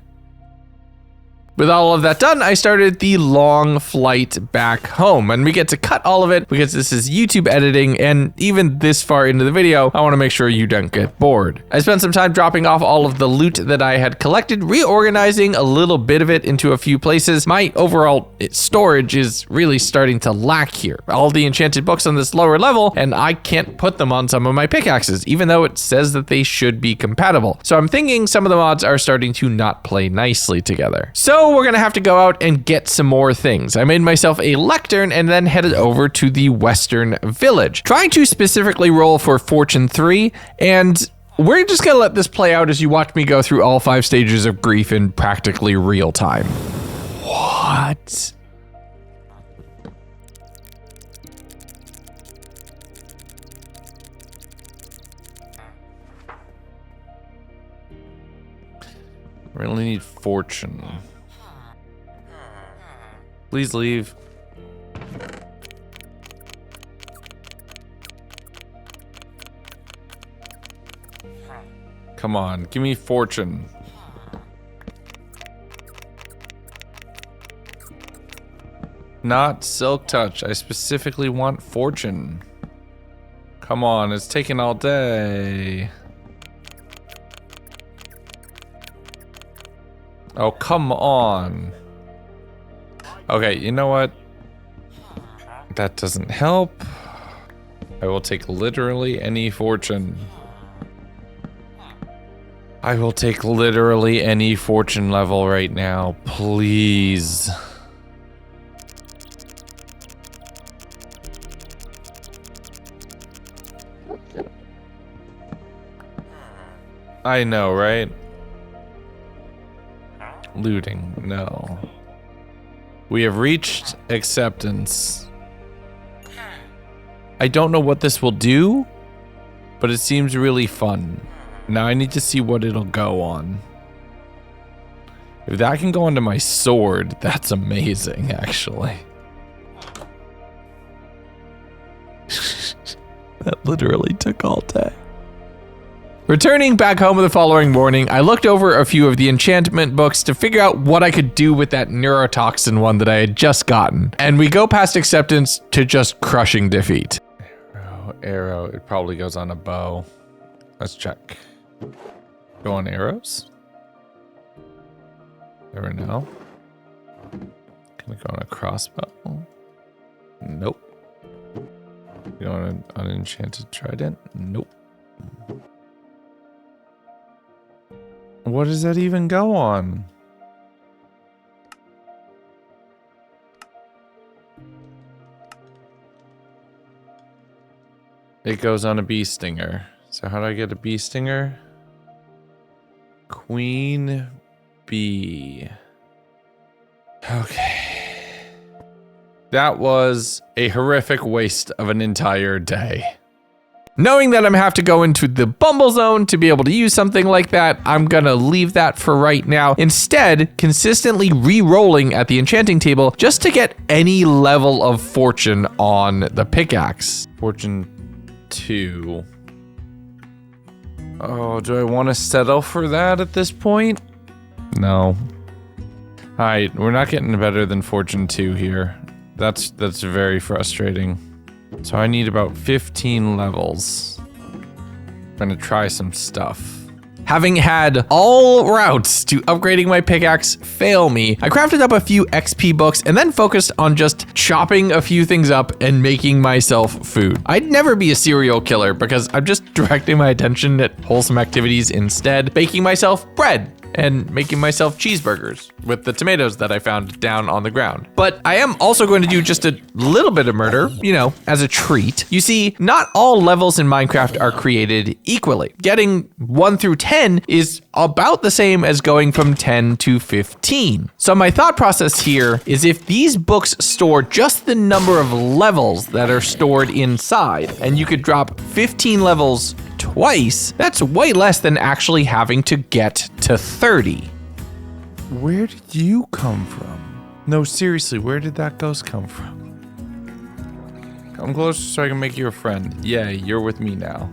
With all of that done, I started the long flight back home, and we get to cut all of it because this is YouTube editing, and even this far into the video, I want to make sure you don't get bored. I spent some time dropping off all of the loot that I had collected, reorganizing a little bit of it into a few places. My overall storage is really starting to lack here. All the enchanted books on this lower level, and I can't put them on some of my pickaxes, even though it says that they should be compatible. So I'm thinking some of the mods are starting to not play nicely together. So we're gonna have to go out and get some more things. I made myself a lectern and then headed over to the western village, trying to specifically roll for Fortune 3, and we're just gonna let this play out as you watch me go through all 5 stages of grief in practically real time. What? Really need fortune. Please leave. Come on, give me fortune. Not silk touch. I specifically want fortune. Come on, it's taking all day. Oh, come on. Okay, you know what? That doesn't help. I will take literally any fortune. I will take literally any fortune level right now, please. I know, right? Looting, no. We have reached acceptance. I don't know what this will do, but it seems really fun. Now I need to see what it'll go on. If that can go onto my sword, that's amazing, actually. That literally took all day. Returning back home the following morning, I looked over a few of the enchantment books to figure out what I could do with that neurotoxin one that I had just gotten. And we go past acceptance to just crushing defeat. Arrow, it probably goes on a bow. Let's check. Go on arrows? Never know. Can I go on a crossbow? Nope. Go on an unenchanted trident? Nope. What does that even go on? It goes on a bee stinger. So how do I get a bee stinger? Queen bee. Okay. That was a horrific waste of an entire day. Knowing that I'm gonna have to go into the bumble zone to be able to use something like that, I'm gonna leave that for right now. Instead, consistently re-rolling at the enchanting table just to get any level of fortune on the pickaxe. Fortune 2. Oh, do I want to settle for that at this point? No. Alright, we're not getting better than Fortune 2 here. That's very frustrating. So I need about 15 levels. I'm gonna try some stuff. Having had all routes to upgrading my pickaxe fail me, I crafted up a few XP books and then focused on just chopping a few things up and making myself food. I'd never be a serial killer because I'm just directing my attention at wholesome activities instead, baking myself bread and making myself cheeseburgers with the tomatoes that I found down on the ground. But I am also going to do just a little bit of murder, you know, as a treat. You see, not all levels in Minecraft are created equally. Getting 1 through 10 is about the same as going from 10 to 15. So my thought process here is if these books store just the number of levels that are stored inside, and you could drop 15 levels twice, that's way less than actually having to get to 30. Where did you come from? No, seriously, where did that ghost come from? Come closer so I can make you a friend. Yay, you're with me now.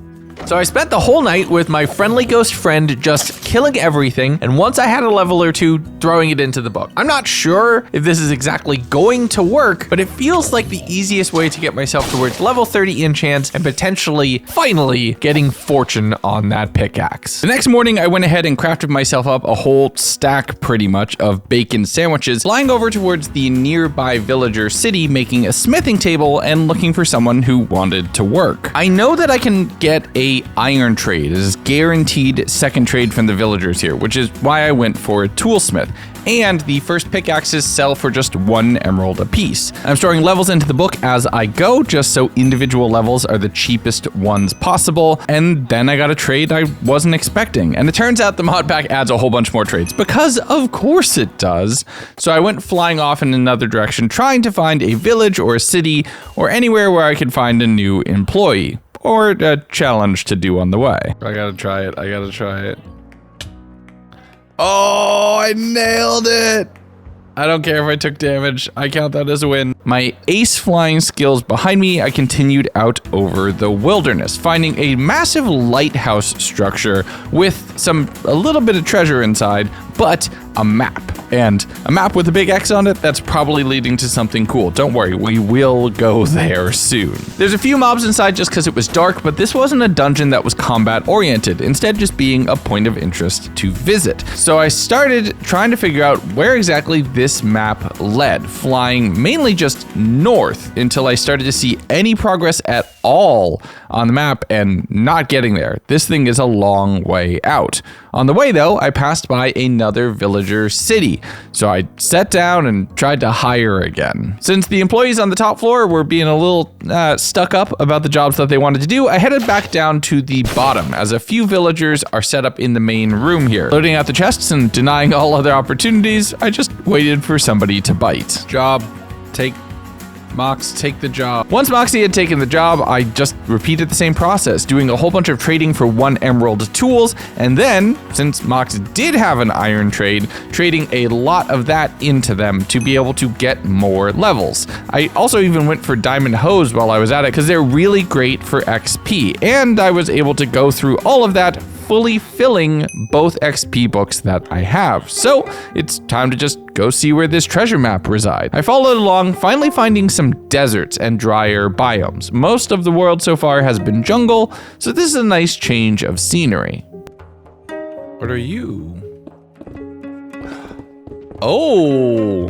So I spent the whole night with my friendly ghost friend just killing everything, and once I had a level or two, throwing it into the book. I'm not sure if this is exactly going to work, but it feels like the easiest way to get myself towards level 30 enchants and potentially, finally, getting fortune on that pickaxe. The next morning, I went ahead and crafted myself up a whole stack, pretty much, of bacon sandwiches, flying over towards the nearby villager city, making a smithing table and looking for someone who wanted to work. I know that I can get a iron trade. It is guaranteed second trade from the villagers here, which is why I went for a toolsmith. And the first pickaxes sell for just 1 emerald apiece. I'm storing levels into the book as I go, just so individual levels are the cheapest ones possible. And then I got a trade I wasn't expecting. And it turns out the mod pack adds a whole bunch more trades, because of course it does. So I went flying off in another direction, trying to find a village or a city or anywhere where I could find a new employee. Or a challenge to do on the way. I gotta try it. I gotta try it. Oh, I nailed it. I don't care if I took damage. I count that as a win. My ace flying skills behind me, I continued out over the wilderness, finding a massive lighthouse structure with a little bit of treasure inside, but a map. And a map with a big X on it, that's probably leading to something cool. Don't worry, we will go there soon. There's a few mobs inside just because it was dark, but this wasn't a dungeon that was combat oriented, instead just being a point of interest to visit. So I started trying to figure out where exactly this map led, flying mainly just north until I started to see any progress at all on the map and not getting there. This thing is a long way out. On the way though, I passed by another villager city, so I sat down and tried to hire again. Since the employees on the top floor were being a little stuck up about the jobs that they wanted to do, I headed back down to the bottom as a few villagers are set up in the main room here. Loading out the chests and denying all other opportunities, I just waited for somebody to bite. Mox, take the job. Once Moxie had taken the job, I just repeated the same process, doing a whole bunch of trading for 1 emerald tools, and then, since Mox did have an iron trade, trading a lot of that into them to be able to get more levels. I also even went for diamond hose while I was at it, because they're really great for XP, and I was able to go through all of that, fully filling both XP books that I have. So it's time to just go see where this treasure map resides. I followed along, finally finding some deserts and drier biomes. Most of the world so far has been jungle, so this is a nice change of scenery. What are you? Oh.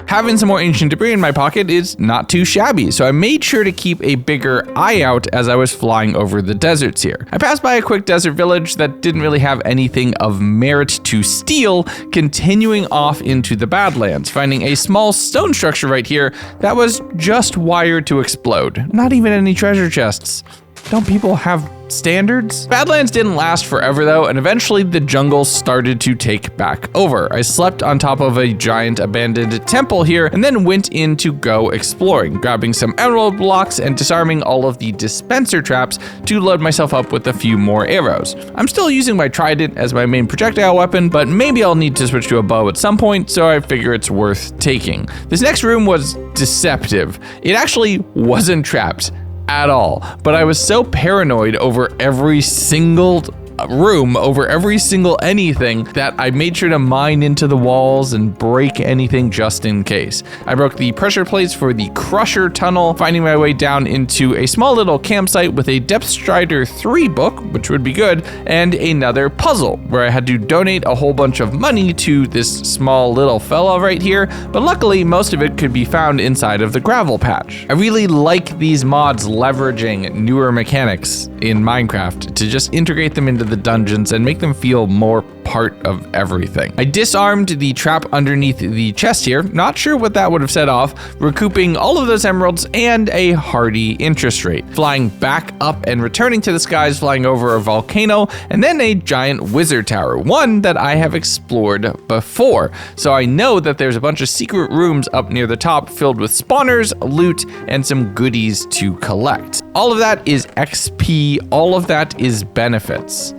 Having some more ancient debris in my pocket is not too shabby, so I made sure to keep a bigger eye out as I was flying over the deserts here. I passed by a quick desert village that didn't really have anything of merit to steal, continuing off into the Badlands, finding a small stone structure right here that was just wired to explode. Not even any treasure chests. Don't people have standards? Badlands didn't last forever though, and eventually the jungle started to take back over. I slept on top of a giant abandoned temple here and then went in to go exploring, grabbing some emerald blocks and disarming all of the dispenser traps to load myself up with a few more arrows. I'm still using my trident as my main projectile weapon, but maybe I'll need to switch to a bow at some point, so I figure it's worth taking. This next room was deceptive. It actually wasn't trapped at all, but I was so paranoid over every single room, over every single anything, that I made sure to mine into the walls and break anything just in case. I broke the pressure plates for the crusher tunnel, finding my way down into a small little campsite with a Depth Strider 3 book, which would be good, and another puzzle where I had to donate a whole bunch of money to this small little fella right here, but luckily most of it could be found inside of the gravel patch. I really like these mods leveraging newer mechanics in Minecraft to just integrate them into the dungeons and make them feel more part of everything. I disarmed the trap underneath the chest here, not sure what that would have set off, recouping all of those emeralds and a hearty interest rate, flying back up and returning to the skies, flying over a volcano and then a giant wizard tower, one that I have explored before. So I know that there's a bunch of secret rooms up near the top filled with spawners, loot, and some goodies to collect. All of that is XP, all of that is benefits.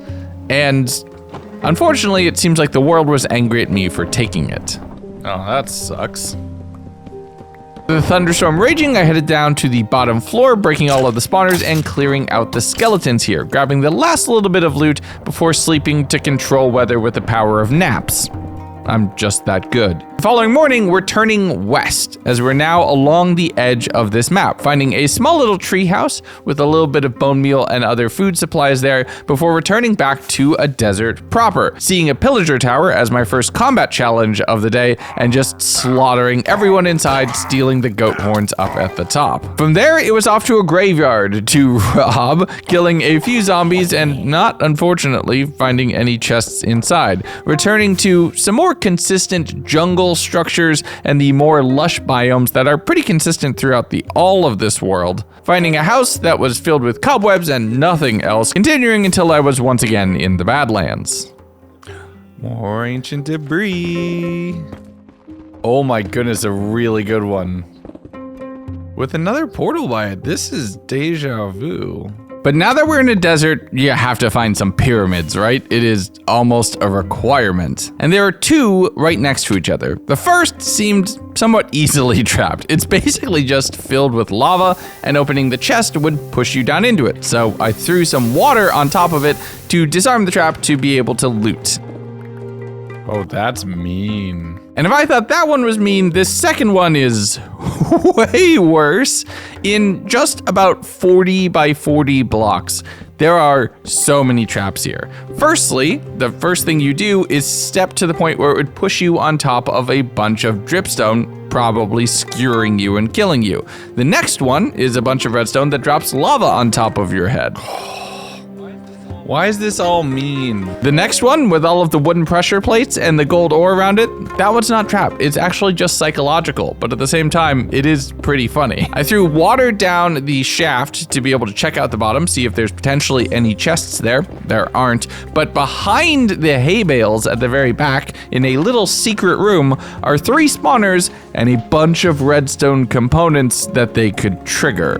And unfortunately, it seems like the world was angry at me for taking it. Oh, that sucks. With the thunderstorm raging, I headed down to the bottom floor, breaking all of the spawners and clearing out the skeletons here, grabbing the last little bit of loot before sleeping to control weather with the power of naps. I'm just that good. The following morning, we're turning west as we're now along the edge of this map, finding a small little tree house with a little bit of bone meal and other food supplies there before returning back to a desert proper, seeing a pillager tower as my first combat challenge of the day and just slaughtering everyone inside, stealing the goat horns up at the top. From there, it was off to a graveyard to rob, killing a few zombies and not, unfortunately, finding any chests inside, returning to some more consistent jungle structures and the more lush biomes that are pretty consistent throughout all of this world, finding a house that was filled with cobwebs and nothing else, continuing until I was once again in the Badlands. More ancient debris. Oh my goodness, a really good one. With another portal by it, this is deja vu. But now that we're in a desert, you have to find some pyramids, right? It is almost a requirement. And there are two right next to each other. The first seemed somewhat easily trapped. It's basically just filled with lava, and opening the chest would push you down into it. So I threw some water on top of it to disarm the trap to be able to loot. Oh, that's mean. And if I thought that one was mean, this second one is way worse. In just about 40 by 40 blocks, there are so many traps here. Firstly, the first thing you do is step to the point where it would push you on top of a bunch of dripstone, probably skewering you and killing you. The next one is a bunch of redstone that drops lava on top of your head. Why is this all mean? The next one, with all of the wooden pressure plates and the gold ore around it, that one's not trapped. It's actually just psychological, but at the same time, it is pretty funny. I threw water down the shaft to be able to check out the bottom, see if there's potentially any chests there. There aren't, but behind the hay bales at the very back, in a little secret room, are 3 spawners and a bunch of redstone components that they could trigger.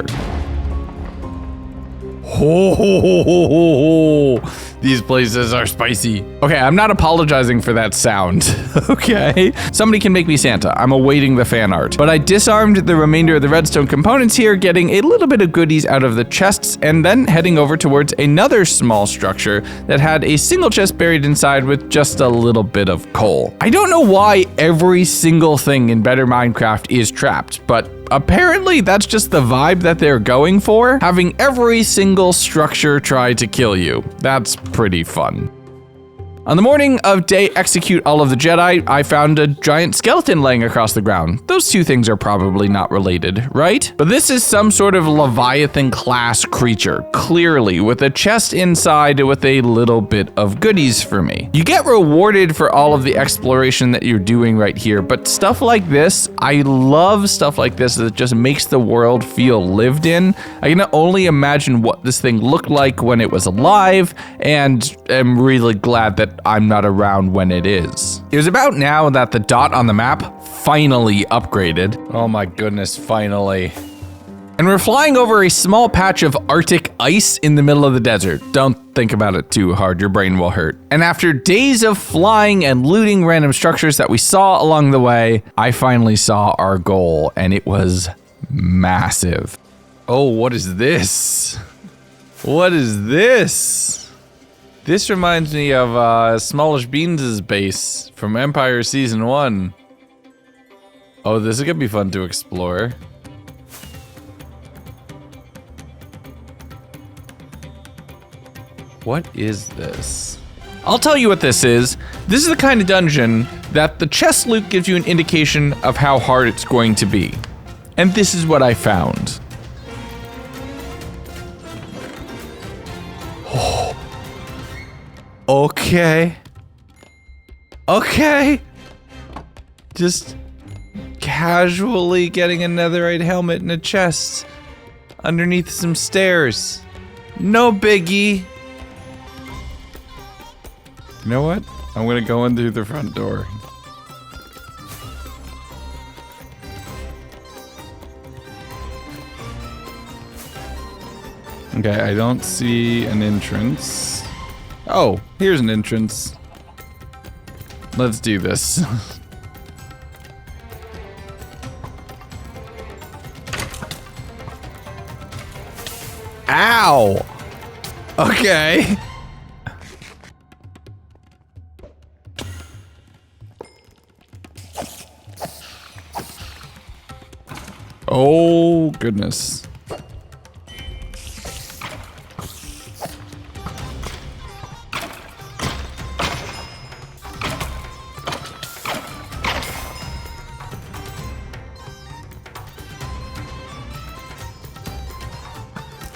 Oh, these places are spicy. Okay, I'm not apologizing for that sound, okay? Somebody can make me Santa. I'm awaiting the fan art. But I disarmed the remainder of the redstone components here, getting a little bit of goodies out of the chests, and then heading over towards another small structure that had a single chest buried inside with just a little bit of coal. I don't know why every single thing in Better Minecraft is trapped, but apparently that's just the vibe that they're going for, having every single structure try to kill you. That's pretty fun. On the morning of day execute all of the Jedi, I found a giant skeleton laying across the ground. Those two things are probably not related, right? But this is some sort of Leviathan class creature, clearly, with a chest inside with a little bit of goodies for me. You get rewarded for all of the exploration that you're doing right here, but stuff like this, I love stuff like this that just makes the world feel lived in. I can only imagine what this thing looked like when it was alive, and am really glad that I'm not around when it is. It was about now that the dot on the map finally upgraded. Oh my goodness, finally. And we're flying over a small patch of Arctic ice in the middle of the desert. Don't think about it too hard, your brain will hurt. And after days of flying and looting random structures that we saw along the way, I finally saw our goal, and it was massive. Oh, what is this? What is this? This reminds me of Smallish Beans' base from Empire Season 1. Oh, this is gonna be fun to explore. What is this? I'll tell you what this is. This is the kind of dungeon that the chest loot gives you an indication of how hard it's going to be. And this is what I found. Oh. Okay. Okay. Just casually getting a netherite helmet and a chest underneath some stairs. No biggie. You know what? I'm gonna go in through the front door. Okay, I don't see an entrance. Oh, here's an entrance. Let's do this. Ow! Okay. Oh, goodness.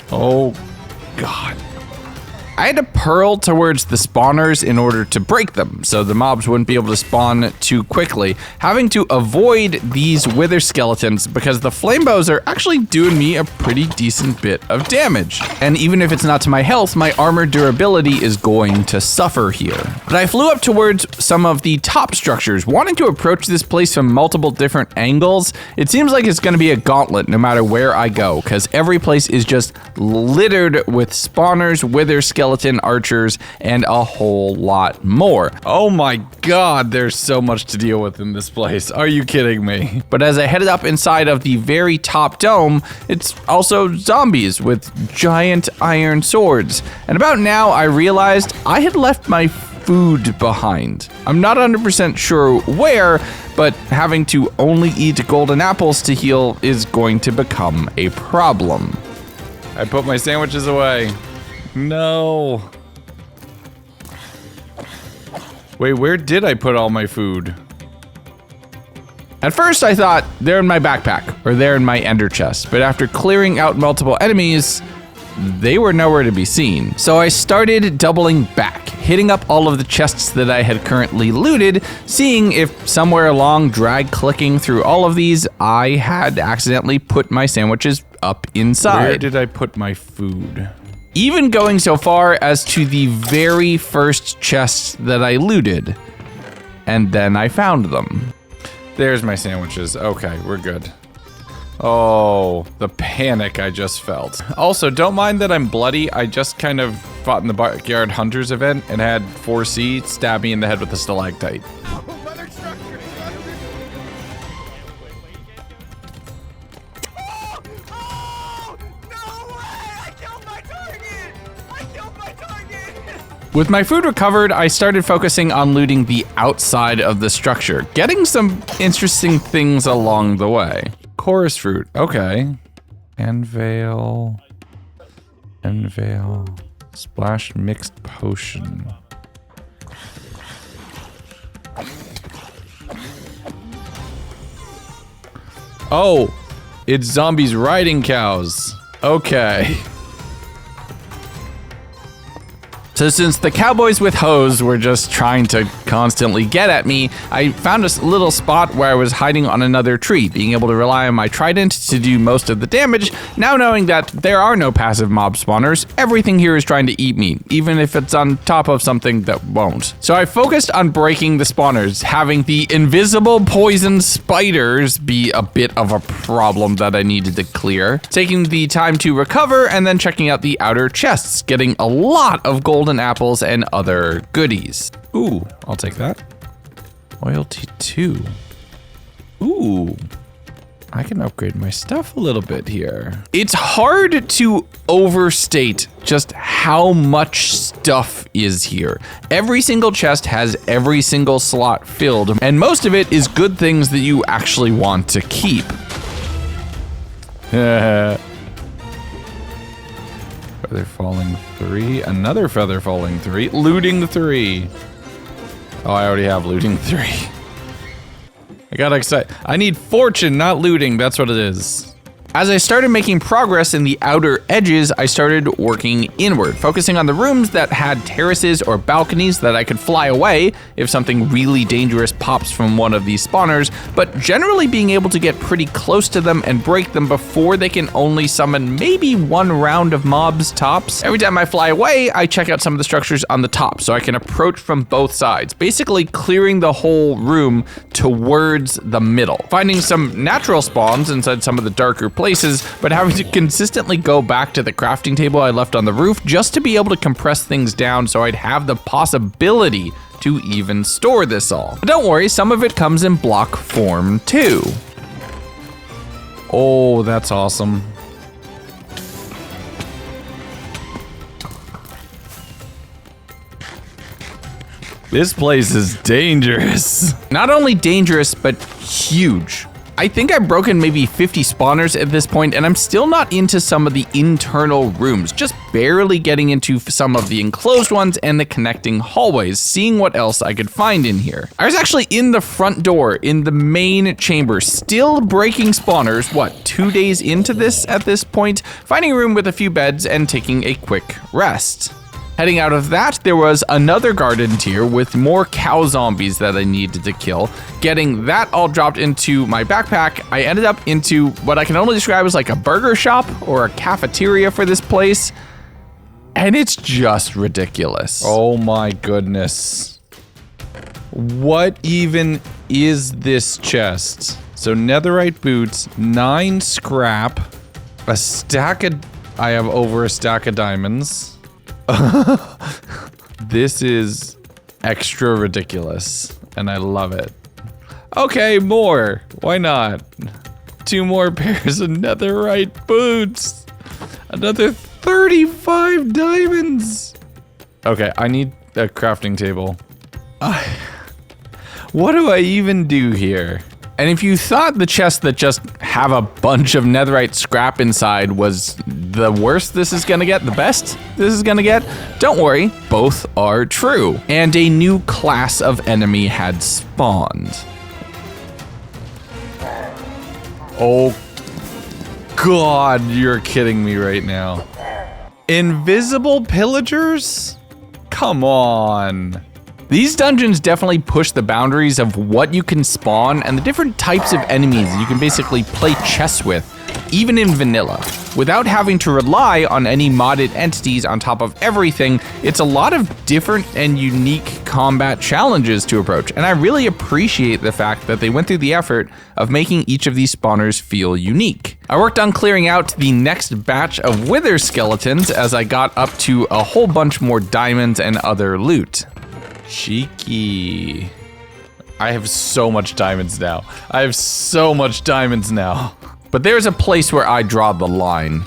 Oh, God. I had to pearl towards the spawners in order to break them, so the mobs wouldn't be able to spawn too quickly, having to avoid these wither skeletons because the flame bows are actually doing me a pretty decent bit of damage. And even if it's not to my health, my armor durability is going to suffer here. But I flew up towards some of the top structures, wanting to approach this place from multiple different angles. It seems like it's gonna be a gauntlet no matter where I go, because every place is just littered with spawners, wither skeletons, archers, and a whole lot more. Oh my God, there's so much to deal with in this place. Are you kidding me? But as I headed up inside of the very top dome, it's also zombies with giant iron swords. And about now, I realized I had left my food behind. I'm not 100% sure where, but having to only eat golden apples to heal is going to become a problem. I put my sandwiches away. No. Wait, where did I put all my food? At first I thought they're in my backpack or they're in my ender chest, but after clearing out multiple enemies, they were nowhere to be seen. So I started doubling back, hitting up all of the chests that I had currently looted, seeing if somewhere along drag clicking through all of these, I had accidentally put my sandwiches up inside. Where did I put my food? Even going so far as to the very first chest that I looted. And then I found them. There's my sandwiches. Okay, we're good. Oh, the panic I just felt. Also, don't mind that I'm bloody. I just kind of fought in the Backyard Hunters event and had 4C stab me in the head with a stalactite. With my food recovered, I started focusing on looting the outside of the structure, getting some interesting things along the way. Chorus fruit, okay. Enveil, splash mixed potion. Oh, it's zombies riding cows. Okay. So since the cowboys with hoes were just trying to constantly get at me, I found a little spot where I was hiding on another tree, being able to rely on my trident to do most of the damage. Now knowing that there are no passive mob spawners, everything here is trying to eat me, even if it's on top of something that won't. So I focused on breaking the spawners, having the invisible poison spiders be a bit of a problem that I needed to clear, taking the time to recover, and then checking out the outer chests, getting a lot of golden apples and other goodies. Ooh, I'll take that. Loyalty 2. Ooh, I can upgrade my stuff a little bit here. It's hard to overstate just how much stuff is here. Every single chest has every single slot filled, and most of it is good things that you actually want to keep. Feather falling 3, another feather falling 3, looting 3. Oh, I already have looting 3. I got excited. I need fortune, not looting. That's what it is. As I started making progress in the outer edges, I started working inward, focusing on the rooms that had terraces or balconies that I could fly away if something really dangerous pops from one of these spawners, but generally being able to get pretty close to them and break them before they can only summon maybe one round of mobs tops. Every time I fly away, I check out some of the structures on the top so I can approach from both sides, basically clearing the whole room towards the middle. Finding some natural spawns inside some of the darker places, but having to consistently go back to the crafting table I left on the roof just to be able to compress things down so I'd have the possibility to even store this all. But don't worry, some of it comes in block form too. Oh, that's awesome. This place is dangerous. Not only dangerous, but huge. I think I've broken maybe 50 spawners at this point, and I'm still not into some of the internal rooms, just barely getting into some of the enclosed ones and the connecting hallways, seeing what else I could find in here. I was actually in the front door in the main chamber, still breaking spawners, 2 days into this at this point, finding a room with a few beds and taking a quick rest. Heading out of that, there was another garden tier with more cow zombies that I needed to kill. Getting that all dropped into my backpack, I ended up into what I can only describe as like a burger shop or a cafeteria for this place. And it's just ridiculous. Oh my goodness. What even is this chest? So netherite boots, 9 scrap, a stack of, I have over a stack of diamonds. This is extra ridiculous, and I love it. Okay, more. Why not? 2 more pairs of netherite boots. Another 35 diamonds. Okay, I need a crafting table. What do I even do here? And if you thought the chests that just have a bunch of netherite scrap inside was the worst this is gonna get, the best this is gonna get, don't worry, both are true. And a new class of enemy had spawned. Oh God, you're kidding me right now. Invisible pillagers? Come on. These dungeons definitely push the boundaries of what you can spawn and the different types of enemies you can basically play chess with, even in vanilla. Without having to rely on any modded entities on top of everything, it's a lot of different and unique combat challenges to approach, and I really appreciate the fact that they went through the effort of making each of these spawners feel unique. I worked on clearing out the next batch of wither skeletons as I got up to a whole bunch more diamonds and other loot. Cheeky. I have so much diamonds now. But there's a place where I draw the line.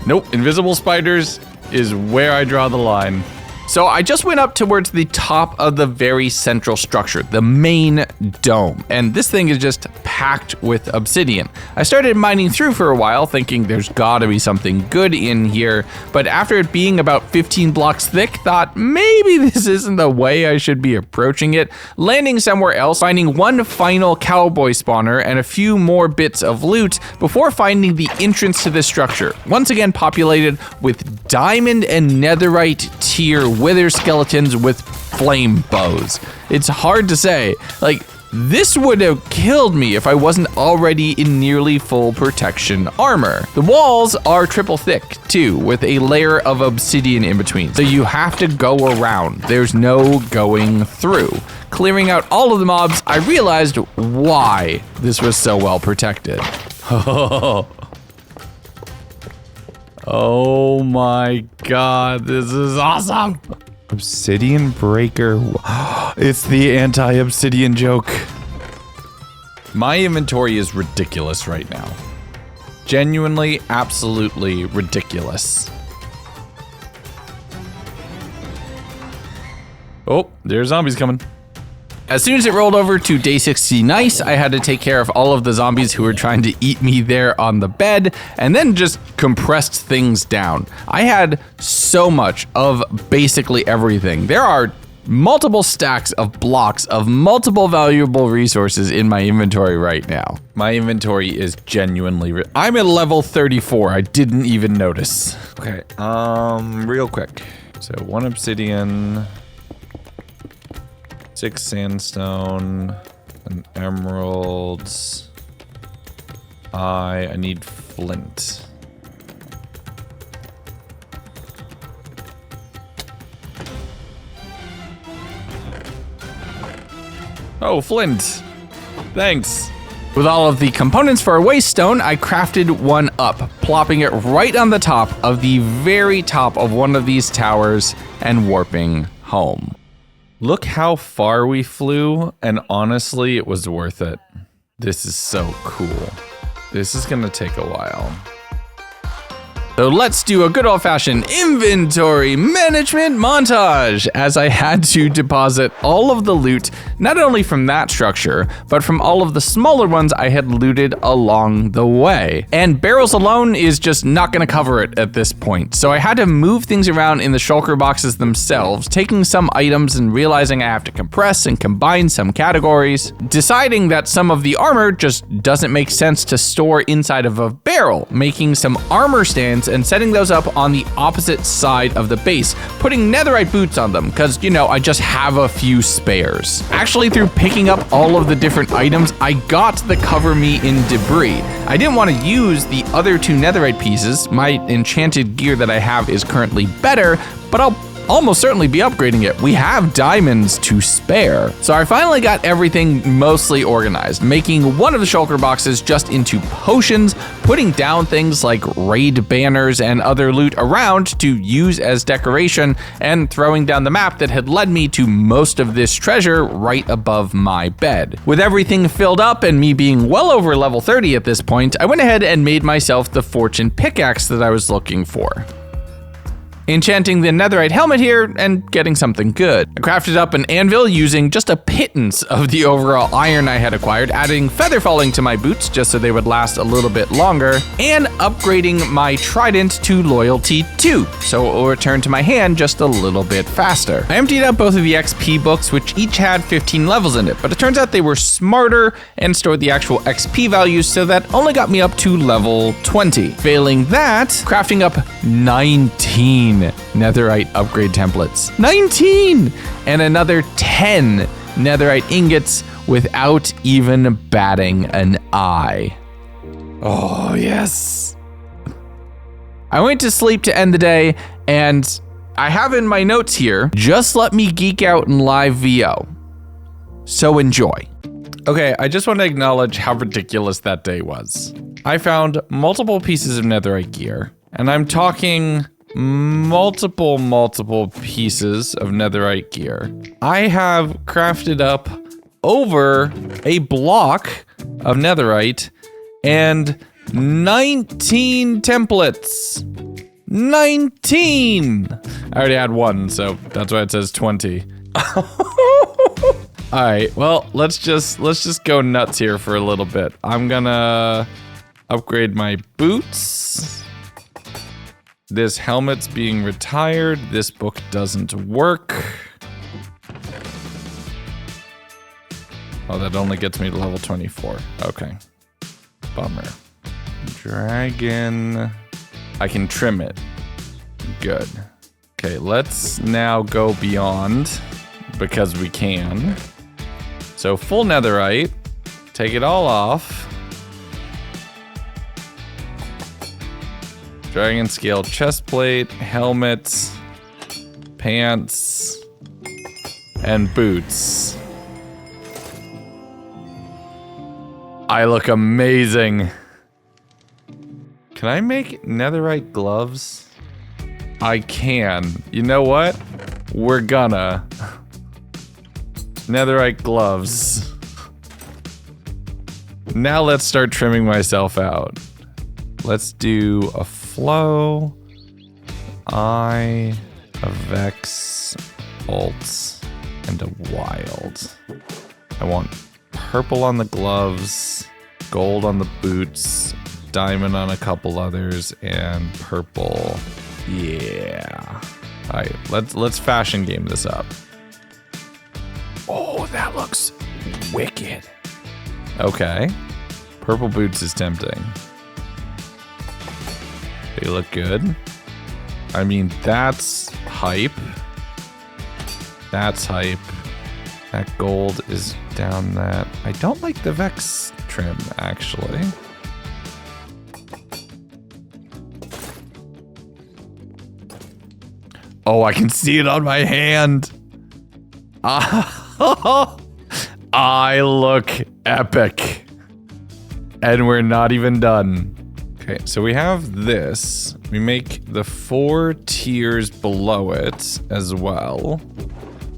Nope, invisible spiders is where I draw the line. So I just went up towards the top of the very central structure, the main dome. And this thing is just packed with obsidian. I started mining through for a while, thinking there's gotta be something good in here, but after it being about 15 blocks thick, thought maybe this isn't the way I should be approaching it, landing somewhere else, finding one final cowboy spawner and a few more bits of loot before finding the entrance to this structure, once again populated with diamond and netherite tier wither skeletons with flame bows. It's hard to say, like, this would have killed me if I wasn't already in nearly full protection armor. The walls are triple thick too, with a layer of obsidian in between, so you have to go around. There's no going through. Clearing out all of the mobs, I realized why this was so well protected. Oh my god, this is awesome! Obsidian breaker. It's the anti-obsidian joke. My inventory is ridiculous right now. Genuinely, absolutely ridiculous. Oh, there's zombies coming. As soon as it rolled over to day 60 nice, I had to take care of all of the zombies who were trying to eat me there on the bed, and then just compressed things down. I had so much of basically everything. There are multiple stacks of blocks of multiple valuable resources in my inventory right now. My inventory is genuinely I'm at level 34. I didn't even notice. Okay, real quick. So 1 obsidian, 6 sandstone, an emeralds. I need flint. Oh, flint. Thanks. With all of the components for a waste stone, I crafted one up, plopping it right on the top of the very top of one of these towers and warping home. Look how far we flew, and honestly, it was worth it. This is so cool. This is gonna take a while. So let's do a good old-fashioned inventory management montage, as I had to deposit all of the loot, not only from that structure, but from all of the smaller ones I had looted along the way. And barrels alone is just not gonna cover it at this point, so I had to move things around in the shulker boxes themselves, taking some items and realizing I have to compress and combine some categories, deciding that some of the armor just doesn't make sense to store inside of a barrel, making some armor stands and setting those up on the opposite side of the base, putting netherite boots on them, because, you know, I just have a few spares. Actually, through picking up all of the different items, I got the cover me in debris. I didn't want to use the other 2 netherite pieces. My enchanted gear that I have is currently better, but I'll almost certainly be upgrading it. We have diamonds to spare. So I finally got everything mostly organized, making one of the shulker boxes just into potions, putting down things like raid banners and other loot around to use as decoration, and throwing down the map that had led me to most of this treasure right above my bed. With everything filled up and me being well over level 30 at this point, I went ahead and made myself the fortune pickaxe that I was looking for. Enchanting the netherite helmet here and getting something good. I crafted up an anvil using just a pittance of the overall iron I had acquired, adding feather falling to my boots just so they would last a little bit longer, and upgrading my trident to loyalty 2, so it will return to my hand just a little bit faster. I emptied out both of the XP books, which each had 15 levels in it, but it turns out they were smarter and stored the actual XP values, so that only got me up to level 20. Failing that, crafting up 19 netherite upgrade templates. 19! And another 10 netherite ingots without even batting an eye. Oh, yes. I went to sleep to end the day, and I have in my notes here, just let me geek out in live VO. So enjoy. Okay, I just want to acknowledge how ridiculous that day was. I found multiple pieces of netherite gear, and I'm talking multiple pieces of netherite gear. I have crafted up over a block of netherite and 19 templates. 19! I already had one, so that's why it says 20. All right, well, let's just go nuts here for a little bit. I'm gonna upgrade my boots. This helmet's being retired. This book doesn't work. Oh, that only gets me to level 24. Okay. Bummer. Dragon. I can trim it. Good. Okay, let's now go beyond because we can. So full netherite. Take it all off. Dragon scale chest plate, helmet, pants, and boots. I look amazing. Can I make netherite gloves? I can. You know what? We're gonna. Netherite gloves. Now let's start trimming myself out. Let's do a flow, I, a vex, alt, and a wild. I want purple on the gloves, gold on the boots, diamond on a couple others, and purple. Yeah. All right, let's fashion game this up. Oh, that looks wicked. Okay. Purple boots is tempting. They look good. I mean, that's hype. That's hype. That gold is down that. I don't like the Vex trim, actually. Oh, I can see it on my hand. I look epic. And we're not even done. Okay, so we have this. We make the 4 tiers below it as well.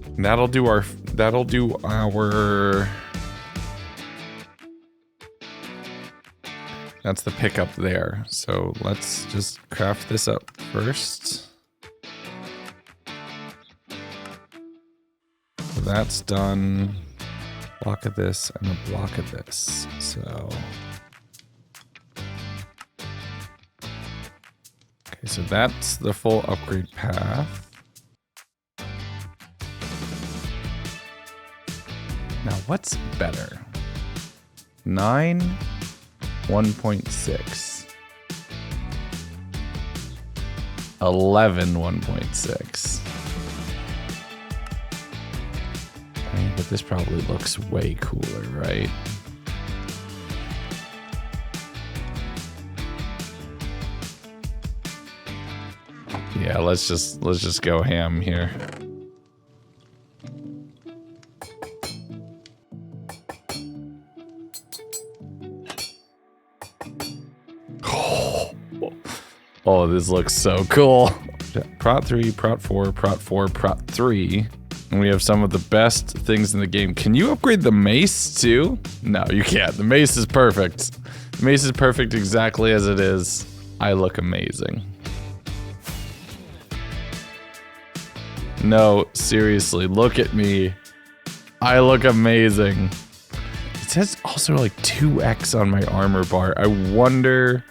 And that'll do our that's the pickup there. So let's just craft this up first. So that's done. Block of this and a block of this. So okay, so that's the full upgrade path. Now, what's better? 9, 1.6. 11, 1.6. I mean, but this probably looks way cooler, right? Yeah, let's just go ham here. Oh, this looks so cool. Prot 3, Prot 4, Prot 4, Prot 3. And we have some of the best things in the game. Can you upgrade the mace too? No, you can't. The mace is perfect. The mace is perfect exactly as it is. I look amazing. No, seriously, look at me. I look amazing. It says also like 2x on my armor bar. I wonder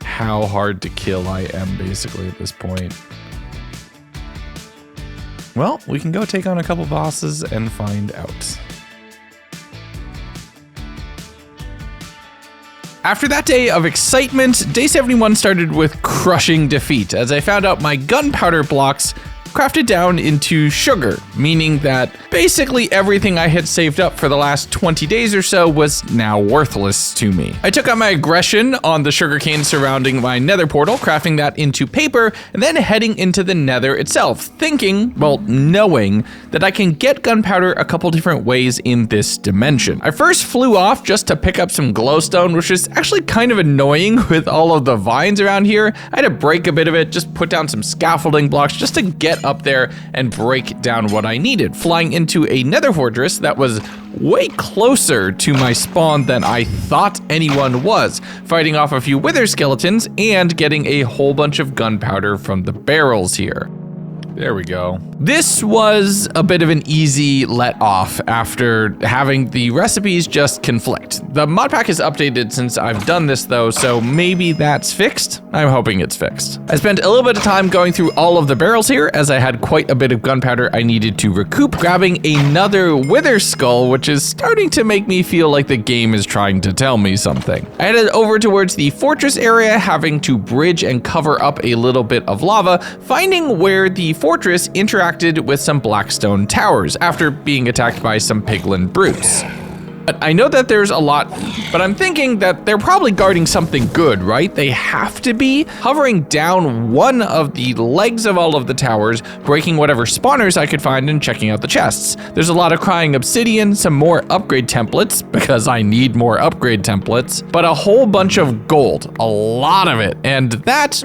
how hard to kill I am basically at this point. Well, we can go take on a couple bosses and find out. After that day of excitement, day 71 started with crushing defeat as I found out my gunpowder blocks crafted down into sugar, meaning that basically everything I had saved up for the last 20 days or so was now worthless to me. I took out my aggression on the sugarcane surrounding my nether portal, crafting that into paper, and then heading into the nether itself, thinking, well, knowing that I can get gunpowder a couple different ways in this dimension. I first flew off just to pick up some glowstone, which is actually kind of annoying with all of the vines around here. I had to break a bit of it, just put down some scaffolding blocks just to get up there and break down what I needed, flying into a nether fortress that was way closer to my spawn than I thought anyone was, fighting off a few wither skeletons and getting a whole bunch of gunpowder from the barrels here. There we go. This was a bit of an easy let off after having the recipes just conflict. The mod pack is updated since I've done this though, so maybe that's fixed. I'm hoping it's fixed. I spent a little bit of time going through all of the barrels here as I had quite a bit of gunpowder I needed to recoup, grabbing another wither skull, which is starting to make me feel like the game is trying to tell me something. I headed over towards the fortress area, having to bridge and cover up a little bit of lava, finding where the fortress interacted with some blackstone towers after being attacked by some piglin brutes. But I know that there's a lot, but I'm thinking that they're probably guarding something good, right? They have to be. Hovering down one of the legs of all of the towers, breaking whatever spawners I could find and checking out the chests. There's a lot of crying obsidian, some more upgrade templates, because I need more upgrade templates, but a whole bunch of gold, a lot of it, and that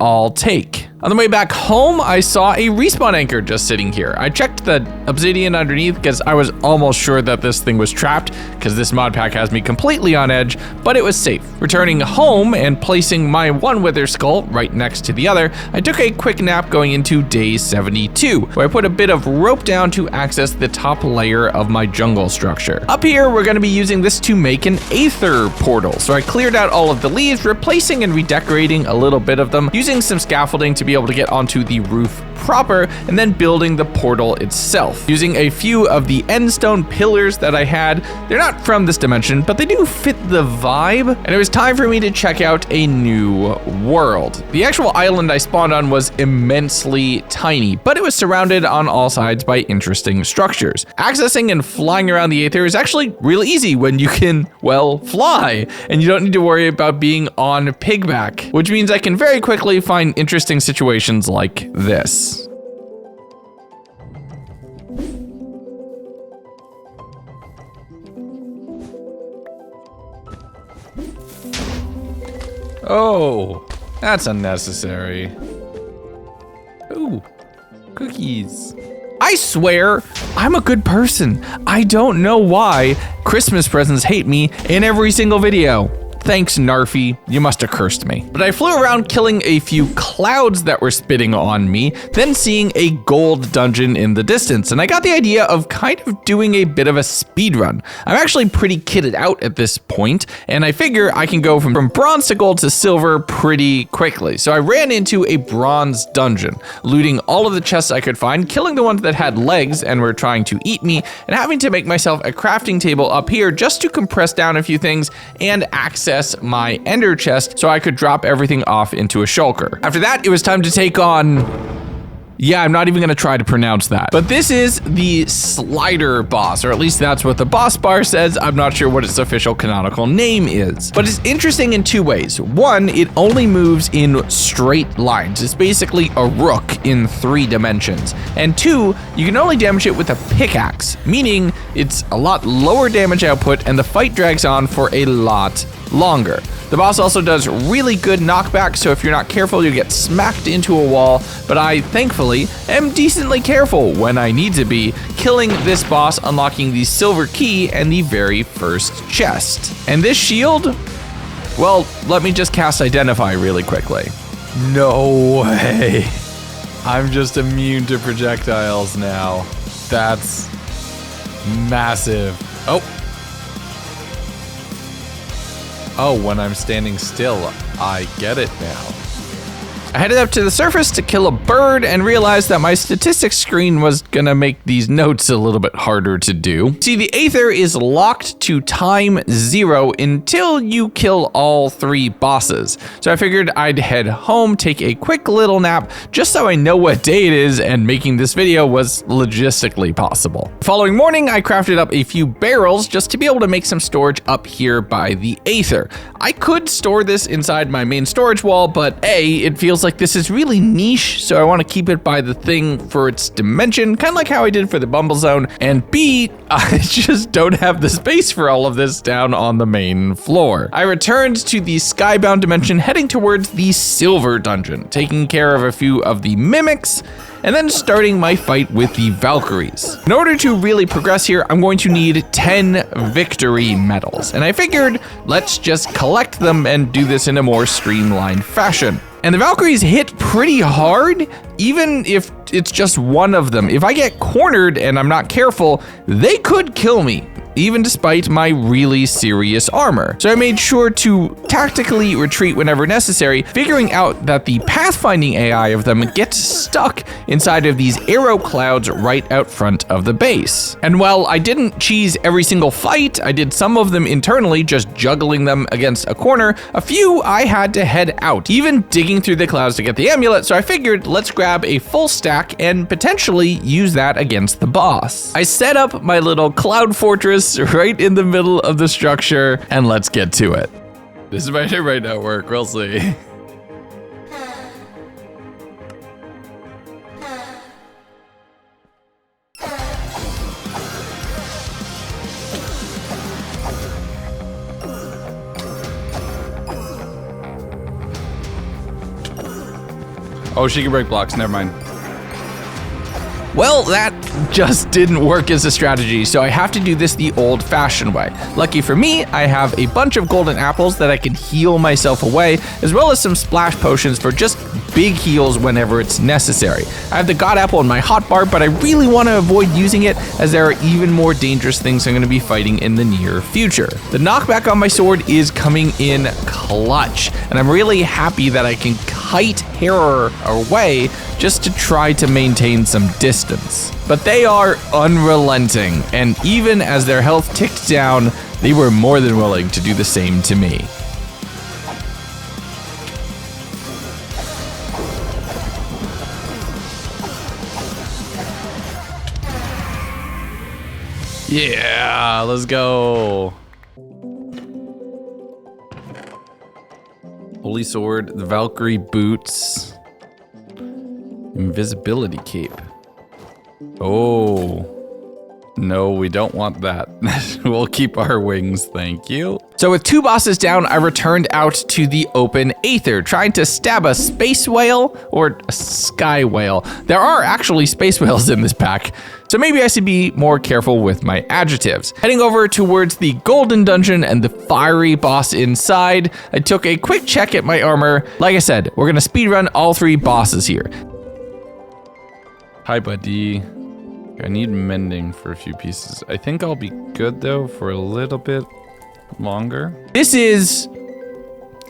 I'll take. On the way back home, I saw a respawn anchor just sitting here. I checked the obsidian underneath because I was almost sure that this thing was trapped because this mod pack has me completely on edge, but it was safe. Returning home and placing my one wither skull right next to the other, I took a quick nap going into day 72, where I put a bit of rope down to access the top layer of my jungle structure. Up here, we're gonna be using this to make an Aether portal. So I cleared out all of the leaves, replacing and redecorating a little bit of them, using some scaffolding to be able to get onto the roof proper, and then building the portal itself. Using a few of the endstone pillars that I had. They're not from this dimension, but they do fit the vibe, and it was time for me to check out a new world. The actual island I spawned on was immensely tiny, but it was surrounded on all sides by interesting structures. Accessing and flying around the Aether is actually real easy when you can, well, fly, and you don't need to worry about being on pigback, which means I can very quickly find interesting situations like this. Oh, that's unnecessary. Ooh, cookies. I swear, I'm a good person. I don't know why Christmas presents hate me in every single video. Thanks, Narfy. You must have cursed me. But I flew around killing a few clouds that were spitting on me, then seeing a gold dungeon in the distance, and I got the idea of kind of doing a bit of a speed run. I'm actually pretty kitted out at this point, and I figure I can go from bronze to gold to silver pretty quickly. So I ran into a bronze dungeon, looting all of the chests I could find, killing the ones that had legs and were trying to eat me, and having to make myself a crafting table up here just to compress down a few things and access my ender chest so I could drop everything off into a shulker. After that, it was time to take on... Yeah, I'm not even gonna try to pronounce that. But this is the slider boss, or at least that's what the boss bar says. I'm not sure what its official canonical name is. But it's interesting in two ways. One, it only moves in straight lines. It's basically a rook in 3 dimensions. And two, you can only damage it with a pickaxe, meaning it's a lot lower damage output and the fight drags on for a lot longer. The boss also does really good knockback, so if you're not careful, you'll get smacked into a wall, but I, thankfully, am decently careful when I need to be, killing this boss, unlocking the silver key and the very first chest. And this shield, well, let me just cast Identify really quickly. No way. I'm just immune to projectiles now. That's massive. Oh, when I'm standing still, I get it now. I headed up to the surface to kill a bird and realized that my statistics screen was gonna make these notes a little bit harder to do. See, the Aether is locked to time 0 until you kill all 3 bosses. So I figured I'd head home, take a quick little nap, just so I know what day it is, and making this video was logistically possible. The following morning, I crafted up a few barrels just to be able to make some storage up here by the Aether. I could store this inside my main storage wall, but A, it feels like this is really niche, so I want to keep it by the thing for its dimension, kind of like how I did for the Bumble Zone, and B, I just don't have the space for all of this down on the main floor. I returned to the Skybound dimension, heading towards the Silver Dungeon, taking care of a few of the mimics, and then starting my fight with the Valkyries. In order to really progress here, I'm going to need 10 victory medals, and I figured let's just collect them and do this in a more streamlined fashion. And the Valkyries hit pretty hard, even if it's just one of them. If I get cornered and I'm not careful, they could kill me, even despite my really serious armor. So I made sure to tactically retreat whenever necessary, figuring out that the pathfinding AI of them gets stuck inside of these arrow clouds right out front of the base. And while I didn't cheese every single fight, I did some of them internally, just juggling them against a corner. A few I had to head out, even digging through the clouds to get the amulet, so I figured let's grab a full stack and potentially use that against the boss. I set up my little cloud fortress right in the middle of the structure, and let's get to it. This might not work, we'll see. Oh, she can break blocks, never mind. Well, that just didn't work as a strategy, so I have to do this the old-fashioned way. Lucky for me, I have a bunch of golden apples that I can heal myself away, as well as some splash potions for just big heals whenever it's necessary. I have the god apple in my hotbar, but I really want to avoid using it, as there are even more dangerous things I'm going to be fighting in the near future. The knockback on my sword is coming in clutch, and I'm really happy that I can kite Terror away just to try to maintain some distance. But they are unrelenting, and even as their health ticked down, they were more than willing to do the same to me. Yeah, let's go. Holy sword, the Valkyrie boots, invisibility cape. Oh, no, we don't want that. We'll keep our wings, thank you. So with 2 bosses down, I returned out to the open Aether, trying to stab a space whale or a sky whale. There are actually space whales in this pack, so maybe I should be more careful with my adjectives. Heading over towards the golden dungeon and the fiery boss inside, I took a quick check at my armor. Like I said, we're gonna speedrun all 3 bosses here. Hi, buddy. I need mending for a few pieces. I think I'll be good though for a little bit longer. This is,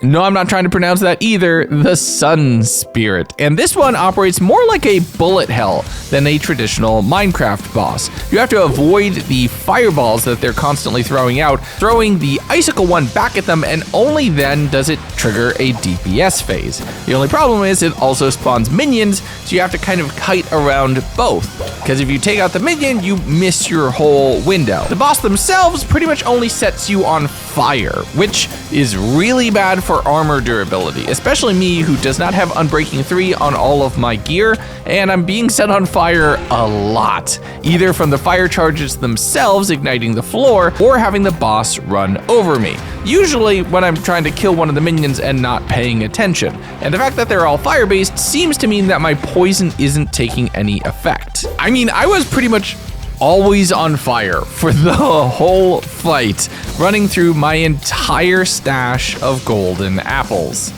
no, I'm not trying to pronounce that either, the Sun Spirit. And this one operates more like a bullet hell than a traditional Minecraft boss. You have to avoid the fireballs that they're constantly throwing out, throwing the icicle one back at them, and only then does it trigger a DPS phase. The only problem is it also spawns minions, so you have to kind of kite around both. Because if you take out the minion, you miss your whole window. The boss themselves pretty much only sets you on fire, which is really bad for armor durability, especially me who does not have Unbreaking 3 on all of my gear, and I'm being set on fire a lot, either from the fire charges themselves igniting the floor or having the boss run over me. Usually when I'm trying to kill one of the minions and not paying attention. And the fact that they're all fire-based seems to mean that my poison isn't taking any effect. I mean, I was pretty much always on fire for the whole fight, running through my entire stash of golden apples.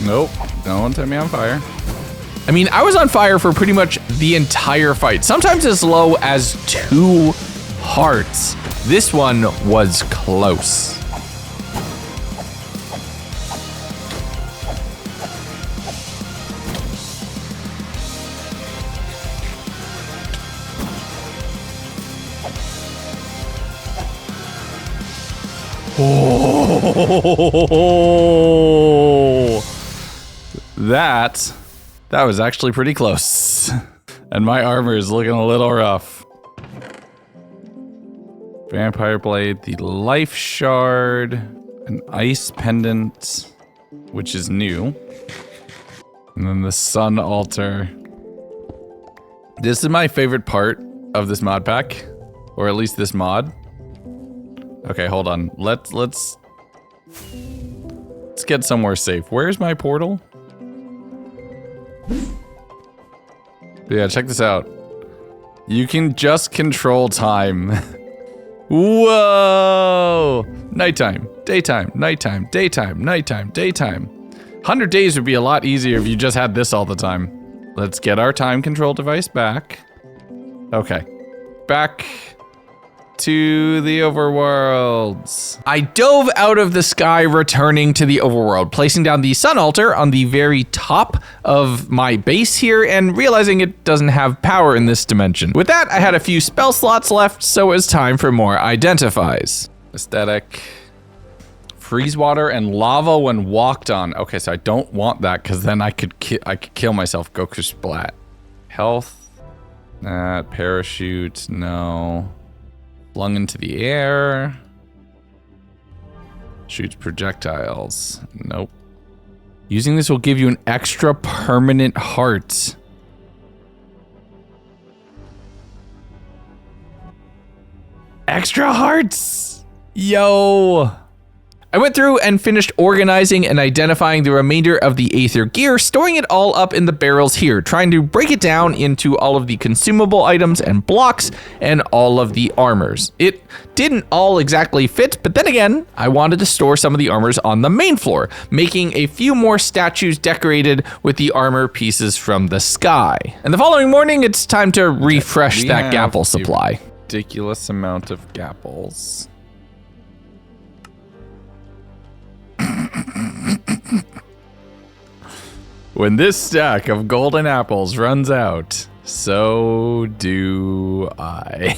Nope, don't set me on fire. I mean, I was on fire for pretty much the entire fight, sometimes as low as 2 hearts. This one was close. Oh, that was actually pretty close. And my armor is looking a little rough. Vampire blade, the life shard, an ice pendant, which is new. And then the sun altar. This is my favorite part of this mod pack, or at least this mod. Okay, hold on. Let's get somewhere safe. Where's my portal? Yeah, check this out. You can just control time. Whoa! Nighttime, daytime, nighttime, daytime, nighttime, daytime. 100 days would be a lot easier if you just had this all the time. Let's get our time control device back. Okay. Back to the overworlds. I dove out of the sky, returning to the overworld, placing down the sun altar on the very top of my base here and realizing it doesn't have power in this dimension. With that, I had a few spell slots left, so it was time for more identifies. Aesthetic. Freeze water and lava when walked on. Okay, so I don't want that because then I could kill myself. Goku splat. Health. Parachute. No. Flung into the air. Shoots projectiles. Nope. Using this will give you an extra permanent heart. Extra hearts! Yo! I went through and finished organizing and identifying the remainder of the Aether gear, storing it all up in the barrels here, trying to break it down into all of the consumable items and blocks and all of the armors. It didn't all exactly fit, but then again, I wanted to store some of the armors on the main floor, making a few more statues decorated with the armor pieces from the sky. And the following morning, it's time to refresh that gapple supply. Ridiculous amount of gapples. When this stack of golden apples runs out, so do I.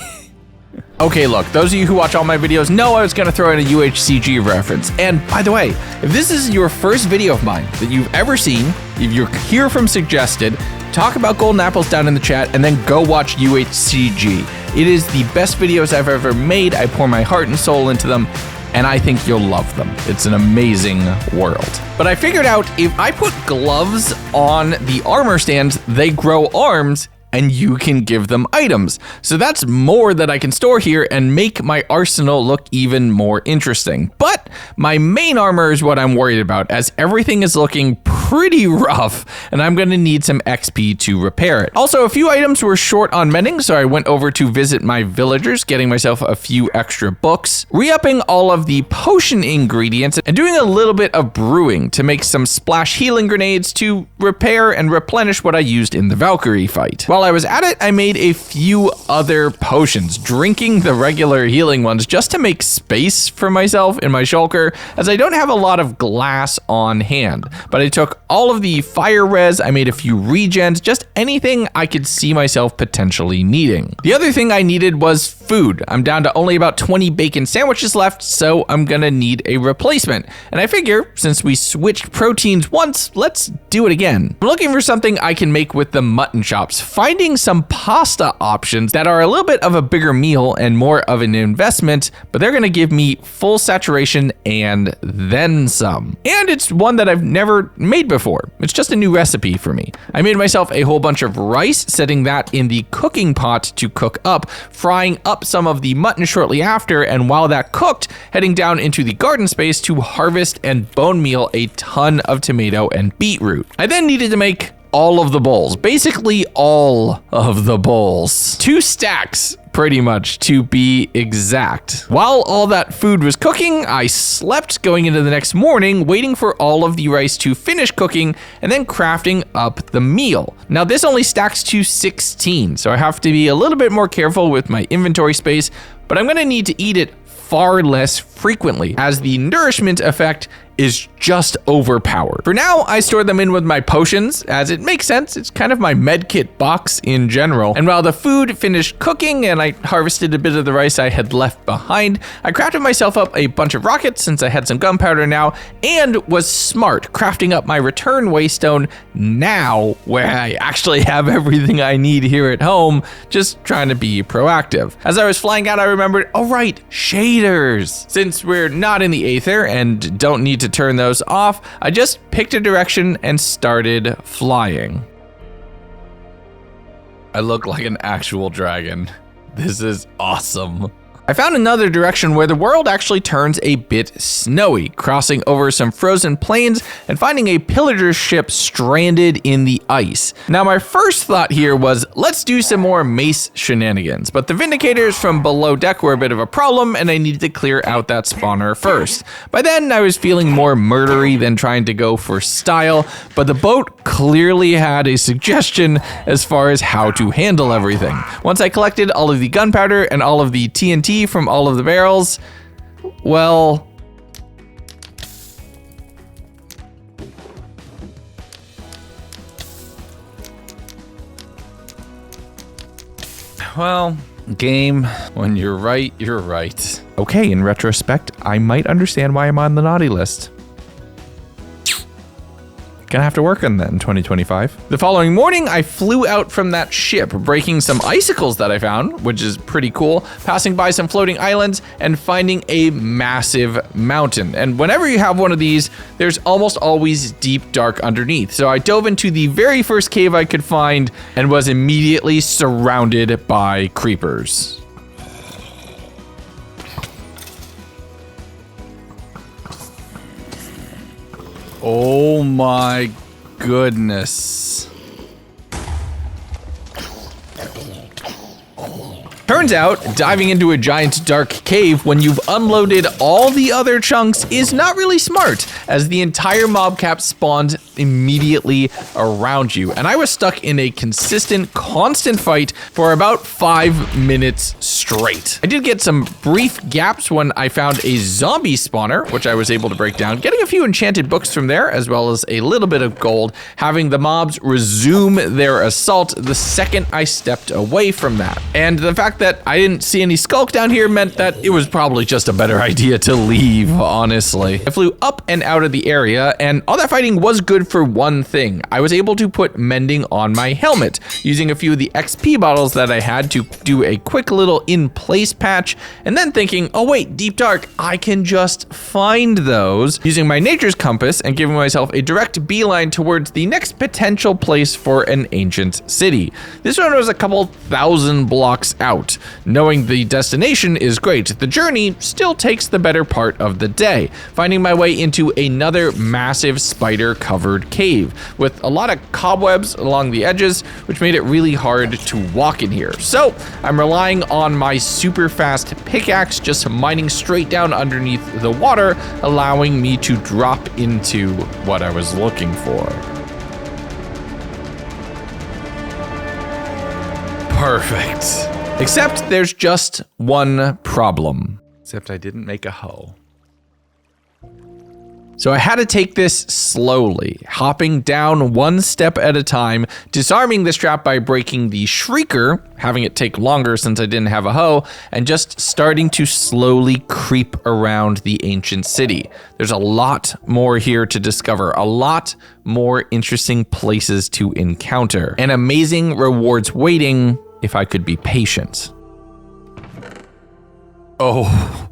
Okay, look, those of you who watch all my videos know I was gonna throw in a UHCG reference. And by the way, if this is your first video of mine that you've ever seen, if you're here from suggested, talk about golden apples down in the chat and then go watch UHCG. It is the best videos I've ever made. I pour my heart and soul into them, and I think you'll love them. It's an amazing world. But I figured out if I put gloves on the armor stands, they grow arms and you can give them items. So that's more that I can store here and make my arsenal look even more interesting. But my main armor is what I'm worried about, as everything is looking pretty rough and I'm gonna need some XP to repair it. Also, a few items were short on mending, so I went over to visit my villagers, getting myself a few extra books, re-upping all of the potion ingredients, and doing a little bit of brewing to make some splash healing grenades to repair and replenish what I used in the Valkyrie fight. While I was at it, I made a few other potions, drinking the regular healing ones just to make space for myself in my shulker, as I don't have a lot of glass on hand. But I took all of the fire res, I made a few regens, just anything I could see myself potentially needing. The other thing I needed was food. I'm down to only about 20 bacon sandwiches left, so I'm gonna need a replacement. And I figure, since we switched proteins once, let's do it again. I'm looking for something I can make with the mutton chops, finding some pasta options that are a little bit of a bigger meal and more of an investment, but they're gonna give me full saturation and then some. And it's one that I've never made before. It's just a new recipe for me. I made myself a whole bunch of rice, setting that in the cooking pot to cook up, frying up some of the mutton shortly after, and while that cooked, heading down into the garden space to harvest and bone meal a ton of tomato and beetroot. I then needed to make all of the bowls, basically all of the bowls. 2 stacks, pretty much, to be exact. While all that food was cooking, I slept going into the next morning, waiting for all of the rice to finish cooking and then crafting up the meal. Now this only stacks to 16, so I have to be a little bit more careful with my inventory space, but I'm gonna need to eat it far less frequently, as the nourishment effect is just overpowered. For now, I store them in with my potions, as it makes sense. It's kind of my med kit box in general. And while the food finished cooking and I harvested a bit of the rice I had left behind, I crafted myself up a bunch of rockets since I had some gunpowder now, and was smart, crafting up my return waystone now where I actually have everything I need here at home, just trying to be proactive. As I was flying out, I remembered, oh right, shaders. Since we're not in the Aether and don't need to turn those off, I just picked a direction and started flying. I look like an actual dragon. This is awesome. I found another direction where the world actually turns a bit snowy, crossing over some frozen plains and finding a pillager ship stranded in the ice. Now my first thought here was, let's do some more mace shenanigans, but the Vindicators from below deck were a bit of a problem and I needed to clear out that spawner first. By then I was feeling more murdery than trying to go for style, but the boat clearly had a suggestion as far as how to handle everything. Once I collected all of the gunpowder and all of the TNT from all of the barrels, well, game, when you're right, you're right. Okay, in retrospect, I might understand why I'm on the naughty list. Gonna have to work on that in 2025. The following morning, I flew out from that ship, breaking some icicles that I found, which is pretty cool, passing by some floating islands, and finding a massive mountain. And whenever you have one of these, there's almost always deep dark underneath. So I dove into the very first cave I could find and was immediately surrounded by creepers. Oh my goodness. Turns out, diving into a giant dark cave when you've unloaded all the other chunks is not really smart, as the entire mob cap spawned immediately around you, and I was stuck in a constant fight for about 5 minutes straight. I did get some brief gaps when I found a zombie spawner, which I was able to break down, getting a few enchanted books from there, as well as a little bit of gold, having the mobs resume their assault the second I stepped away from that. And the fact that I didn't see any skulk down here meant that it was probably just a better idea to leave, honestly. I flew up and out of the area, and all that fighting was good for one thing. I was able to put mending on my helmet, using a few of the XP bottles that I had to do a quick little in-place patch, and then thinking, oh wait, deep dark, I can just find those, using my nature's compass and giving myself a direct beeline towards the next potential place for an ancient city. This one was a couple thousand blocks out. Knowing the destination is great, the journey still takes the better part of the day, finding my way into another massive spider-covered cave, with a lot of cobwebs along the edges, which made it really hard to walk in here. So I'm relying on my super fast pickaxe, just mining straight down underneath the water, allowing me to drop into what I was looking for. Perfect. Except there's just one problem. Except I didn't make a hoe. So I had to take this slowly, hopping down one step at a time, disarming this trap by breaking the shrieker, having it take longer since I didn't have a hoe, and just starting to slowly creep around the ancient city. There's a lot more here to discover, a lot more interesting places to encounter, and amazing rewards waiting if I could be patient. Oh.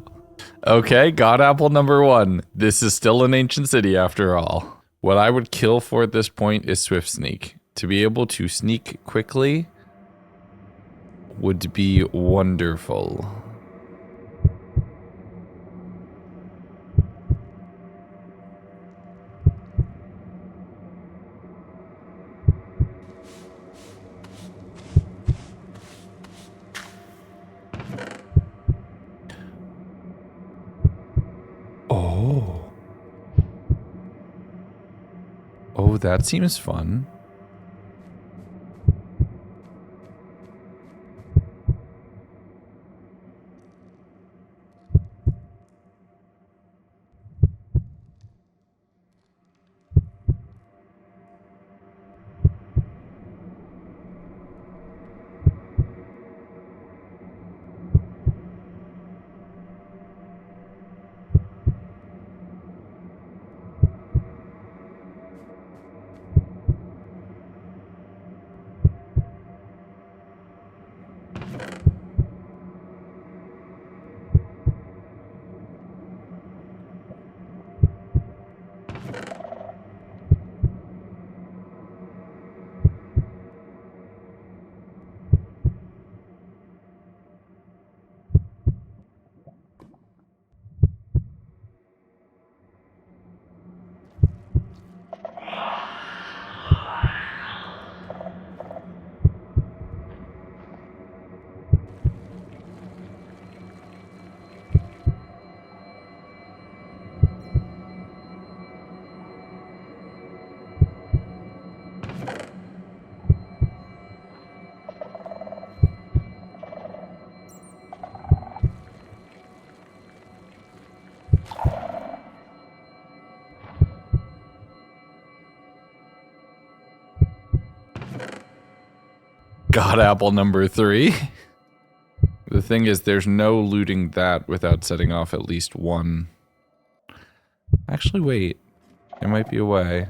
Okay, God apple number 1. This is still an ancient city after all. What I would kill for at this point is Swift Sneak. To be able to sneak quickly would be wonderful. Oh, that seems fun. God apple number 3. The thing is, there's no looting that without setting off at least one. Actually, wait. There might be a way.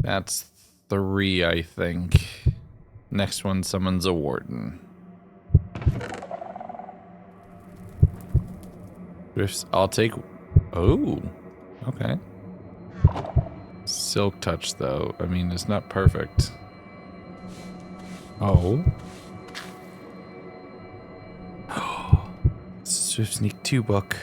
That's 3, I think. Next one summons a warden. Drifts, I'll take... Oh, okay. Silk touch, though. I mean, it's not perfect. Oh. Swift Sneak 2 book.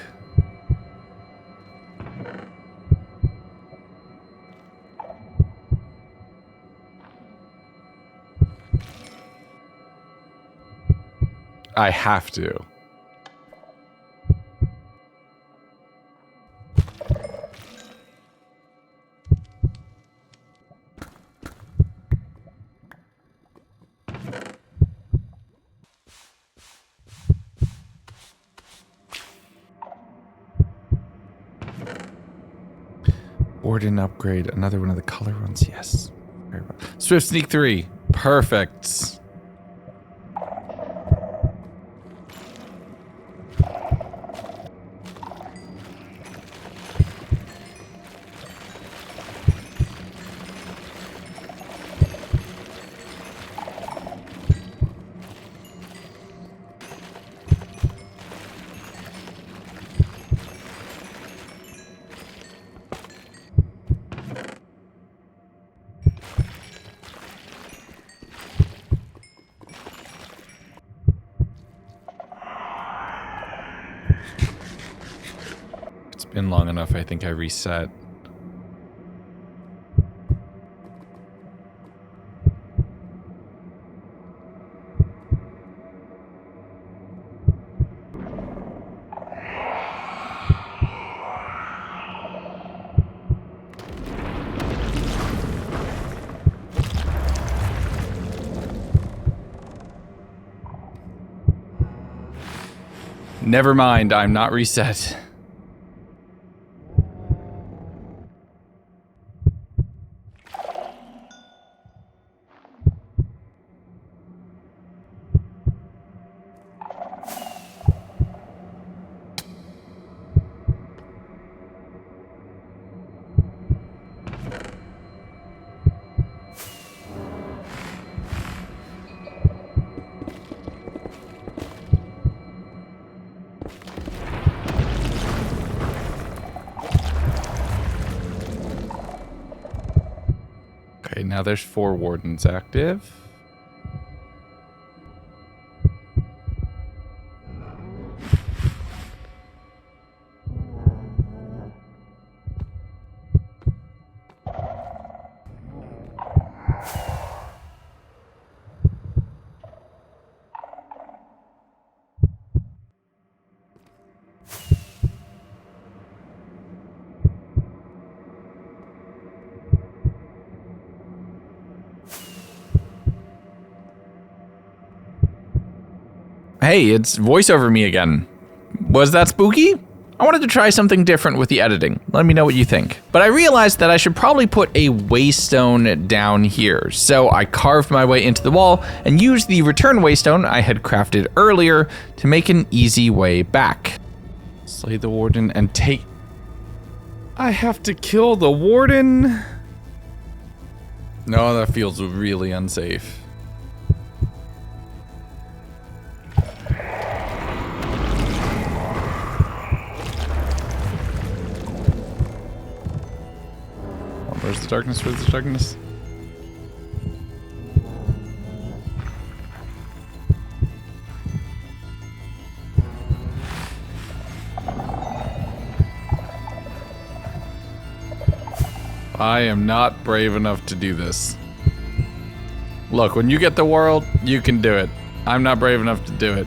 I have to. Warden upgrade, another one of the color ones, yes. Very well. Swift Sneak 3, perfect. Been long enough, I think I reset. Never mind, I'm not reset. Okay, now there's 4 wardens active. Hey, it's voice over me again. Was that spooky? I wanted to try something different with the editing. Let me know what you think. But I realized that I should probably put a waystone down here. So I carved my way into the wall and used the return waystone I had crafted earlier to make an easy way back. Slay the warden and take... I have to kill the warden? No, that feels really unsafe. Where's the darkness? Where's the darkness? I am not brave enough to do this. Look, when you get the world, you can do it. I'm not brave enough to do it.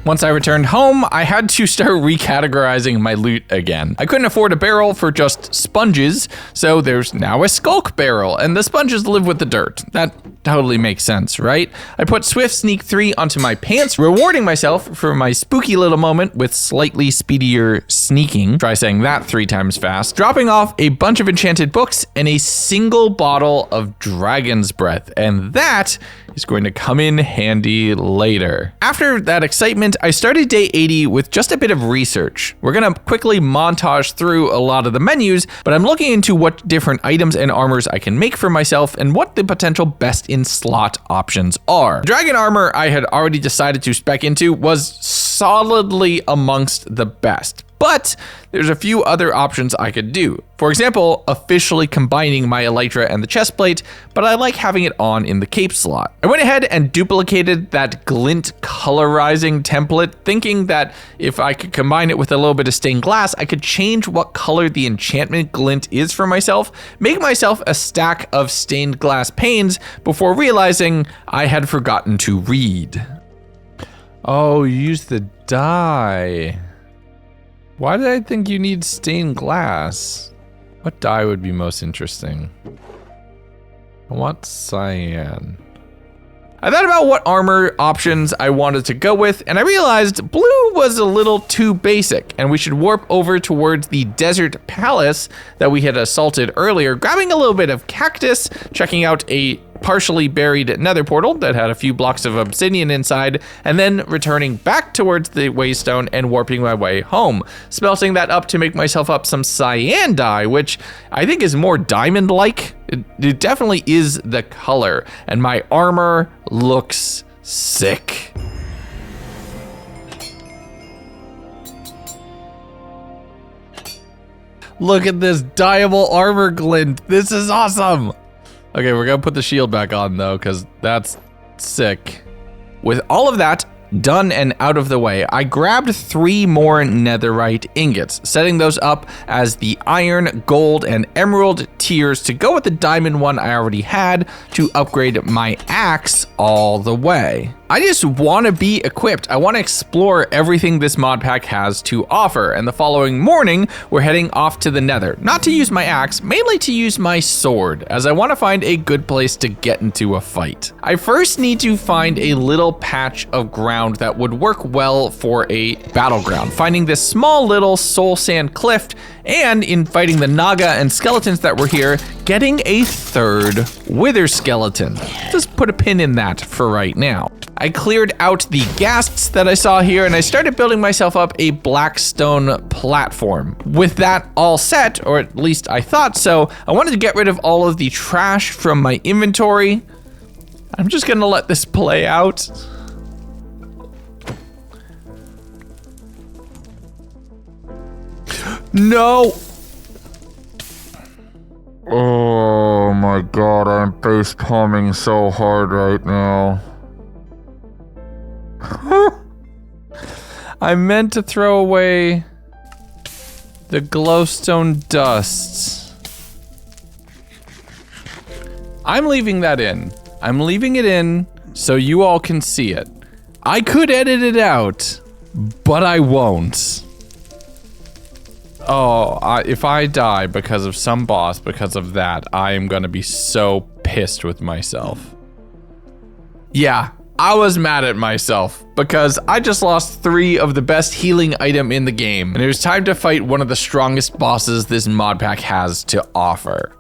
Once I returned home, I had to start recategorizing my loot again. I couldn't afford a barrel for just sponges, so there's now a skulk barrel, and the sponges live with the dirt. That totally makes sense, right? I put Swift Sneak 3 onto my pants, rewarding myself for my spooky little moment with slightly speedier sneaking. Try saying that 3 times fast. Dropping off a bunch of enchanted books and a single bottle of Dragon's Breath, and that is going to come in handy later. After that excitement, I started day 80 with just a bit of research. We're gonna quickly montage through a lot of the menus, but I'm looking into what different items and armors I can make for myself and what the potential best in slot options are. Dragon armor I had already decided to spec into was solidly amongst the best. But there's a few other options I could do. For example, officially combining my elytra and the chestplate, but I like having it on in the cape slot. I went ahead and duplicated that glint colorizing template, thinking that if I could combine it with a little bit of stained glass, I could change what color the enchantment glint is for myself, make myself a stack of stained glass panes before realizing I had forgotten to read. Oh, use the dye. Why did I think you need stained glass? What dye would be most interesting? I want cyan. I thought about what armor options I wanted to go with, and I realized blue was a little too basic, and we should warp over towards the desert palace that we had assaulted earlier, grabbing a little bit of cactus, checking out a partially buried nether portal that had a few blocks of obsidian inside, and then returning back towards the waystone and warping my way home, smelting that up to make myself up some cyan dye, which I think is more diamond-like. It definitely is the color, and my armor looks sick. Look at this dyeable armor glint. This is awesome. Okay, we're gonna put the shield back on though, because that's sick. With all of that done and out of the way, I grabbed 3 more netherite ingots, setting those up as the iron, gold, and emerald tiers to go with the diamond one I already had to upgrade my axe all the way. I just want to be equipped. I want to explore everything this mod pack has to offer, and the following morning, we're heading off to the Nether. Not to use my axe, mainly to use my sword, as I want to find a good place to get into a fight. I first need to find a little patch of ground that would work well for a battleground, finding this small little soul sand cliff, and in fighting the Naga and skeletons that were here, getting a 3rd wither skeleton. Just put a pin in that for right now. I cleared out the ghasts that I saw here, and I started building myself up a black stone platform. With that all set, or at least I thought so, I wanted to get rid of all of the trash from my inventory. I'm just gonna let this play out. No! Oh my god, I'm face palming so hard right now. I meant to throw away the glowstone dust. I'm leaving that in. I'm leaving it in so you all can see it. I could edit it out, but I won't. Oh, if I die because of some boss, because of that, I am gonna be so pissed with myself. Yeah, I was mad at myself because I just lost 3 of the best healing item in the game, and it was time to fight one of the strongest bosses this mod pack has to offer.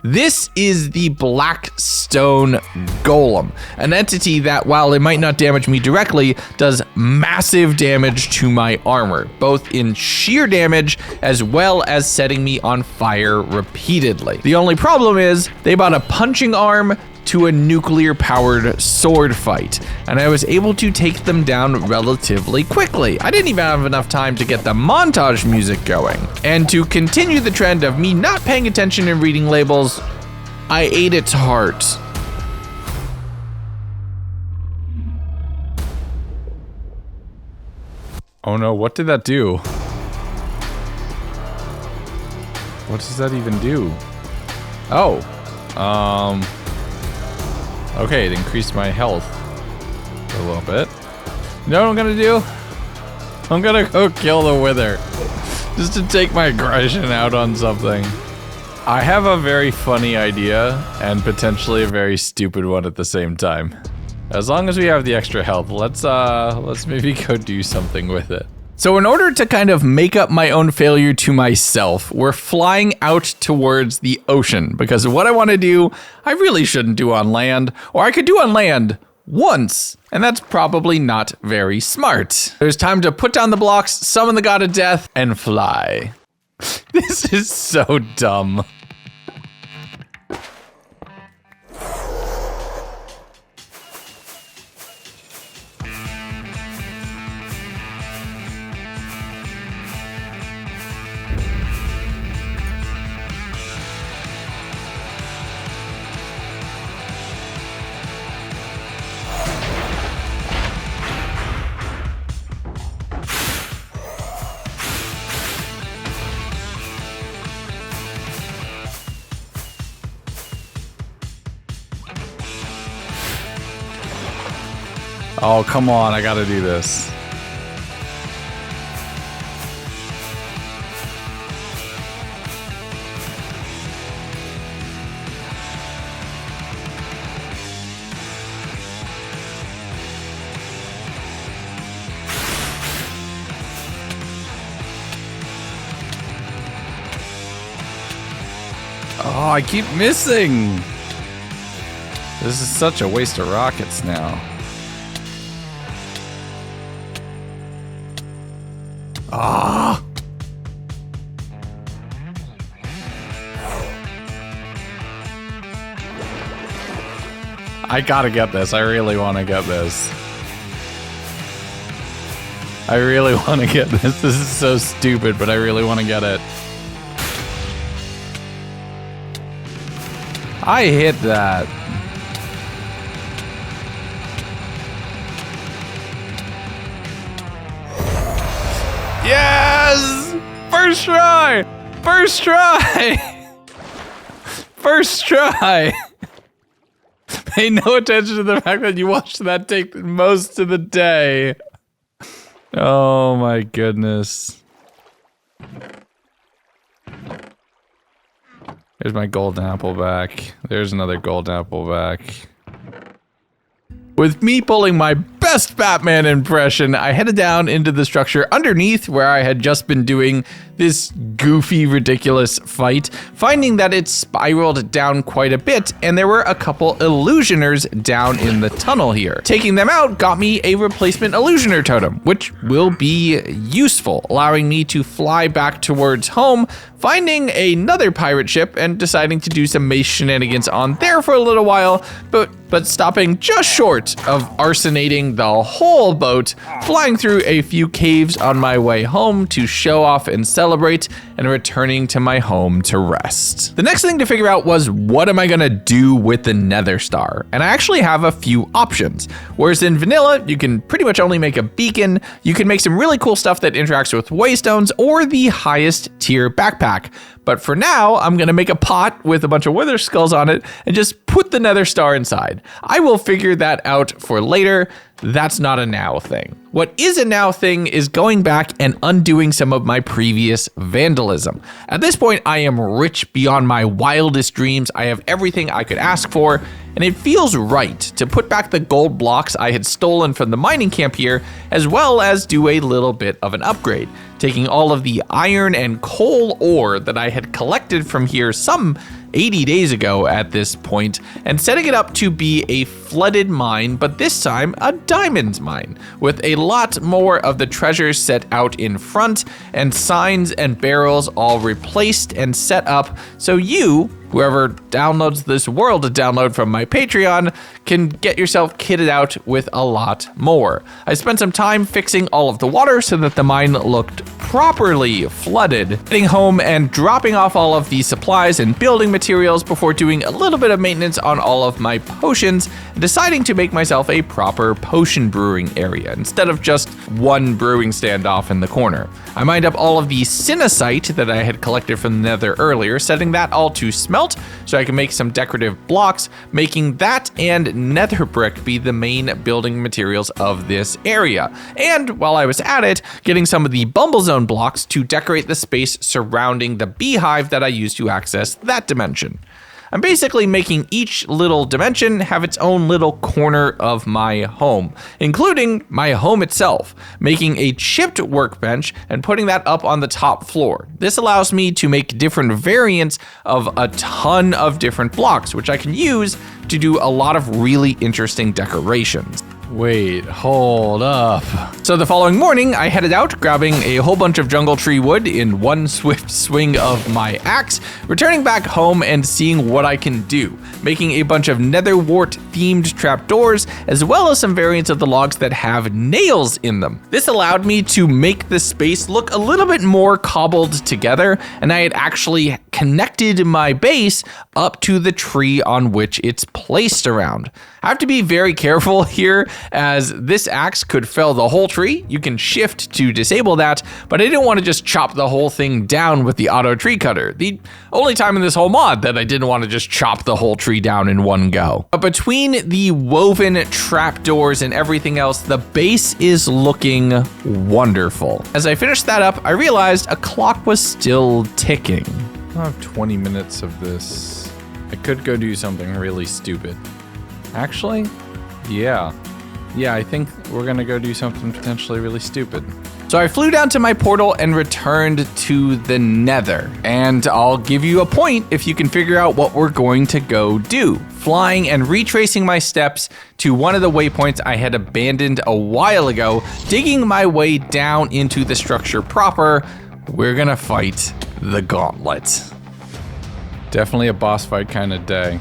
This is the Blackstone Golem, an entity that, while it might not damage me directly, does massive damage to my armor, both in sheer damage as well as setting me on fire repeatedly. The only problem is they bought a punching arm to a nuclear-powered sword fight, and I was able to take them down relatively quickly. I didn't even have enough time to get the montage music going. And to continue the trend of me not paying attention and reading labels, I ate its heart. Oh no, what did that do? What does that even do? Oh, okay, it increased my health a little bit. You know what I'm gonna do? I'm gonna go kill the wither. Just to take my aggression out on something. I have a very funny idea and potentially a very stupid one at the same time. As long as we have the extra health, let's maybe go do something with it. So in order to kind of make up my own failure to myself, we're flying out towards the ocean, because what I want to do, I really shouldn't do on land, or I could do on land once, and that's probably not very smart. There's time to put down the blocks, summon the god of death, and fly. This is so dumb. Oh, come on, I gotta do this. Oh, I keep missing. This is such a waste of rockets now. Ah! I gotta get this. I really want to get this. I really want to get this. This is so stupid, but I really want to get it. I hit that. Yes! First try! First try! First try! Pay no attention to the fact that you watched that take most of the day. Oh my goodness. There's my golden apple back. There's another golden apple back. With me pulling my best Batman impression, I headed down into the structure underneath where I had just been doing this goofy, ridiculous fight, finding that it spiraled down quite a bit, and there were a couple illusioners down in the tunnel here. Taking them out got me a replacement illusioner totem, which will be useful, allowing me to fly back towards home, finding another pirate ship and deciding to do some mace shenanigans on there for a little while, but stopping just short of arsonating the whole boat, flying through a few caves on my way home to show off and celebrate, and returning to my home to rest. The next thing to figure out was, what am I gonna do with the Nether Star? And I actually have a few options. Whereas in vanilla, you can pretty much only make a beacon, you can make some really cool stuff that interacts with waystones, or the highest tier backpack. But for now, I'm gonna make a pot with a bunch of wither skulls on it and just put the Nether Star inside. fine. I will figure that out for later. That's not a now thing. What is a now thing is going back and undoing some of my previous vandalism. At this point, I am rich beyond my wildest dreams. I have everything I could ask for, and it feels right to put back the gold blocks I had stolen from the mining camp here, as well as do a little bit of an upgrade, taking all of the iron and coal ore that I had collected from here some 80 days ago at this point, and setting it up to be a flooded mine, but this time a diamond mine, with a lot more of the treasures set out in front, and signs and barrels all replaced and set up so you, whoever downloads this world to download from my Patreon, can get yourself kitted out with a lot more. I spent some time fixing all of the water so that the mine looked properly flooded, getting home and dropping off all of the supplies and building materials before doing a little bit of maintenance on all of my potions, and deciding to make myself a proper potion brewing area instead of just one brewing stand off in the corner. I mined up all of the sinacite that I had collected from the Nether earlier, setting that all to smelt so I can make some decorative blocks, making that and nether brick be the main building materials of this area. And while I was at it, getting some of the bumble zone blocks to decorate the space surrounding the beehive that I use to access that dimension. I'm basically making each little dimension have its own little corner of my home, including my home itself, making a chipped workbench and putting that up on the top floor. This allows me to make different variants of a ton of different blocks, which I can use to do a lot of really interesting decorations. Wait, hold up. So the following morning, I headed out, grabbing a whole bunch of jungle tree wood in one swift swing of my axe, returning back home and seeing what I can do, making a bunch of nether wart themed trapdoors, as well as some variants of the logs that have nails in them. This allowed me to make the space look a little bit more cobbled together, and I had actually connected my base up to the tree on which it's placed around. I have to be very careful here, as this axe could fell the whole tree. You can shift to disable that, but I didn't want to just chop the whole thing down with the auto tree cutter. The only time in this whole mod that I didn't want to just chop the whole tree down in one go. But between the woven trapdoors and everything else, the base is looking wonderful. As I finished that up, I realized a clock was still ticking. I have 20 minutes of this. I could go do something really stupid. Actually, yeah, I think we're gonna go do something potentially really stupid. So I flew down to my portal and returned to the Nether. And I'll give you a point if you can figure out what we're going to go do. Flying and retracing my steps to one of the waypoints I had abandoned a while ago, digging my way down into the structure proper, we're gonna fight the gauntlet. Definitely a boss fight kind of day.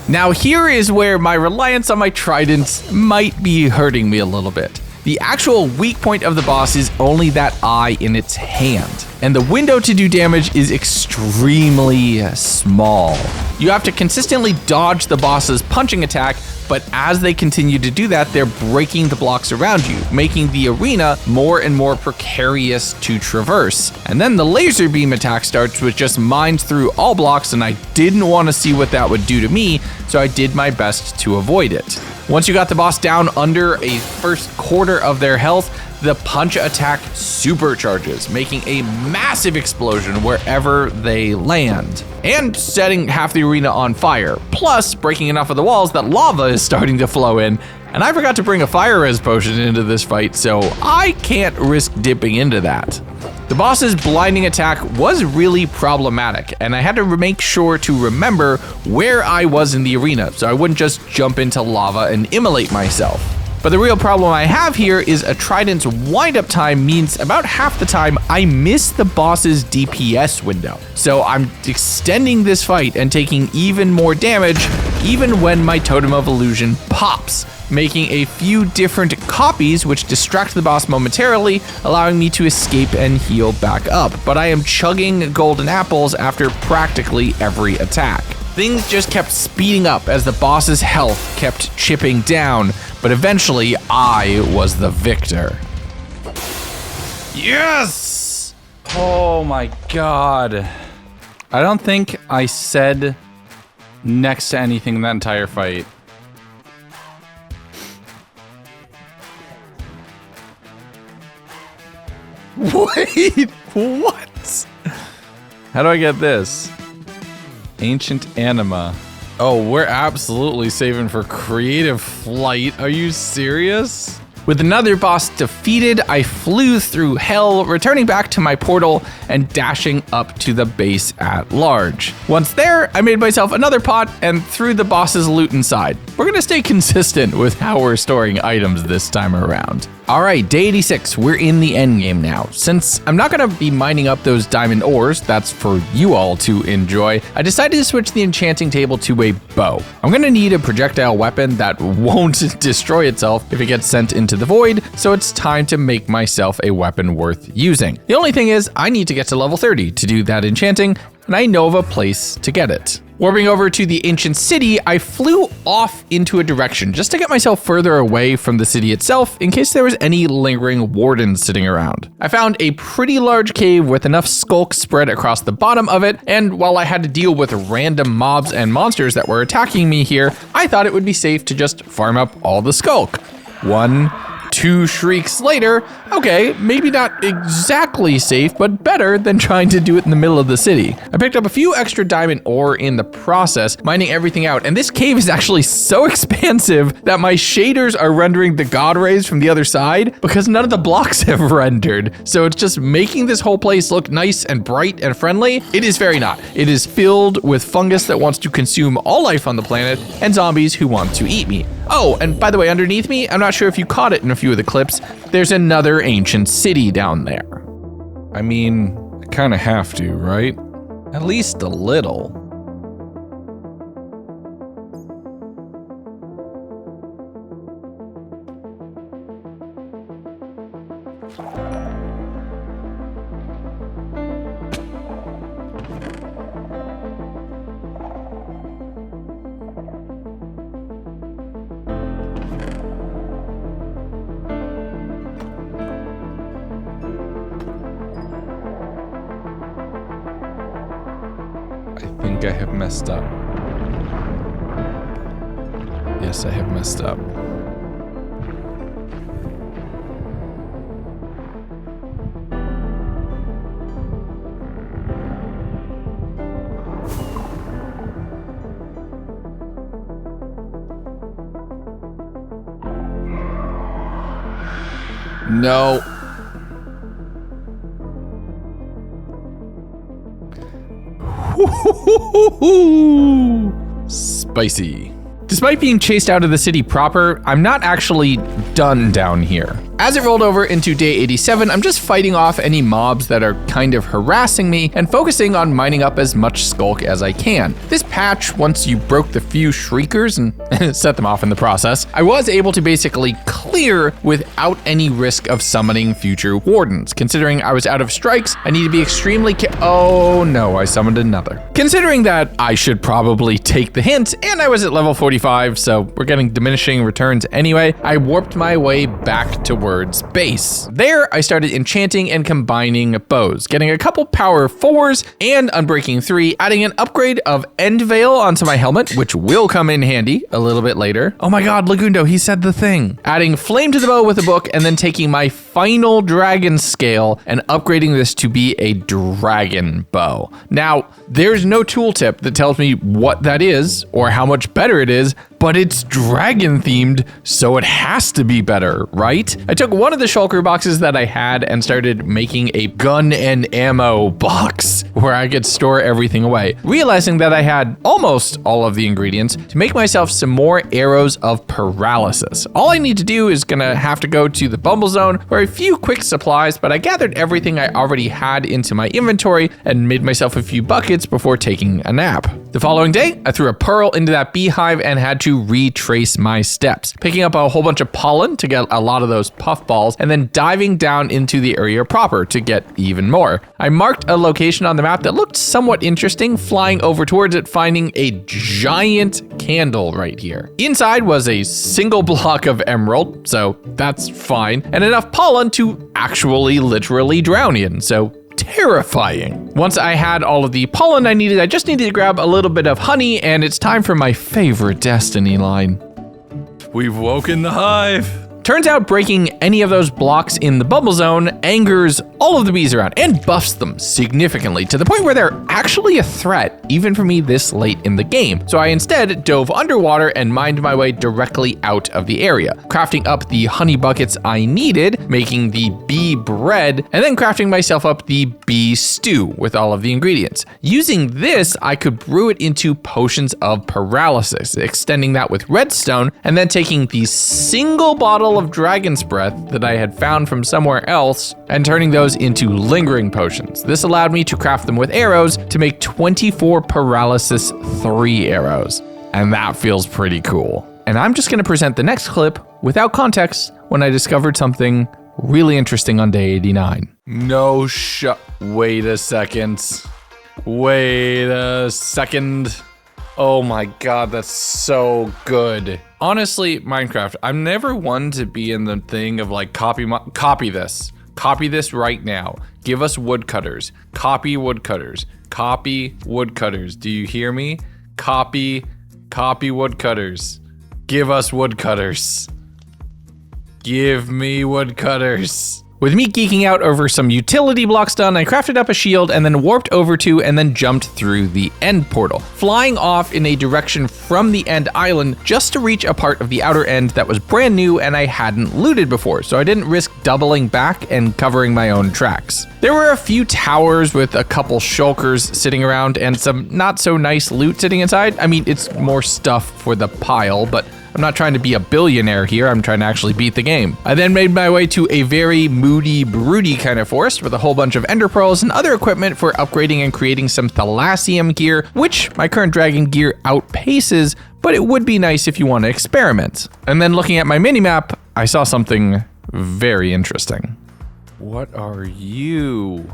Now here is where my reliance on my tridents might be hurting me a little bit. The actual weak point of the boss is only that eye in its hand, and the window to do damage is extremely small. You have to consistently dodge the boss's punching attack, but as they continue to do that, they're breaking the blocks around you, making the arena more and more precarious to traverse. And then the laser beam attack starts, which just mines through all blocks, and I didn't want to see what that would do to me, so I did my best to avoid it. Once you got the boss down under a first quarter of their health, the punch attack supercharges, making a massive explosion wherever they land, and setting half the arena on fire, plus breaking enough of the walls that lava is starting to flow in. And I forgot to bring a fire res potion into this fight, so I can't risk dipping into that. The boss's blinding attack was really problematic, and I had to make sure to remember where I was in the arena so I wouldn't just jump into lava and immolate myself. But the real problem I have here is a trident's wind-up time means about half the time I miss the boss's DPS window. So I'm extending this fight and taking even more damage even when my Totem of Illusion pops, making a few different copies which distract the boss momentarily, allowing me to escape and heal back up. But I am chugging golden apples after practically every attack. Things just kept speeding up as the boss's health kept chipping down, but eventually I was the victor. Yes! Oh my god. I don't think I said next to anything in that entire fight. Wait, what? How do I get this? Ancient anima. Oh, we're absolutely saving for creative flight. Are you serious? With another boss defeated, I flew through hell, returning back to my portal and dashing up to the base at large. Once there, I made myself another pot and threw the boss's loot inside. We're gonna stay consistent with how we're storing items this time around. All right, day 86, we're in the end game now. Since I'm not gonna be mining up those diamond ores, that's for you all to enjoy, I decided to switch the enchanting table to a bow. I'm gonna need a projectile weapon that won't destroy itself if it gets sent into the void, so it's time to make myself a weapon worth using. The only thing is, I need to get to level 30 to do that enchanting, and I know of a place to get it. Warping over to the ancient city, I flew off into a direction just to get myself further away from the city itself in case there was any lingering wardens sitting around. I found a pretty large cave with enough skulk spread across the bottom of it, and while I had to deal with random mobs and monsters that were attacking me here, I thought it would be safe to just farm up all the skulk. 1, 2 shrieks later, okay, maybe not exactly safe, but better than trying to do it in the middle of the city. I picked up a few extra diamond ore in the process, mining everything out, and this cave is actually so expansive that my shaders are rendering the god rays from the other side because none of the blocks have rendered. So it's just making this whole place look nice and bright and friendly. It is very not. It is filled with fungus that wants to consume all life on the planet and zombies who want to eat me. Oh, and by the way, underneath me, I'm not sure if you caught it in a few of the clips, there's another ancient city down there. I mean, I kind of have to, right? At least a little. I think I have messed up. Yes, I have messed up. No. Spicy. Despite being chased out of the city proper, I'm not actually done down here. As it rolled over into day 87, I'm just fighting off any mobs that are kind of harassing me and focusing on mining up as much skulk as I can. This patch, once you broke the few shriekers and set them off in the process, I was able to basically clear without any risk of summoning future wardens. Considering I was out of strikes, I need to be extremely oh no, I summoned another. Considering that I should probably take the hint, and I was at level 45, so we're getting diminishing returns anyway, I warped my way back towards base. There, I started enchanting and combining bows, getting a couple power 4s and unbreaking 3, adding an upgrade of end veil onto my helmet, which will come in handy a little bit later. Oh my god, Legundo, he said the thing. Adding flame to the bow with a book, and then taking my final dragon scale and upgrading this to be a dragon bow. Now, there's no tooltip that tells me what that is or how much better it is, but it's dragon themed, so it has to be better, right? I took one of the shulker boxes that I had and started making a gun and ammo box where I could store everything away, realizing that I had almost all of the ingredients to make myself some more arrows of paralysis. All I need to do is gonna have to go to the bumble zone for a few quick supplies, but I gathered everything I already had into my inventory and made myself a few buckets before taking a nap. The following day, I threw a pearl into that beehive and had to retrace my steps, picking up a whole bunch of pollen to get a lot of those puff balls, and then diving down into the area proper to get even more. I marked a location on the map that looked somewhat interesting, flying over towards it, finding a giant candle right here. Inside was a single block of emerald, so that's fine, and enough pollen to actually literally drown in, so terrifying. Once I had all of the pollen I needed, I just needed to grab a little bit of honey, and it's time for my favorite destiny line. We've woken the hive. Turns out breaking any of those blocks in the bubble zone angers all of the bees around and buffs them significantly to the point where they're actually a threat, even for me this late in the game. So I instead dove underwater and mined my way directly out of the area, crafting up the honey buckets I needed, making the bee bread, and then crafting myself up the bee stew with all of the ingredients. Using this, I could brew it into potions of paralysis, extending that with redstone, and then taking the single bottle of dragon's breath that I had found from somewhere else and turning those into lingering potions. This allowed me to craft them with arrows to make 24 paralysis 3 arrows. And that feels pretty cool. And I'm just gonna present the next clip without context when I discovered something really interesting on day 89. Wait a second. Wait a second. Oh my god, that's so good. Honestly, Minecraft, I'm never one to be in the thing of like copy this. Copy this right now. Give us woodcutters. Copy woodcutters. Copy woodcutters. Do you hear me? Copy woodcutters. Give us woodcutters. Give me woodcutters. With me geeking out over some utility blocks done, I crafted up a shield and then warped over to and then jumped through the end portal, flying off in a direction from the end island just to reach a part of the outer end that was brand new and I hadn't looted before, so I didn't risk doubling back and covering my own tracks. There were a few towers with a couple shulkers sitting around and some not so nice loot sitting inside. I mean, it's more stuff for the pile, but I'm not trying to be a billionaire here, I'm trying to actually beat the game. I then made my way to a very moody, broody kind of forest with a whole bunch of ender pearls and other equipment for upgrading and creating some thalassium gear, which my current dragon gear outpaces, but it would be nice if you want to experiment. And then looking at my minimap, I saw something very interesting. What are you?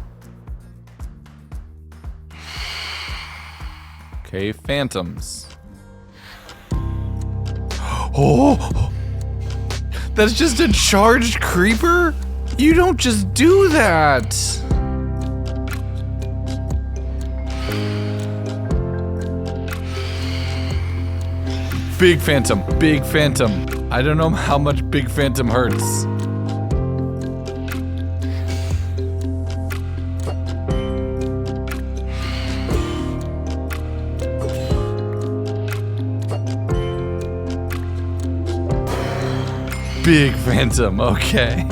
Okay, phantoms. Oh, that's just a charged creeper? You don't just do that. Big phantom, big phantom. I don't know how much big phantom hurts. Big phantom, okay.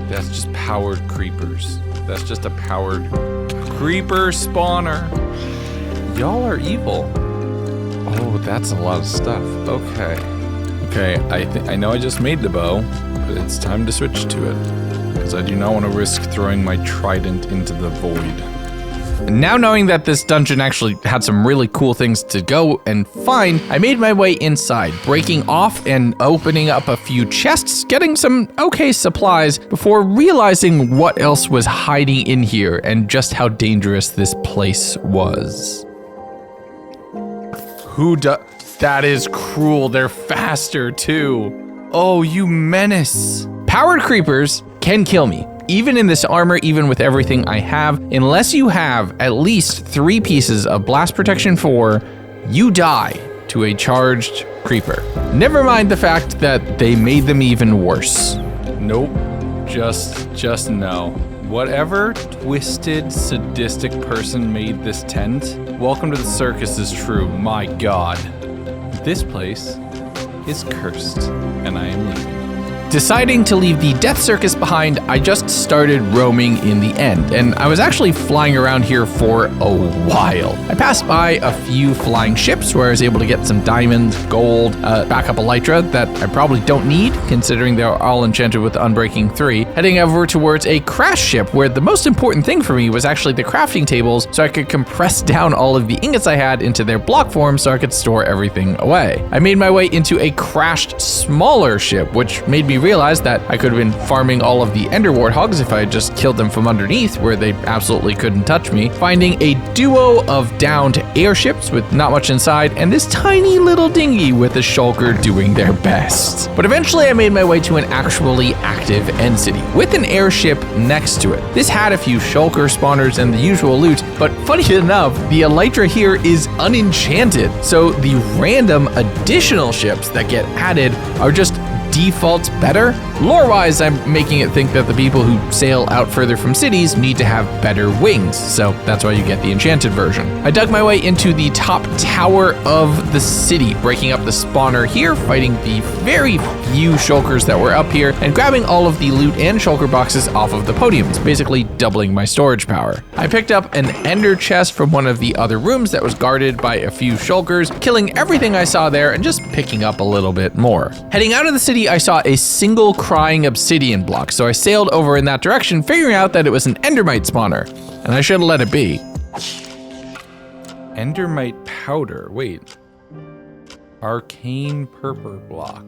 That's just powered creepers. That's just a powered creeper spawner. Y'all are evil. Oh, that's a lot of stuff. Okay. Okay, I know I just made the bow, but it's time to switch to it, because I do not want to risk throwing my trident into the void. And now knowing that this dungeon actually had some really cool things to go and find, I made my way inside, breaking off and opening up a few chests, getting some okay supplies before realizing what else was hiding in here and just how dangerous this place was. That is cruel. They're faster too. Oh, you menace. Powered creepers can kill me, even in this armor, even with everything I have. Unless you have at least 3 pieces of blast protection 4, you die to a charged creeper. Never mind the fact that they made them even worse. Nope, just no. Whatever twisted, sadistic person made this tent, welcome to the circus is true, my god. This place is cursed, and I am leaving. Deciding to leave the Death Circus behind, I just started roaming in the end, and I was actually flying around here for a while. I passed by a few flying ships where I was able to get some diamonds, gold, backup elytra that I probably don't need, considering they're all enchanted with Unbreaking 3, heading over towards a crash ship where the most important thing for me was actually the crafting tables so I could compress down all of the ingots I had into their block form so I could store everything away. I made my way into a crashed smaller ship, which made me realized that I could have been farming all of the ender warthogs if I had just killed them from underneath where they absolutely couldn't touch me, finding a duo of downed airships with not much inside and this tiny little dinghy with a shulker doing their best. But eventually I made my way to an actually active end city with an airship next to it. This had a few shulker spawners and the usual loot, but funny enough, the elytra here is unenchanted, so the random additional ships that get added are just defaults better. Lore-wise, I'm making it think that the people who sail out further from cities need to have better wings, so that's why you get the enchanted version. I dug my way into the top tower of the city, breaking up the spawner here, fighting the very few shulkers that were up here, and grabbing all of the loot and shulker boxes off of the podiums, basically doubling my storage power. I picked up an ender chest from one of the other rooms that was guarded by a few shulkers, killing everything I saw there and just picking up a little bit more. Heading out of the city, I saw a single crying obsidian block, so I sailed over in that direction, figuring out that it was an endermite spawner, and I should have let it be. Endermite powder. Wait. Arcane purple block.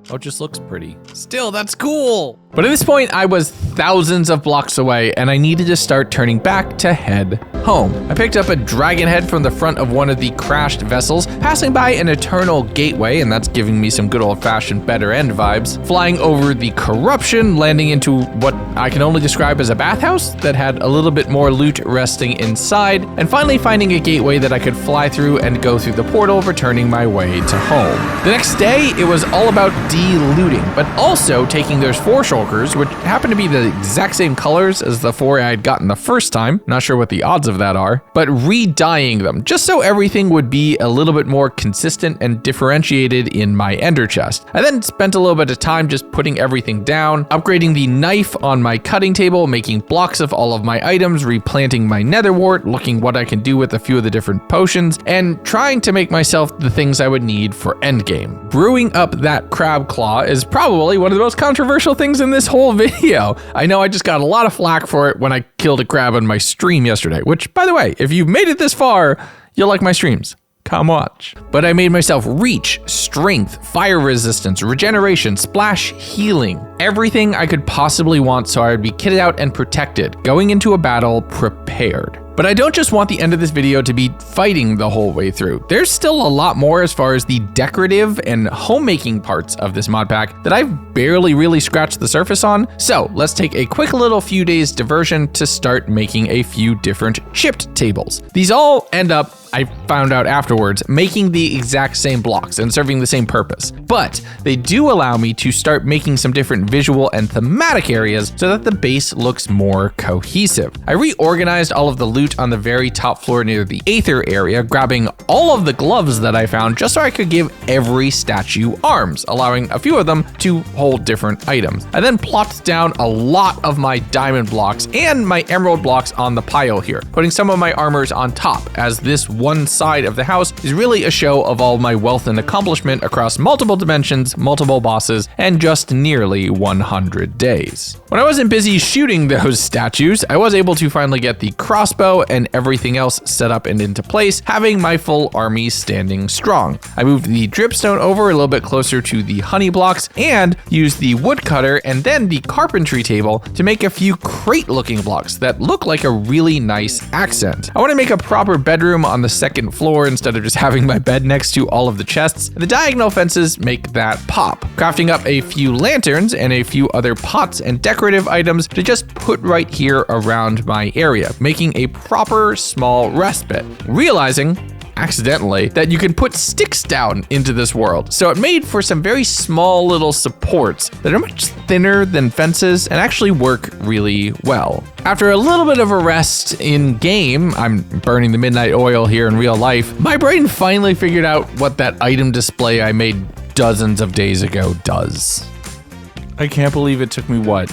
Oh, it just looks pretty. Still, that's cool. But at this point, I was thousands of blocks away and I needed to start turning back to head home. I picked up a dragon head from the front of one of the crashed vessels, passing by an eternal gateway, and that's giving me some good old-fashioned better end vibes, flying over the corruption, landing into what I can only describe as a bathhouse that had a little bit more loot resting inside, and finally finding a gateway that I could fly through and go through the portal, returning my way to home. The next day, it was all about de-looting, but also taking those 4 shulkers, which happen to be the exact same colors as the 4 I had gotten the first time, not sure what the odds of that are, but re-dyeing them, just so everything would be a little bit more consistent and differentiated in my ender chest. I then spent a little bit of time just putting everything down, upgrading the knife on my cutting table, making blocks of all of my items, replanting my nether wart, looking what I can do with a few of the different potions, and trying to make myself the things I would need for endgame. Brewing up that crab claw is probably one of the most controversial things in this whole video. I know I just got a lot of flack for it when I killed a crab on my stream yesterday, which, by the way, if you've made it this far, you'll like my streams. Come watch. But I made myself reach, strength, fire resistance, regeneration, splash, healing, everything I could possibly want so I would be kitted out and protected, going into a battle prepared. But I don't just want the end of this video to be fighting the whole way through. There's still a lot more as far as the decorative and homemaking parts of this mod pack that I've barely really scratched the surface on. So let's take a quick little few days diversion to start making a few different chipped tables. These all end up, I found out afterwards, making the exact same blocks and serving the same purpose. But they do allow me to start making some different visual and thematic areas so that the base looks more cohesive. I reorganized all of the loot on the very top floor near the Aether area, grabbing all of the gloves that I found just so I could give every statue arms, allowing a few of them to hold different items. I then plopped down a lot of my diamond blocks and my emerald blocks on the pile here, putting some of my armors on top, as this one side of the house is really a show of all my wealth and accomplishment across multiple dimensions, multiple bosses, and just nearly 100 days. When I wasn't busy shooting those statues, I was able to finally get the crossbow and everything else set up and into place, having my full army standing strong. I moved the dripstone over a little bit closer to the honey blocks and used the woodcutter and then the carpentry table to make a few crate looking blocks that look like a really nice accent. I want to make a proper bedroom on the second floor instead of just having my bed next to all of the chests. The diagonal fences make that pop. Crafting up a few lanterns and a few other pots and decorative items to just put right here around my area, making a proper small respite. Realizing, accidentally, that you can put sticks down into this world. So it made for some very small little supports that are much thinner than fences and actually work really well. After a little bit of a rest in game, I'm burning the midnight oil here in real life, my brain finally figured out what that item display I made dozens of days ago does. I can't believe it took me, what,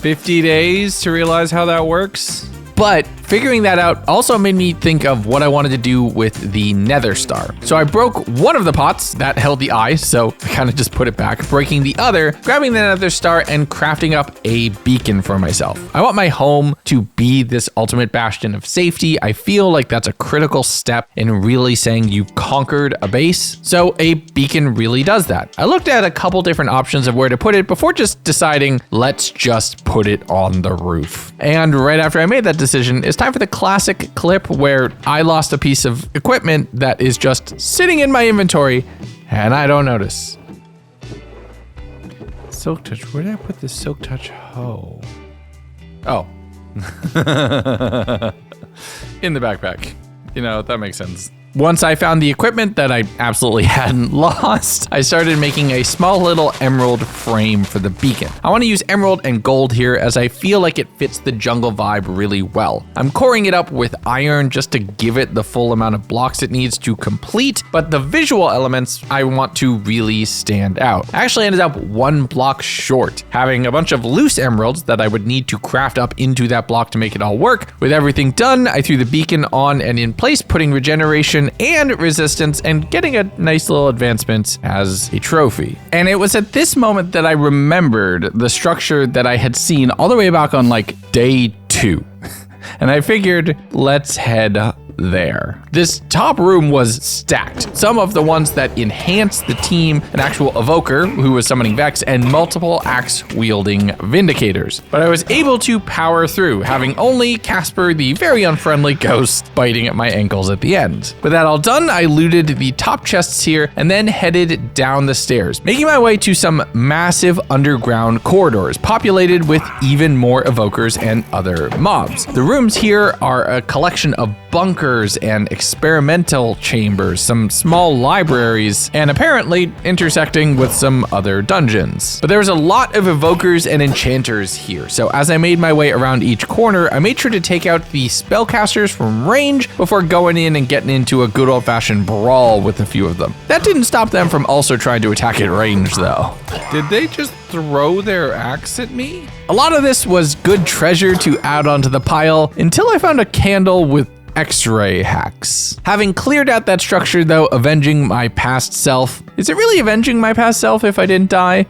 50 days to realize how that works? But Figuring that out also made me think of what I wanted to do with the Nether star. So I broke one of the pots that held the eye, so I kind of just put it back, breaking the other, grabbing the Nether star, and crafting up a beacon for myself. I want my home to be this ultimate bastion of safety. I feel like that's a critical step in really saying you've conquered a base, so a beacon really does that. I looked at a couple different options of where to put it before just deciding, let's just put it on the roof. And right after I made that decision, it's time for the classic clip where I lost a piece of equipment that is just sitting in my inventory and I don't notice. Silk touch, where did I put the silk touch hoe? Oh. In the backpack. You know, that makes sense. Once I found the equipment that I absolutely hadn't lost, I started making a small little emerald frame for the beacon. I want to use emerald and gold here as I feel like it fits the jungle vibe really well. I'm coring it up with iron just to give it the full amount of blocks it needs to complete, but the visual elements I want to really stand out. I actually ended up 1 block short, having a bunch of loose emeralds that I would need to craft up into that block to make it all work. With everything done, I threw the beacon on and in place, putting regeneration and resistance and getting a nice little advancement as a trophy. And it was at this moment that I remembered the structure that I had seen all the way back on like day 2. And I figured, let's head there. This top room was stacked. Some of the ones that enhanced the team, an actual evoker who was summoning Vex, and multiple axe-wielding vindicators. But I was able to power through, having only Casper, the very unfriendly ghost, biting at my ankles at the end. With that all done, I looted the top chests here and then headed down the stairs, making my way to some massive underground corridors populated with even more evokers and other mobs. The rooms here are a collection of bunkers and experimental chambers, some small libraries, and apparently intersecting with some other dungeons. But there's a lot of evokers and enchanters here, so as I made my way around each corner, I made sure to take out the spellcasters from range before going in and getting into a good old-fashioned brawl with a few of them. That didn't stop them from also trying to attack at range, though. Did they just throw their axe at me? A lot of this was good treasure to add onto the pile until I found a candle with X-ray hacks. Having cleared out that structure though, avenging my past self. Is it really avenging my past self if I didn't die?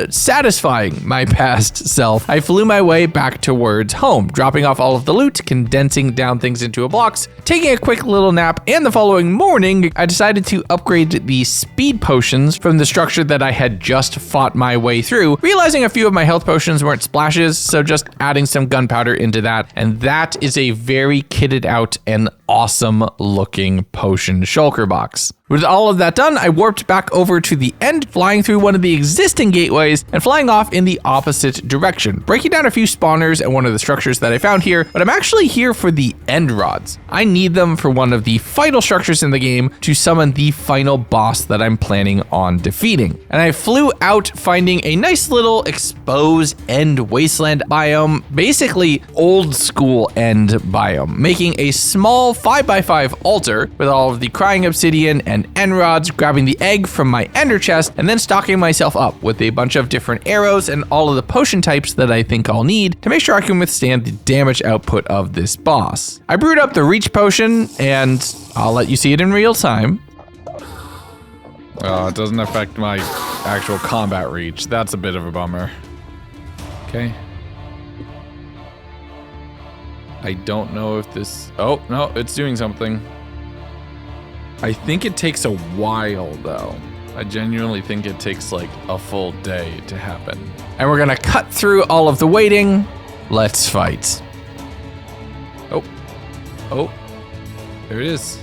Satisfying my past self, I flew my way back towards home, dropping off all of the loot, condensing down things into a box, taking a quick little nap, and the following morning, I decided to upgrade the speed potions from the structure that I had just fought my way through, realizing a few of my health potions weren't splashes, so just adding some gunpowder into that, and that is a very kitted out and awesome looking potion shulker box. With all of that done, I warped back over to the end, flying through one of the existing gateways and flying off in the opposite direction, breaking down a few spawners and one of the structures that I found here, but I'm actually here for the end rods. I need them for one of the final structures in the game to summon the final boss that I'm planning on defeating. And I flew out finding a nice little exposed end wasteland biome, basically old school end biome, making a small 5x5 altar with all of the crying obsidian and end rods, grabbing the egg from my ender chest, and then stocking myself up with a bunch of different arrows and all of the potion types that I think I'll need to make sure I can withstand the damage output of this boss. I brewed up the reach potion, and I'll let you see it in real time. It doesn't affect my actual combat reach. That's a bit of a bummer. Okay. I don't know if this... Oh, no, it's doing something. I think it takes a while, though. I genuinely think it takes like a full day to happen. And we're gonna cut through all of the waiting. Let's fight. Oh, there it is.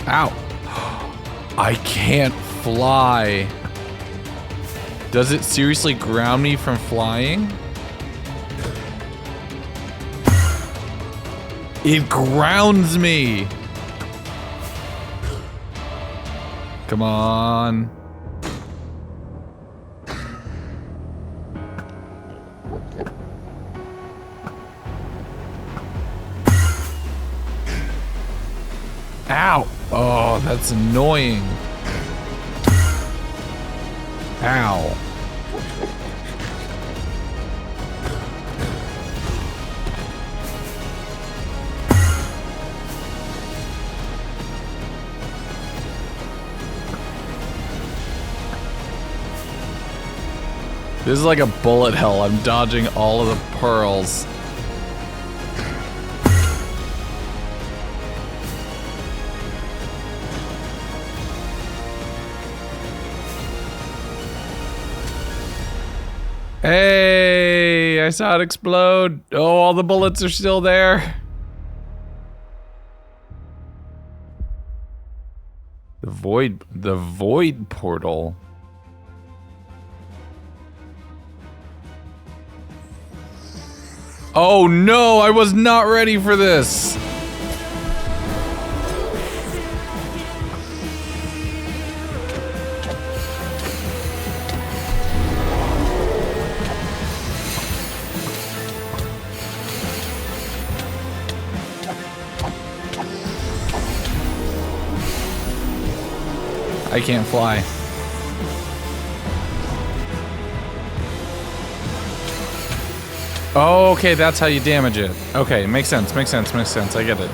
Ow. I can't fly. Does it seriously ground me from flying? It grounds me. Come on. Ow. Oh, that's annoying. Ow. This is like a bullet hell. I'm dodging all of the pearls. Hey, I saw it explode. Oh, all the bullets are still there. The void portal. Oh no, I was not ready for this. I can't fly. Oh, okay, that's how you damage it. Okay, makes sense, makes sense, makes sense. I get it.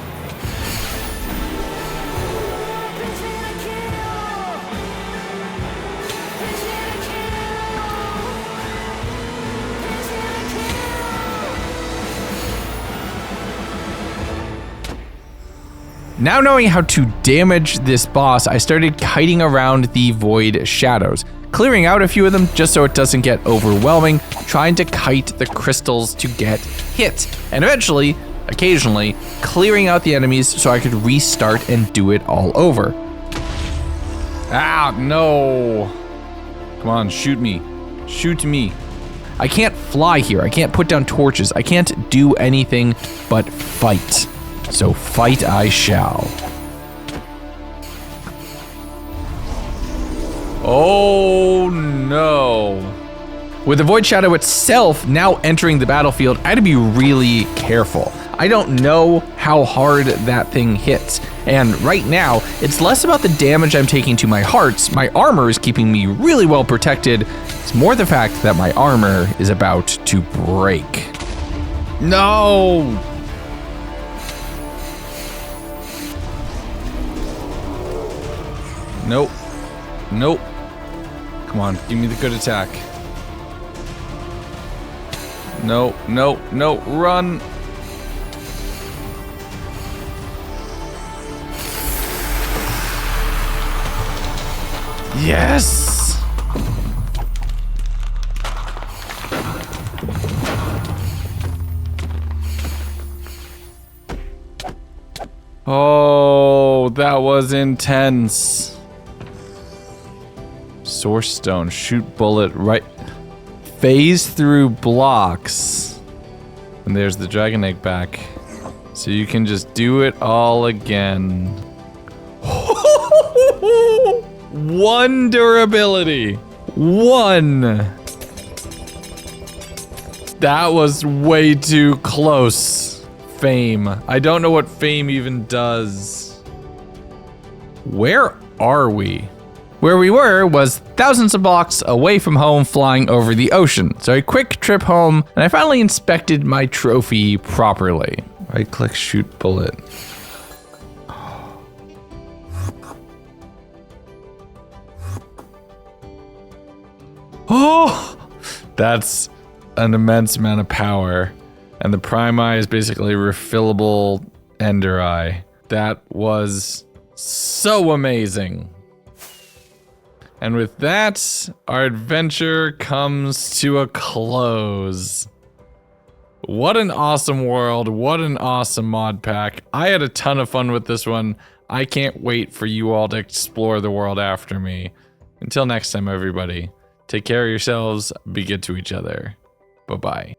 Now knowing how to damage this boss, I started kiting around the void shadows, clearing out a few of them just so it doesn't get overwhelming, trying to kite the crystals to get hit, and eventually, occasionally, clearing out the enemies so I could restart and do it all over. Ah, no. Come on, shoot me. Shoot me. I can't fly here. I can't put down torches. I can't do anything but fight. So fight I shall. Oh no. With the Void Shadow itself now entering the battlefield, I had to be really careful. I don't know how hard that thing hits. And right now, it's less about the damage I'm taking to my hearts. My armor is keeping me really well protected. It's more the fact that my armor is about to break. No! Nope. Nope. Come on, give me the good attack. No, no, no, run. Yes! Oh, that was intense. Source stone, shoot bullet, right. Phase through blocks. And there's the dragon egg back. So you can just do it all again. 1 durability. 1. That was way too close. Fame. I don't know what fame even does. Where are we? Where we were was thousands of blocks away from home, flying over the ocean. So a quick trip home, and I finally inspected my trophy properly. Right click, shoot bullet. Oh, that's an immense amount of power. And the prime eye is basically a refillable ender eye. That was so amazing. And with that, our adventure comes to a close. What an awesome world, what an awesome mod pack. I had a ton of fun with this one. I can't wait for you all to explore the world after me. Until next time, everybody, take care of yourselves, be good to each other. Bye-bye.